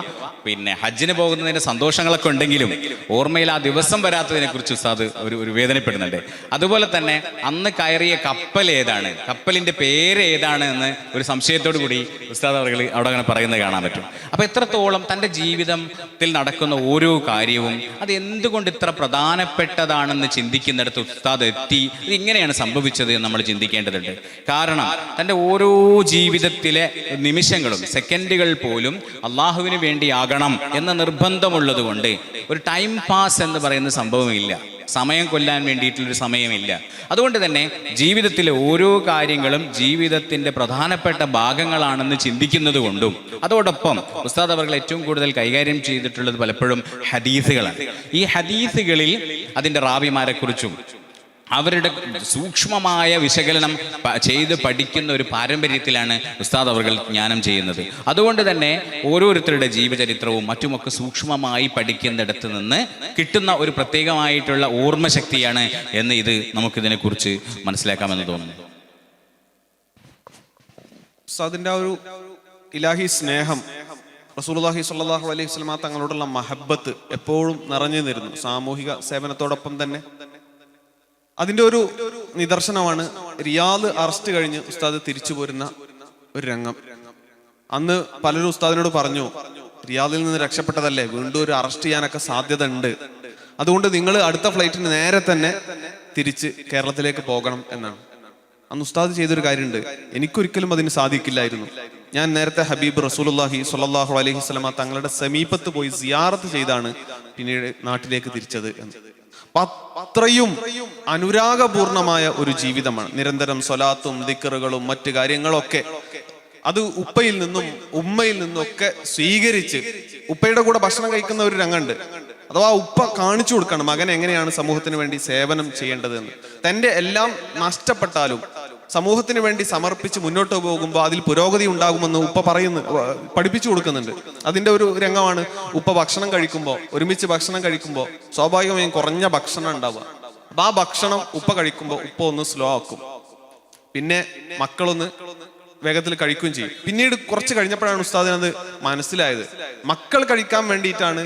[SPEAKER 1] ഹജ്ജിന് പോകുന്നതിൻ്റെ സന്തോഷങ്ങളൊക്കെ ഉണ്ടെങ്കിലും ഓർമ്മയിൽ ആ ദിവസം വരാത്തതിനെ കുറിച്ച് ഉസ്താദ് ഒരു വേദനപ്പെടുന്നുണ്ട്. അതുപോലെ തന്നെ അന്ന് കയറിയ കപ്പൽ ഏതാണ്, കപ്പലിൻ്റെ പേര് ഏതാണ് എന്ന് ഒരു സംശയത്തോടു കൂടി ഉസ്താദ് അവർ അവിടെ അങ്ങനെ പറയുന്നത് കാണാൻ പറ്റും. അപ്പോൾ എത്രത്തോളം തൻ്റെ ജീവിതത്തിൽ നടക്കുന്ന ഓരോ കാര്യവും അത് എന്തുകൊണ്ട് ഇത്ര പ്രധാനപ്പെട്ടതാണെന്ന് ചിന്തിക്കുന്നിടത്ത് ഉസ്താദ് എത്തി. ഇത് ഇങ്ങനെയാണ് സംഭവിച്ചത് എന്ന് നമ്മൾ ചിന്തിക്കേണ്ടതുണ്ട്. കാരണം തൻ്റെ ഓരോ ജീവിതത്തിലെ നിമിഷങ്ങളും സെക്കൻഡുകൾ പോലും അള്ളാഹുവിന് വേണ്ടിയാകണം എന്ന നിർബന്ധമുള്ളത് കൊണ്ട് ഒരു ടൈം പാസ് എന്ന് പറയുന്ന സംഭവമില്ല, സമയം കൊല്ലാൻ വേണ്ടിയിട്ടുള്ളൊരു സമയമില്ല. അതുകൊണ്ട് തന്നെ ജീവിതത്തിലെ ഓരോ കാര്യങ്ങളും ജീവിതത്തിൻ്റെ പ്രധാനപ്പെട്ട ഭാഗങ്ങളാണെന്ന് ചിന്തിക്കുന്നത് കൊണ്ടും അതോടൊപ്പം ഉസ്താദ് അവർ ഏറ്റവും കൂടുതൽ കൈകാര്യം ചെയ്തിട്ടുള്ളത് പലപ്പോഴും ഹദീസുകളാണ്. ഈ ഹദീസുകളിൽ അതിൻ്റെ റാവിമാരെക്കുറിച്ചും അവരുടെ സൂക്ഷ്മമായ വിശകലനം ചെയ്ത് പഠിക്കുന്ന ഒരു പാരമ്പര്യത്തിലാണ് ഉസ്താദ് അവർ ജ്ഞാനം ചെയ്യുന്നത്. അതുകൊണ്ട് തന്നെ ഓരോരുത്തരുടെ ജീവചരിത്രവും മറ്റുമൊക്കെ സൂക്ഷ്മമായി പഠിക്കുന്നിടത്ത് നിന്ന് കിട്ടുന്ന ഒരു പ്രത്യേകമായിട്ടുള്ള ഓർമ്മശക്തിയാണ് എന്ന് ഇത് നമുക്കിതിനെക്കുറിച്ച് മനസ്സിലാക്കാമെന്ന് തോന്നുന്നു.
[SPEAKER 2] ഉസ്താദിന്റെ ഒരു ഇലാഹി സ്നേഹം, റസൂലുള്ളാഹി സ്വല്ലല്ലാഹു അലൈഹി വസല്ലം തങ്ങളോടുള്ള മഹബത്ത് എപ്പോഴും നിറഞ്ഞു നിന്നിരുന്നു. സാമൂഹിക സേവനത്തോടൊപ്പം തന്നെ അതിൻ്റെ ഒരു നിദർശനമാണ് റിയാദ് അറസ്റ്റ് കഴിഞ്ഞ് ഉസ്താദ് തിരിച്ചു പോരുന്ന ഒരു രംഗം. അന്ന് പലരും ഉസ്താദിനോട് പറഞ്ഞു, റിയാദിൽ നിന്ന് രക്ഷപ്പെട്ടതല്ലേ, വീണ്ടും ഒരു അറസ്റ്റ് ചെയ്യാനൊക്കെ സാധ്യത ഉണ്ട്, അതുകൊണ്ട് നിങ്ങൾ അടുത്ത ഫ്ലൈറ്റിന് നേരെ തന്നെ തിരിച്ച് കേരളത്തിലേക്ക് പോകണം എന്നാണ്. അന്ന് ഉസ്താദ് ചെയ്തൊരു കാര്യമുണ്ട്, എനിക്കൊരിക്കലും അതിന് സാധിക്കില്ലായിരുന്നു. ഞാൻ നേരത്തെ ഹബീബ് റസൂലുള്ളാഹി സ്വല്ലല്ലാഹു അലൈഹി വസല്ലം തങ്ങളുടെ സമീപത്ത് പോയി സിയാറത്ത് ചെയ്താണ് പിന്നീട് നാട്ടിലേക്ക് തിരിച്ചത് എന്ന്. അത്രയും അനുരാഗപൂർണമായ ഒരു ജീവിതമാണ്. നിരന്തരം സ്വലാത്തും ദിക്റുകളും മറ്റു കാര്യങ്ങളൊക്കെ അത് ഉപ്പയിൽ നിന്നും ഉമ്മയിൽ നിന്നും ഒക്കെ സ്വീകരിച്ച് ഉപ്പയുടെ കൂടെ ഭക്ഷണം കഴിക്കുന്ന ഒരു രംഗമുണ്ട്. അഥവാ ഉപ്പ കാണിച്ചു കൊടുക്കണം മകൻ എങ്ങനെയാണ് സമൂഹത്തിന് വേണ്ടി സേവനം ചെയ്യേണ്ടതെന്ന്. തൻ്റെ എല്ലാം നഷ്ടപ്പെട്ടാലും സമൂഹത്തിന് വേണ്ടി സമർപ്പിച്ച് മുന്നോട്ട് പോകുമ്പോൾ അതിൽ പുരോഗതി ഉണ്ടാകുമെന്ന് ഉപ്പ പഠിപ്പിച്ചു കൊടുക്കുന്നുണ്ട്. അതിൻ്റെ ഒരു രംഗമാണ് ഉപ്പ ഭക്ഷണം കഴിക്കുമ്പോൾ, ഒരുമിച്ച് ഭക്ഷണം കഴിക്കുമ്പോൾ സ്വാഭാവികമായും കുറഞ്ഞ ഭക്ഷണം ഉണ്ടാവുക. അപ്പൊ ആ ഭക്ഷണം ഉപ്പ കഴിക്കുമ്പോൾ ഉപ്പ ഒന്ന് സ്ലോ ആക്കും, പിന്നെ മക്കളൊന്ന് വേഗത്തിൽ കഴിക്കുകയും ചെയ്യും. പിന്നീട് കുറച്ച് കഴിഞ്ഞപ്പോഴാണ് ഉസ്താദിനത് മനസ്സിലായത്, മക്കൾ കഴിക്കാൻ വേണ്ടിയിട്ടാണ്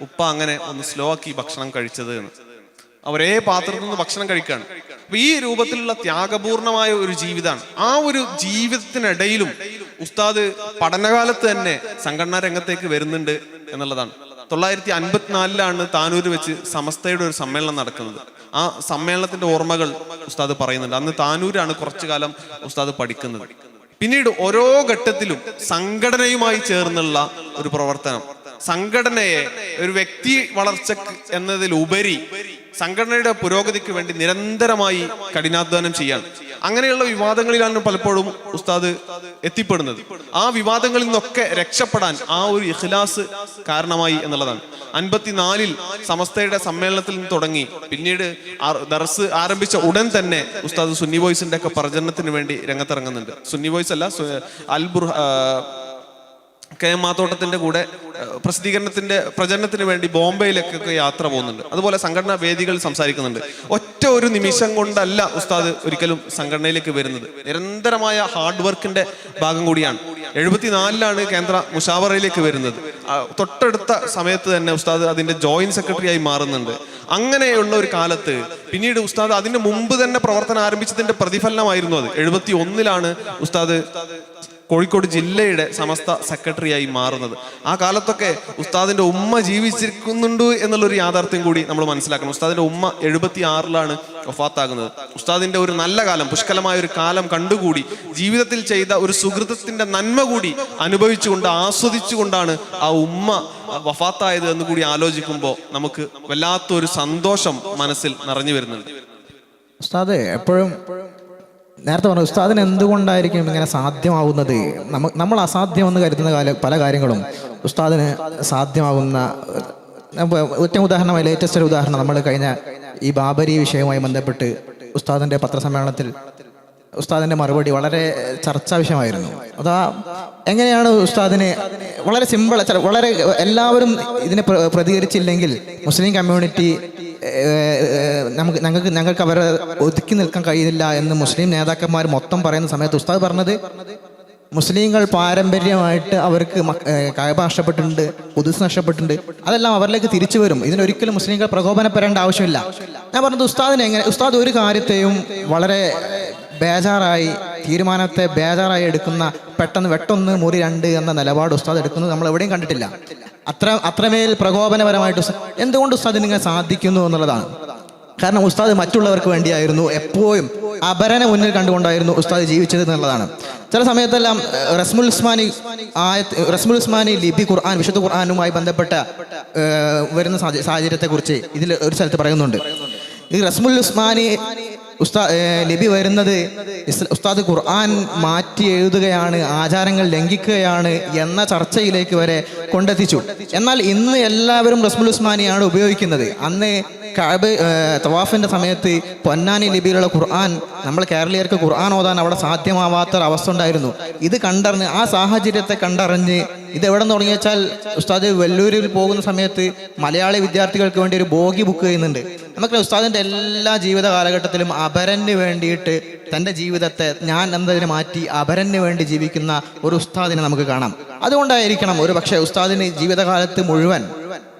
[SPEAKER 2] ഉപ്പ അങ്ങനെ ഒന്ന് സ്ലോ ആക്കി ഭക്ഷണം കഴിച്ചത് എന്ന്. ഒരേ പാത്രത്തിൽ നിന്ന് ഭക്ഷണം കഴിക്കുകയാണ്. അപ്പൊ ഈ രൂപത്തിലുള്ള ത്യാഗപൂർണമായ ഒരു ജീവിതമാണ്. ആ ഒരു ജീവിതത്തിനിടയിലും ഉസ്താദ് പഠനകാലത്ത് തന്നെ സംഘടനാ രംഗത്തേക്ക് വരുന്നുണ്ട് എന്നുള്ളതാണ്. 1954 താനൂര് വെച്ച് സമസ്തയുടെ ഒരു സമ്മേളനം നടക്കുന്നത്. ആ സമ്മേളനത്തിന്റെ ഓർമ്മകൾ ഉസ്താദ് പറയുന്നുണ്ട്. അന്ന് താനൂരാണ് കുറച്ചു കാലം ഉസ്താദ് പഠിക്കുന്നത്. പിന്നീട് ഓരോ ഘട്ടത്തിലും സംഘടനയുമായി ചേർന്നുള്ള ഒരു പ്രവർത്തനം, സംഘടനയെ ഒരു വ്യക്തി വളർച്ച എന്നതിലുപരി സംഘടനയുടെ പുരോഗതിക്ക് വേണ്ടി നിരന്തരമായി കഠിനാധ്വാനം ചെയ്യാണ്. അങ്ങനെയുള്ള വിവാദങ്ങളിലാണ് പലപ്പോഴും ഉസ്താദ് എത്തിപ്പെടുന്നത്. ആ വിവാദങ്ങളിൽ നിന്നൊക്കെ രക്ഷപ്പെടാൻ ആ ഒരു ഇഖ്ലാസ് കാരണമായി എന്നുള്ളതാണ്. 54 സമസ്തയുടെ സമ്മേളനത്തിൽ നിന്ന് തുടങ്ങി പിന്നീട് ദർസ് ആരംഭിച്ച ഉടൻ തന്നെ ഉസ്താദ് സുന്നി വോയ്സിന്റെ ഒക്കെ പ്രചരണത്തിന് വേണ്ടി രംഗത്തിറങ്ങുന്നുണ്ട്. സുന്നി വോയ്സ് അല്ല, കെ എം മാത്തോട്ടത്തിന്റെ കൂടെ പ്രസിദ്ധീകരണത്തിന്റെ പ്രചരണത്തിന് വേണ്ടി ബോംബെയിലേക്കൊക്കെ യാത്ര പോകുന്നുണ്ട്. അതുപോലെ സംഘടനാ വേദികൾ സംസാരിക്കുന്നുണ്ട്. ഒറ്റ ഒരു നിമിഷം കൊണ്ടല്ല ഉസ്താദ് ഒരിക്കലും സംഘടനയിലേക്ക് വരുന്നത്. നിരന്തരമായ ഹാർഡ് വർക്കിന്റെ ഭാഗം കൂടിയാണ്. 74 കേന്ദ്ര മുഷാവറയിലേക്ക് വരുന്നത്. തൊട്ടടുത്ത സമയത്ത് തന്നെ ഉസ്താദ് അതിന്റെ ജോയിന്റ് സെക്രട്ടറി ആയി മാറുന്നുണ്ട്. അങ്ങനെയുള്ള ഒരു കാലത്ത് പിന്നീട് ഉസ്താദ് അതിന് മുമ്പ് തന്നെ പ്രവർത്തനം ആരംഭിച്ചതിന്റെ പ്രതിഫലനമായിരുന്നു അത്. 71 ഉസ്താദ് കോഴിക്കോട് ജില്ലയുടെ സമസ്ത സെക്രട്ടറിയായി മാറുന്നത്. ആ കാലത്തൊക്കെ ഉസ്താദിന്റെ ഉമ്മ ജീവിച്ചിരിക്കുന്നുണ്ട് എന്നുള്ളൊരു യാഥാർത്ഥ്യം കൂടി നമ്മൾ മനസ്സിലാക്കണം. ഉസ്താദിന്റെ ഉമ്മ 76 വഫാത്താകുന്നത്. ഉസ്താദിന്റെ ഒരു നല്ല കാലം, പുഷ്കലമായ ഒരു കാലം കണ്ടുകൂടി ജീവിതത്തിൽ ചെയ്ത ഒരു സുഹൃത്തത്തിന്റെ നന്മ കൂടി അനുഭവിച്ചുകൊണ്ട് ആസ്വദിച്ചുകൊണ്ടാണ് ആ ഉമ്മ വഫാത്തായത് എന്ന് കൂടി ആലോചിക്കുമ്പോൾ നമുക്ക് വല്ലാത്തൊരു സന്തോഷം മനസ്സിൽ നിറഞ്ഞു വരുന്നുണ്ട്.
[SPEAKER 3] ഉസ്താദ് എപ്പോഴും നേരത്തെ പറഞ്ഞു, ഉസ്താദിന് എന്തുകൊണ്ടായിരിക്കും ഇങ്ങനെ സാധ്യമാവുന്നത്? നമ്മൾ അസാധ്യമെന്ന് കരുതുന്ന പല കാര്യങ്ങളും ഉസ്താദിന് സാധ്യമാകുന്ന ഏറ്റവും ഉദാഹരണമായി ലേറ്റസ്റ്റ് ഒരു ഉദാഹരണം നമ്മൾ കഴിഞ്ഞ ഈ ബാബരി വിഷയവുമായി ബന്ധപ്പെട്ട് ഉസ്താദിന്റെ പത്രസമ്മേളനത്തിൽ ഉസ്താദിന്റെ മറുപടി വളരെ ചർച്ചാ വിഷയമായിരുന്നു. അതാ എങ്ങനെയാണ് ഉസ്താദിന് വളരെ സിമ്പിൾ, വളരെ എല്ലാവരും ഇതിനെ പ്രതികരിച്ചില്ലെങ്കിൽ മുസ്ലിം കമ്മ്യൂണിറ്റി ഞങ്ങൾക്ക് അവരെ ഒതുക്കി നിൽക്കാൻ കഴിയില്ല എന്ന് മുസ്ലിം നേതാക്കന്മാർ മൊത്തം പറയുന്ന സമയത്ത് ഉസ്താദ് പറഞ്ഞത്, മുസ്ലിങ്ങൾ പാരമ്പര്യമായിട്ട് അവർക്ക് കഅബ നഷ്ടപ്പെട്ടിട്ടുണ്ട്, ഖുദ്സ് നഷ്ടപ്പെട്ടിട്ടുണ്ട്, അതെല്ലാം അവരിലേക്ക് തിരിച്ചു വരും. ഇതിനൊരിക്കലും മുസ്ലിങ്ങൾ പ്രകോപനപ്പെടേണ്ട ആവശ്യമില്ല. ഞാൻ പറഞ്ഞത് ഉസ്താദ് ഒരു കാര്യത്തെയും വളരെ ബേജാറായി തീരുമാനത്തെ ബേജാറായി എടുക്കുന്ന, പെട്ടെന്ന് വെട്ടൊന്ന് മുറി 2 എന്ന നിലപാട് ഉസ്താദ് എടുക്കുന്നത് നമ്മൾ എവിടെയും കണ്ടിട്ടില്ല. അത്രമേൽ പ്രകോപനപരമായിട്ട് എന്തുകൊണ്ട് ഉസ്താദിന് ഇങ്ങനെ സാധിക്കുന്നു എന്നുള്ളതാണ്. കാരണം ഉസ്താദ് മറ്റുള്ളവർക്ക് വേണ്ടിയായിരുന്നു, എപ്പോഴും അപരനെ മുന്നിൽ കണ്ടുകൊണ്ടായിരുന്നു ഉസ്താദ് ജീവിച്ചത് എന്നുള്ളതാണ്. ചില സമയത്തെല്ലാം റസ്മുൽ ഉസ്മാനി ലിപി ഖുർആൻ, വിശുദ്ധ ഖുർആനുമായി ബന്ധപ്പെട്ട വരുന്ന സാഹചര്യത്തെക്കുറിച്ച് ഇതിൽ ഒരു സ്ഥലത്ത് പറയുന്നുണ്ട്. ഈ റസ്മുൽ ഉസ്മാനി ലിപി വരുന്നത് ഉസ്താദ് ഖുർആൻ മാറ്റി എഴുതുകയാണ്, ആചാരങ്ങൾ ലംഘിക്കുകയാണ് എന്ന ചർച്ചയിലേക്ക് വരെ കൊണ്ടെത്തിച്ചു. എന്നാൽ ഇന്ന് എല്ലാവരും റസ്മുൽ ഉസ്മാനിയാണ് ഉപയോഗിക്കുന്നത്. അന്ന് തവാഫിന്റെ സമയത്ത് പൊന്നാനി ലിപിയിലുള്ള ഖുർആൻ നമ്മൾ കേരളീയർക്ക് ഖുർആൻ ഓതാൻ അവിടെ സാധ്യമാവാത്തൊരവസ്ഥ ഉണ്ടായിരുന്നു. ഇത് കണ്ടറിഞ്ഞ്, ആ സാഹചര്യത്തെ കണ്ടറിഞ്ഞ്, ഇതെവിടെ നിന്ന് തുടങ്ങി വെച്ചാൽ ഉസ്താദ് വെല്ലൂരിൽ പോകുന്ന സമയത്ത് മലയാളി വിദ്യാർത്ഥികൾക്ക് വേണ്ടി ഒരു ബോഗി ബുക്ക് ചെയ്യുന്നുണ്ട്. നമുക്ക് ഉസ്താദിന്റെ എല്ലാ ജീവിത കാലഘട്ടത്തിലും അപരന് വേണ്ടിയിട്ട് തൻ്റെ ജീവിതത്തെ ഞാൻ എന്നതിന് മാറ്റി അപരന് വേണ്ടി ജീവിക്കുന്ന ഒരു ഉസ്താദിനെ നമുക്ക് കാണാം. അതുകൊണ്ടായിരിക്കണം ഒരു പക്ഷേ ഉസ്താദിന് ജീവിതകാലത്ത് മുഴുവൻ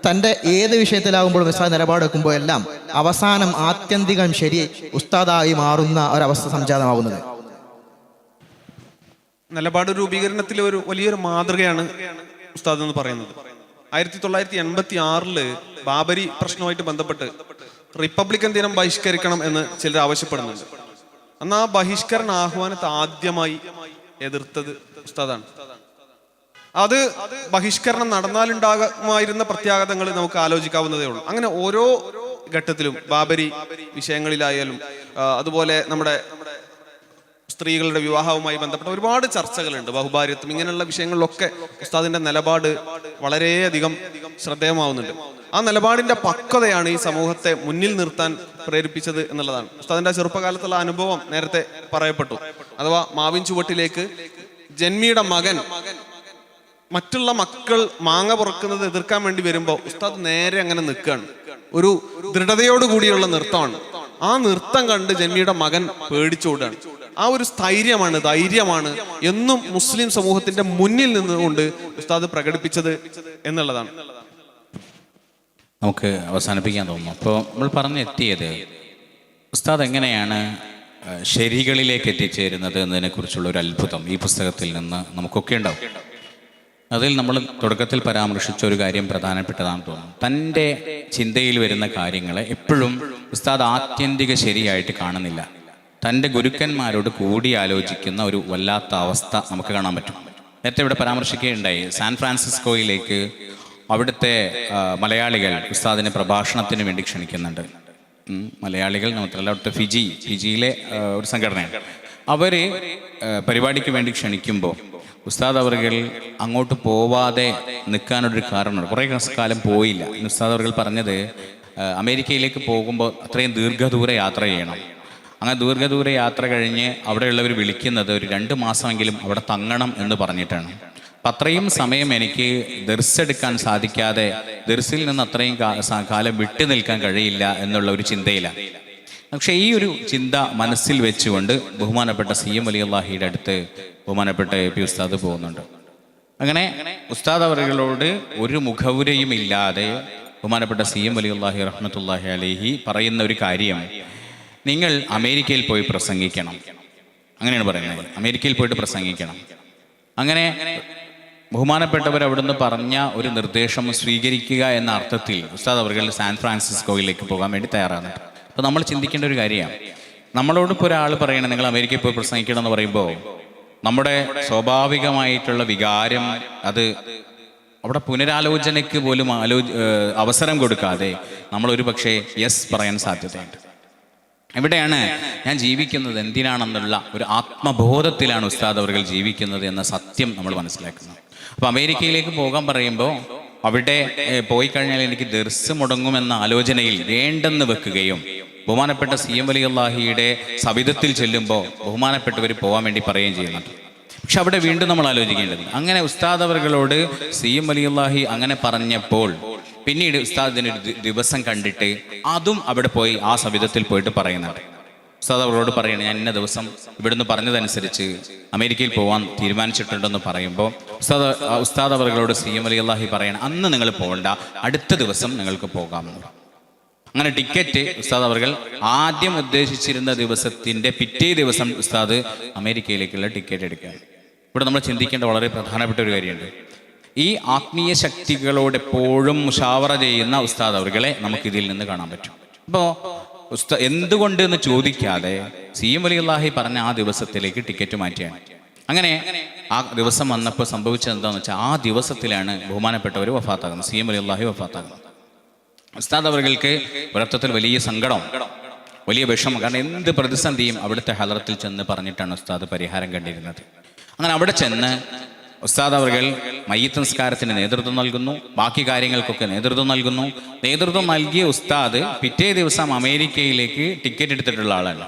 [SPEAKER 3] തൻ്റെ ഏത് വിഷയത്തിലാകുമ്പോഴും ഉസ്താദ് നിലപാടെടുക്കുമ്പോൾ എല്ലാം അവസാനം ആത്യന്തികം ശരി ഉസ്താദായി മാറുന്ന ഒരവസ്ഥ സംജാതമാകുന്നത്.
[SPEAKER 2] നിലപാട് രൂപീകരണത്തിലെ ഒരു വലിയൊരു മാതൃകയാണ് ഉസ്താദ് എന്ന് പറയുന്നത്. 1986 ബാബരി പ്രശ്നവുമായിട്ട് ബന്ധപ്പെട്ട് റിപ്പബ്ലിക്കൻ ദിനം ബഹിഷ്കരിക്കണം എന്ന് ചിലർ ആവശ്യപ്പെടുന്നുണ്ട്. അന്ന് ആ ബഹിഷ്കരണ ആഹ്വാനത്തെ ആദ്യമായി എതിർത്തത് ഉസ്താദാണ്. അത് ബഹിഷ്കരണം നടന്നാലുണ്ടാകുമായിരുന്ന പ്രത്യാഘാതങ്ങൾ നമുക്ക് ആലോചിക്കാവുന്നതേ ഉള്ളൂ. അങ്ങനെ ഓരോ ഘട്ടത്തിലും ബാബരി വിഷയങ്ങളിലായാലും അതുപോലെ നമ്മുടെ സ്ത്രീകളുടെ വിവാഹവുമായി ബന്ധപ്പെട്ട ഒരുപാട് ചർച്ചകളുണ്ട്, ബഹുഭാര്യത്വം, ഇങ്ങനെയുള്ള വിഷയങ്ങളിലൊക്കെ ഉസ്താദിന്റെ നിലപാട് വളരെയധികം ശ്രദ്ധേയമാവുന്നുണ്ട്. ആ നിലപാടിന്റെ പക്വതയാണ് ഈ സമൂഹത്തെ മുന്നിൽ നിർത്താൻ പ്രേരിപ്പിച്ചത് എന്നുള്ളതാണ്. ഉസ്താദിന്റെ ചെറുപ്പകാലത്തുള്ള അനുഭവം നേരത്തെ പറയപ്പെട്ടു. അഥവാ മാവിൻ ചുവട്ടിലേക്ക് ജന്മിയുടെ മകൻ മറ്റുള്ള മക്കൾ മാങ്ങ പുറക്കുന്നത് എതിർക്കാൻ വേണ്ടി വരുമ്പോൾ ഉസ്താദ് നേരെ അങ്ങനെ നിൽക്കുകയാണ്. ഒരു ദൃഢതയോടുകൂടിയുള്ള നൃത്തമാണ്. ആ നൃത്തം കണ്ട് ജന്മിയുടെ മകൻ പേടിച്ചോടുകയാണ്. ആ ഒരു ധൈര്യമാണ് എന്നും മുസ്ലിം സമൂഹത്തിന്റെ മുന്നിൽ നിന്നുകൊണ്ട് ഉസ്താദ് പ്രകടിപ്പിച്ചത് എന്നുള്ളതാണ്.
[SPEAKER 1] നമുക്ക് അവസാനിപ്പിക്കാൻ തോന്നുന്നു. അപ്പോൾ നമ്മൾ പറഞ്ഞെത്തിയത് ഉസ്താദ് എങ്ങനെയാണ് ശരികളിലേക്ക് എത്തിച്ചേരുന്നത് എന്നതിനെക്കുറിച്ചുള്ള ഒരു അത്ഭുതം ഈ പുസ്തകത്തിൽ നിന്ന് നമുക്കൊക്കെ ഉണ്ടാവും. അതിൽ നമ്മൾ തുടക്കത്തിൽ പരാമർശിച്ച ഒരു കാര്യം പ്രധാനപ്പെട്ടതാണെന്ന് തോന്നുന്നു. തൻ്റെ ചിന്തയിൽ വരുന്ന കാര്യങ്ങളെ എപ്പോഴും ഉസ്താദ് ആത്യന്തിക ശരിയായിട്ട് കാണുന്നില്ല. തൻ്റെ ഗുരുക്കന്മാരോട് കൂടി ആലോചിക്കുന്ന ഒരു വല്ലാത്ത അവസ്ഥ നമുക്ക് കാണാൻ പറ്റും. നേരത്തെ ഇവിടെ പരാമർശിക്കുകയുണ്ടായി, സാൻ ഫ്രാൻസിസ്കോയിലേക്ക് അവിടുത്തെ മലയാളികൾ ഉസ്താദിനെ പ്രഭാഷണത്തിന് വേണ്ടി ക്ഷണിക്കുന്നുണ്ട്. മലയാളികൾ മാത്രമല്ല, അവിടുത്തെ ഫിജിയിലെ ഒരു സംഘടനയാണ്. അവർ പരിപാടിക്ക് വേണ്ടി ക്ഷണിക്കുമ്പോൾ ഉസ്താദ് അവർകൾ അങ്ങോട്ട് പോവാതെ നിൽക്കാനൊരു കാരണമുണ്ട്. കുറേ കാലം പോയില്ല. ഉസ്താദ് അവർകൾ പറഞ്ഞത് അമേരിക്കയിലേക്ക് പോകുമ്പോൾ അത്രയും ദീർഘദൂര യാത്ര ചെയ്യണം. അങ്ങനെ ദീർഘദൂര യാത്ര കഴിഞ്ഞ് അവിടെയുള്ളവർ വിളിക്കുന്നത് ഒരു 2 മാസമെങ്കിലും അവിടെ തങ്ങണം എന്ന് പറഞ്ഞിട്ടാണ്. അപ്പം അത്രയും സമയം എനിക്ക് ദർസെടുക്കാൻ സാധിക്കാതെ ദർസിൽ നിന്ന് അത്രയും കാലം വിട്ടു നിൽക്കാൻ കഴിയില്ല എന്നുള്ള ഒരു ചിന്തയിലാണ്. പക്ഷേ ഈ ഒരു ചിന്ത മനസ്സിൽ വെച്ചുകൊണ്ട് ബഹുമാനപ്പെട്ട CM വലിയുള്ളാഹിയുടെ അടുത്ത് ബഹുമാനപ്പെട്ട AP ഉസ്താദ് പോകുന്നുണ്ട്. അങ്ങനെ ഉസ്താദ് അവരുകളോട് ഒരു മുഖവുരയും ഇല്ലാതെ ബഹുമാനപ്പെട്ട CM വലിയുല്ലാഹി റഹ്മത്തുള്ളാഹി അലൈഹി പറയുന്ന ഒരു കാര്യം, നിങ്ങൾ അമേരിക്കയിൽ പോയി പ്രസംഗിക്കണം. അങ്ങനെയാണ് പറയുന്നത്, അമേരിക്കയിൽ പോയിട്ട് പ്രസംഗിക്കണം. അങ്ങനെ ബഹുമാനപ്പെട്ടവർ അവിടുന്ന് പറഞ്ഞ ഒരു നിർദ്ദേശം സ്വീകരിക്കുക എന്ന അർത്ഥത്തിൽ ഉസ്താദ് അവർ സാൻ ഫ്രാൻസിസ്കോയിലേക്ക് പോകാൻ വേണ്ടി തയ്യാറാകുന്നുണ്ട്. അപ്പോൾ നമ്മൾ ചിന്തിക്കേണ്ട ഒരു കാര്യമാണ്, നമ്മളോടിപ്പോൾ ഒരാൾ പറയണം നിങ്ങൾ അമേരിക്കയിൽ പോയി പ്രസംഗിക്കണം എന്ന് പറയുമ്പോൾ നമ്മുടെ സ്വാഭാവികമായിട്ടുള്ള വികാരം അത് അവിടെ പുനരാലോചനയ്ക്ക് പോലും അവസരം കൊടുക്കാതെ നമ്മളൊരു പക്ഷേ യെസ് പറയാൻ സാധ്യതയുണ്ട്. എവിടെയാണ് ഞാൻ ജീവിക്കുന്നത് എന്തിനാണെന്നുള്ള ഒരു ആത്മബോധത്തിലാണ് ഉസ്താദ് അവർ ജീവിക്കുന്നത് എന്ന സത്യം നമ്മൾ മനസ്സിലാക്കുന്നത്. അപ്പോൾ അമേരിക്കയിലേക്ക് പോകാൻ പറയുമ്പോൾ അവിടെ പോയി കഴിഞ്ഞാൽ എനിക്ക് ദർസ് മുടങ്ങുമെന്ന ആലോചനയിൽ വേണ്ടെന്ന് വെക്കുകയും ബഹുമാനപ്പെട്ട CM വലിയുല്ലാഹിയുടെ സവിധത്തിൽ ചെല്ലുമ്പോൾ ബഹുമാനപ്പെട്ടവർ പോകാൻ വേണ്ടി പറയുകയും ചെയ്യുന്നുണ്ട്. പക്ഷെ അവിടെ വീണ്ടും നമ്മൾ ആലോചിക്കേണ്ടത്, അങ്ങനെ ഉസ്താദ് അവர்களോട് CM വലിയുല്ലാഹി അങ്ങനെ പറഞ്ഞപ്പോൾ പിന്നീട് ഉസ്താദിന് ഒരു ദിവസം കണ്ടിട്ട് അതും അവിടെ പോയി ആ സവിധത്തിൽ പോയിട്ട് പറയുന്നുണ്ട്. ഉസ്താദ് അവരോട് പറയണം ഞാൻ ഇന്ന ദിവസം ഇവിടുന്ന് പറഞ്ഞതനുസരിച്ച് അമേരിക്കയിൽ പോകാൻ തീരുമാനിച്ചിട്ടുണ്ടെന്ന് പറയുമ്പോൾ ഉസ്താദ് അവர்களോട് CM വലിയുല്ലാഹി പറയണം അന്ന് നിങ്ങൾ പോകണ്ട, അടുത്ത ദിവസം നിങ്ങൾക്ക് പോകാമെന്ന്. അങ്ങനെ ടിക്കറ്റ് ഉസ്താദ് അവർ ആദ്യം ഉദ്ദേശിച്ചിരുന്ന ദിവസത്തിൻ്റെ പിറ്റേ ദിവസം ഉസ്താദ് അമേരിക്കയിലേക്കുള്ള ടിക്കറ്റ് എടുക്കുക. ഇവിടെ നമ്മൾ ചിന്തിക്കേണ്ട വളരെ പ്രധാനപ്പെട്ട ഒരു കാര്യമുണ്ട്. ഈ ആത്മീയ ശക്തികളോട് എപ്പോഴും മുഷാവറ ചെയ്യുന്ന ഉസ്താദ് അവർകളെ നമുക്കിതിൽ നിന്ന് കാണാൻ പറ്റും. അപ്പോൾ എന്തുകൊണ്ട് എന്ന് ചോദിക്കാതെ CM വലിയുല്ലാഹി പറഞ്ഞ ആ ദിവസത്തിലേക്ക് ടിക്കറ്റ് മാറ്റിയാണ്. അങ്ങനെ ആ ദിവസം വന്നപ്പോൾ സംഭവിച്ചത് എന്താണെന്ന് വെച്ചാൽ ആ ദിവസത്തിലാണ് ബഹുമാനപ്പെട്ടവർ വഫാത്താകുന്നത്, CM വലിയുല്ലാഹി വഫാത്താകുന്നത്. ഉസ്താദ് അവർക്ക് ഒരർത്ഥത്തിൽ വലിയ സങ്കടം, വലിയ വിഷമം. കാരണം എന്ത് പ്രതിസന്ധിയും അവിടുത്തെ ഹലറത്തിൽ ചെന്ന് പറഞ്ഞിട്ടാണ് ഉസ്താദ് പരിഹാരം കണ്ടിരുന്നത്. അങ്ങനെ അവിടെ ചെന്ന് ഉസ്താദ് അവർ മയ്യിത്ത് നിസ്കാരത്തിന് നേതൃത്വം നൽകുന്നു, ബാക്കി കാര്യങ്ങൾക്കൊക്കെ നേതൃത്വം നൽകുന്നു. നേതൃത്വം നൽകിയ ഉസ്താദ് പിറ്റേ ദിവസം അമേരിക്കയിലേക്ക് ടിക്കറ്റ് എടുത്തിട്ടുള്ള ആളാണ്.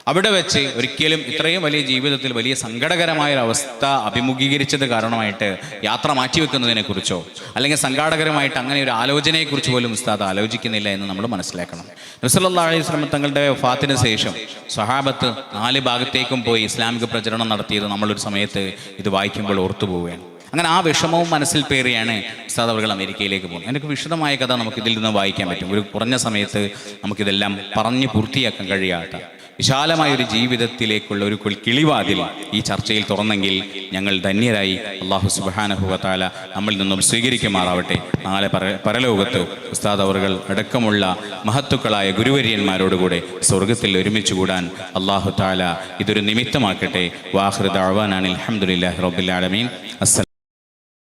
[SPEAKER 1] അവിടെ വെച്ച് ഒരിക്കലും ഇത്രയും വലിയ ജീവിതത്തിൽ വലിയ സങ്കടകരമായ ഒരു അവസ്ഥ അഭിമുഖീകരിച്ചത് കാരണമായിട്ട് യാത്ര മാറ്റിവെക്കുന്നതിനെ കുറിച്ചോ അല്ലെങ്കിൽ സംഘാടകരമായിട്ട് അങ്ങനെ ഒരു ആലോചനയെക്കുറിച്ച് പോലും ഉസ്താദ് ആലോചിക്കുന്നില്ല എന്ന് നമ്മൾ മനസ്സിലാക്കണം. നബി സല്ലല്ലാഹു അലൈഹി വസല്ലം തങ്ങളുടെ വഫാത്തിന് ശേഷം സ്വഹാബത്ത് 4 ഭാഗത്തേക്കും പോയി ഇസ്ലാമിക പ്രചരണം നടത്തിയത് നമ്മളൊരു സമയത്ത് ഇത് വായിക്കുമ്പോൾ ഓർത്തുപോവുകയാണ്. അങ്ങനെ ആ വിഷമവും മനസ്സിൽ പേറിയാണ് ഉസ്താദ് അവർ അമേരിക്കയിലേക്ക് പോകുന്നത്. എനിക്ക് വിശദമായ കഥ നമുക്കിതിൽ നിന്ന് വായിക്കാൻ പറ്റും. ഒരു കുറഞ്ഞ സമയത്ത് നമുക്കിതെല്ലാം പറഞ്ഞ് പൂർത്തിയാക്കാൻ കഴിയാത്ത വിശാലമായൊരു ജീവിതത്തിലേക്കുള്ള ഒരു കിളിവാതിൽ ഈ ചർച്ചയിൽ തുറന്നെങ്കിൽ ഞങ്ങൾ ധന്യരായി. അല്ലാഹു സുബ്ഹാനഹു വ തആല നമ്മിൽ നിന്നും സ്വീകരിക്കുമാറാവട്ടെ. നാളെ പരലോകത്ത് ഉസ്താദ് അവറുകൾ അടക്കമുള്ള മഹത്തുക്കളായ ഗുരുവര്യന്മാരോടുകൂടെ സ്വർഗത്തിൽ ഒരുമിച്ച് കൂടാൻ അല്ലാഹു തആല ഇതൊരു നിമിത്തമാക്കട്ടെ. വാഖിറു ദഅ്വാനാ അൽഹംദുലില്ലാഹി റബ്ബിൽ ആലമീൻ.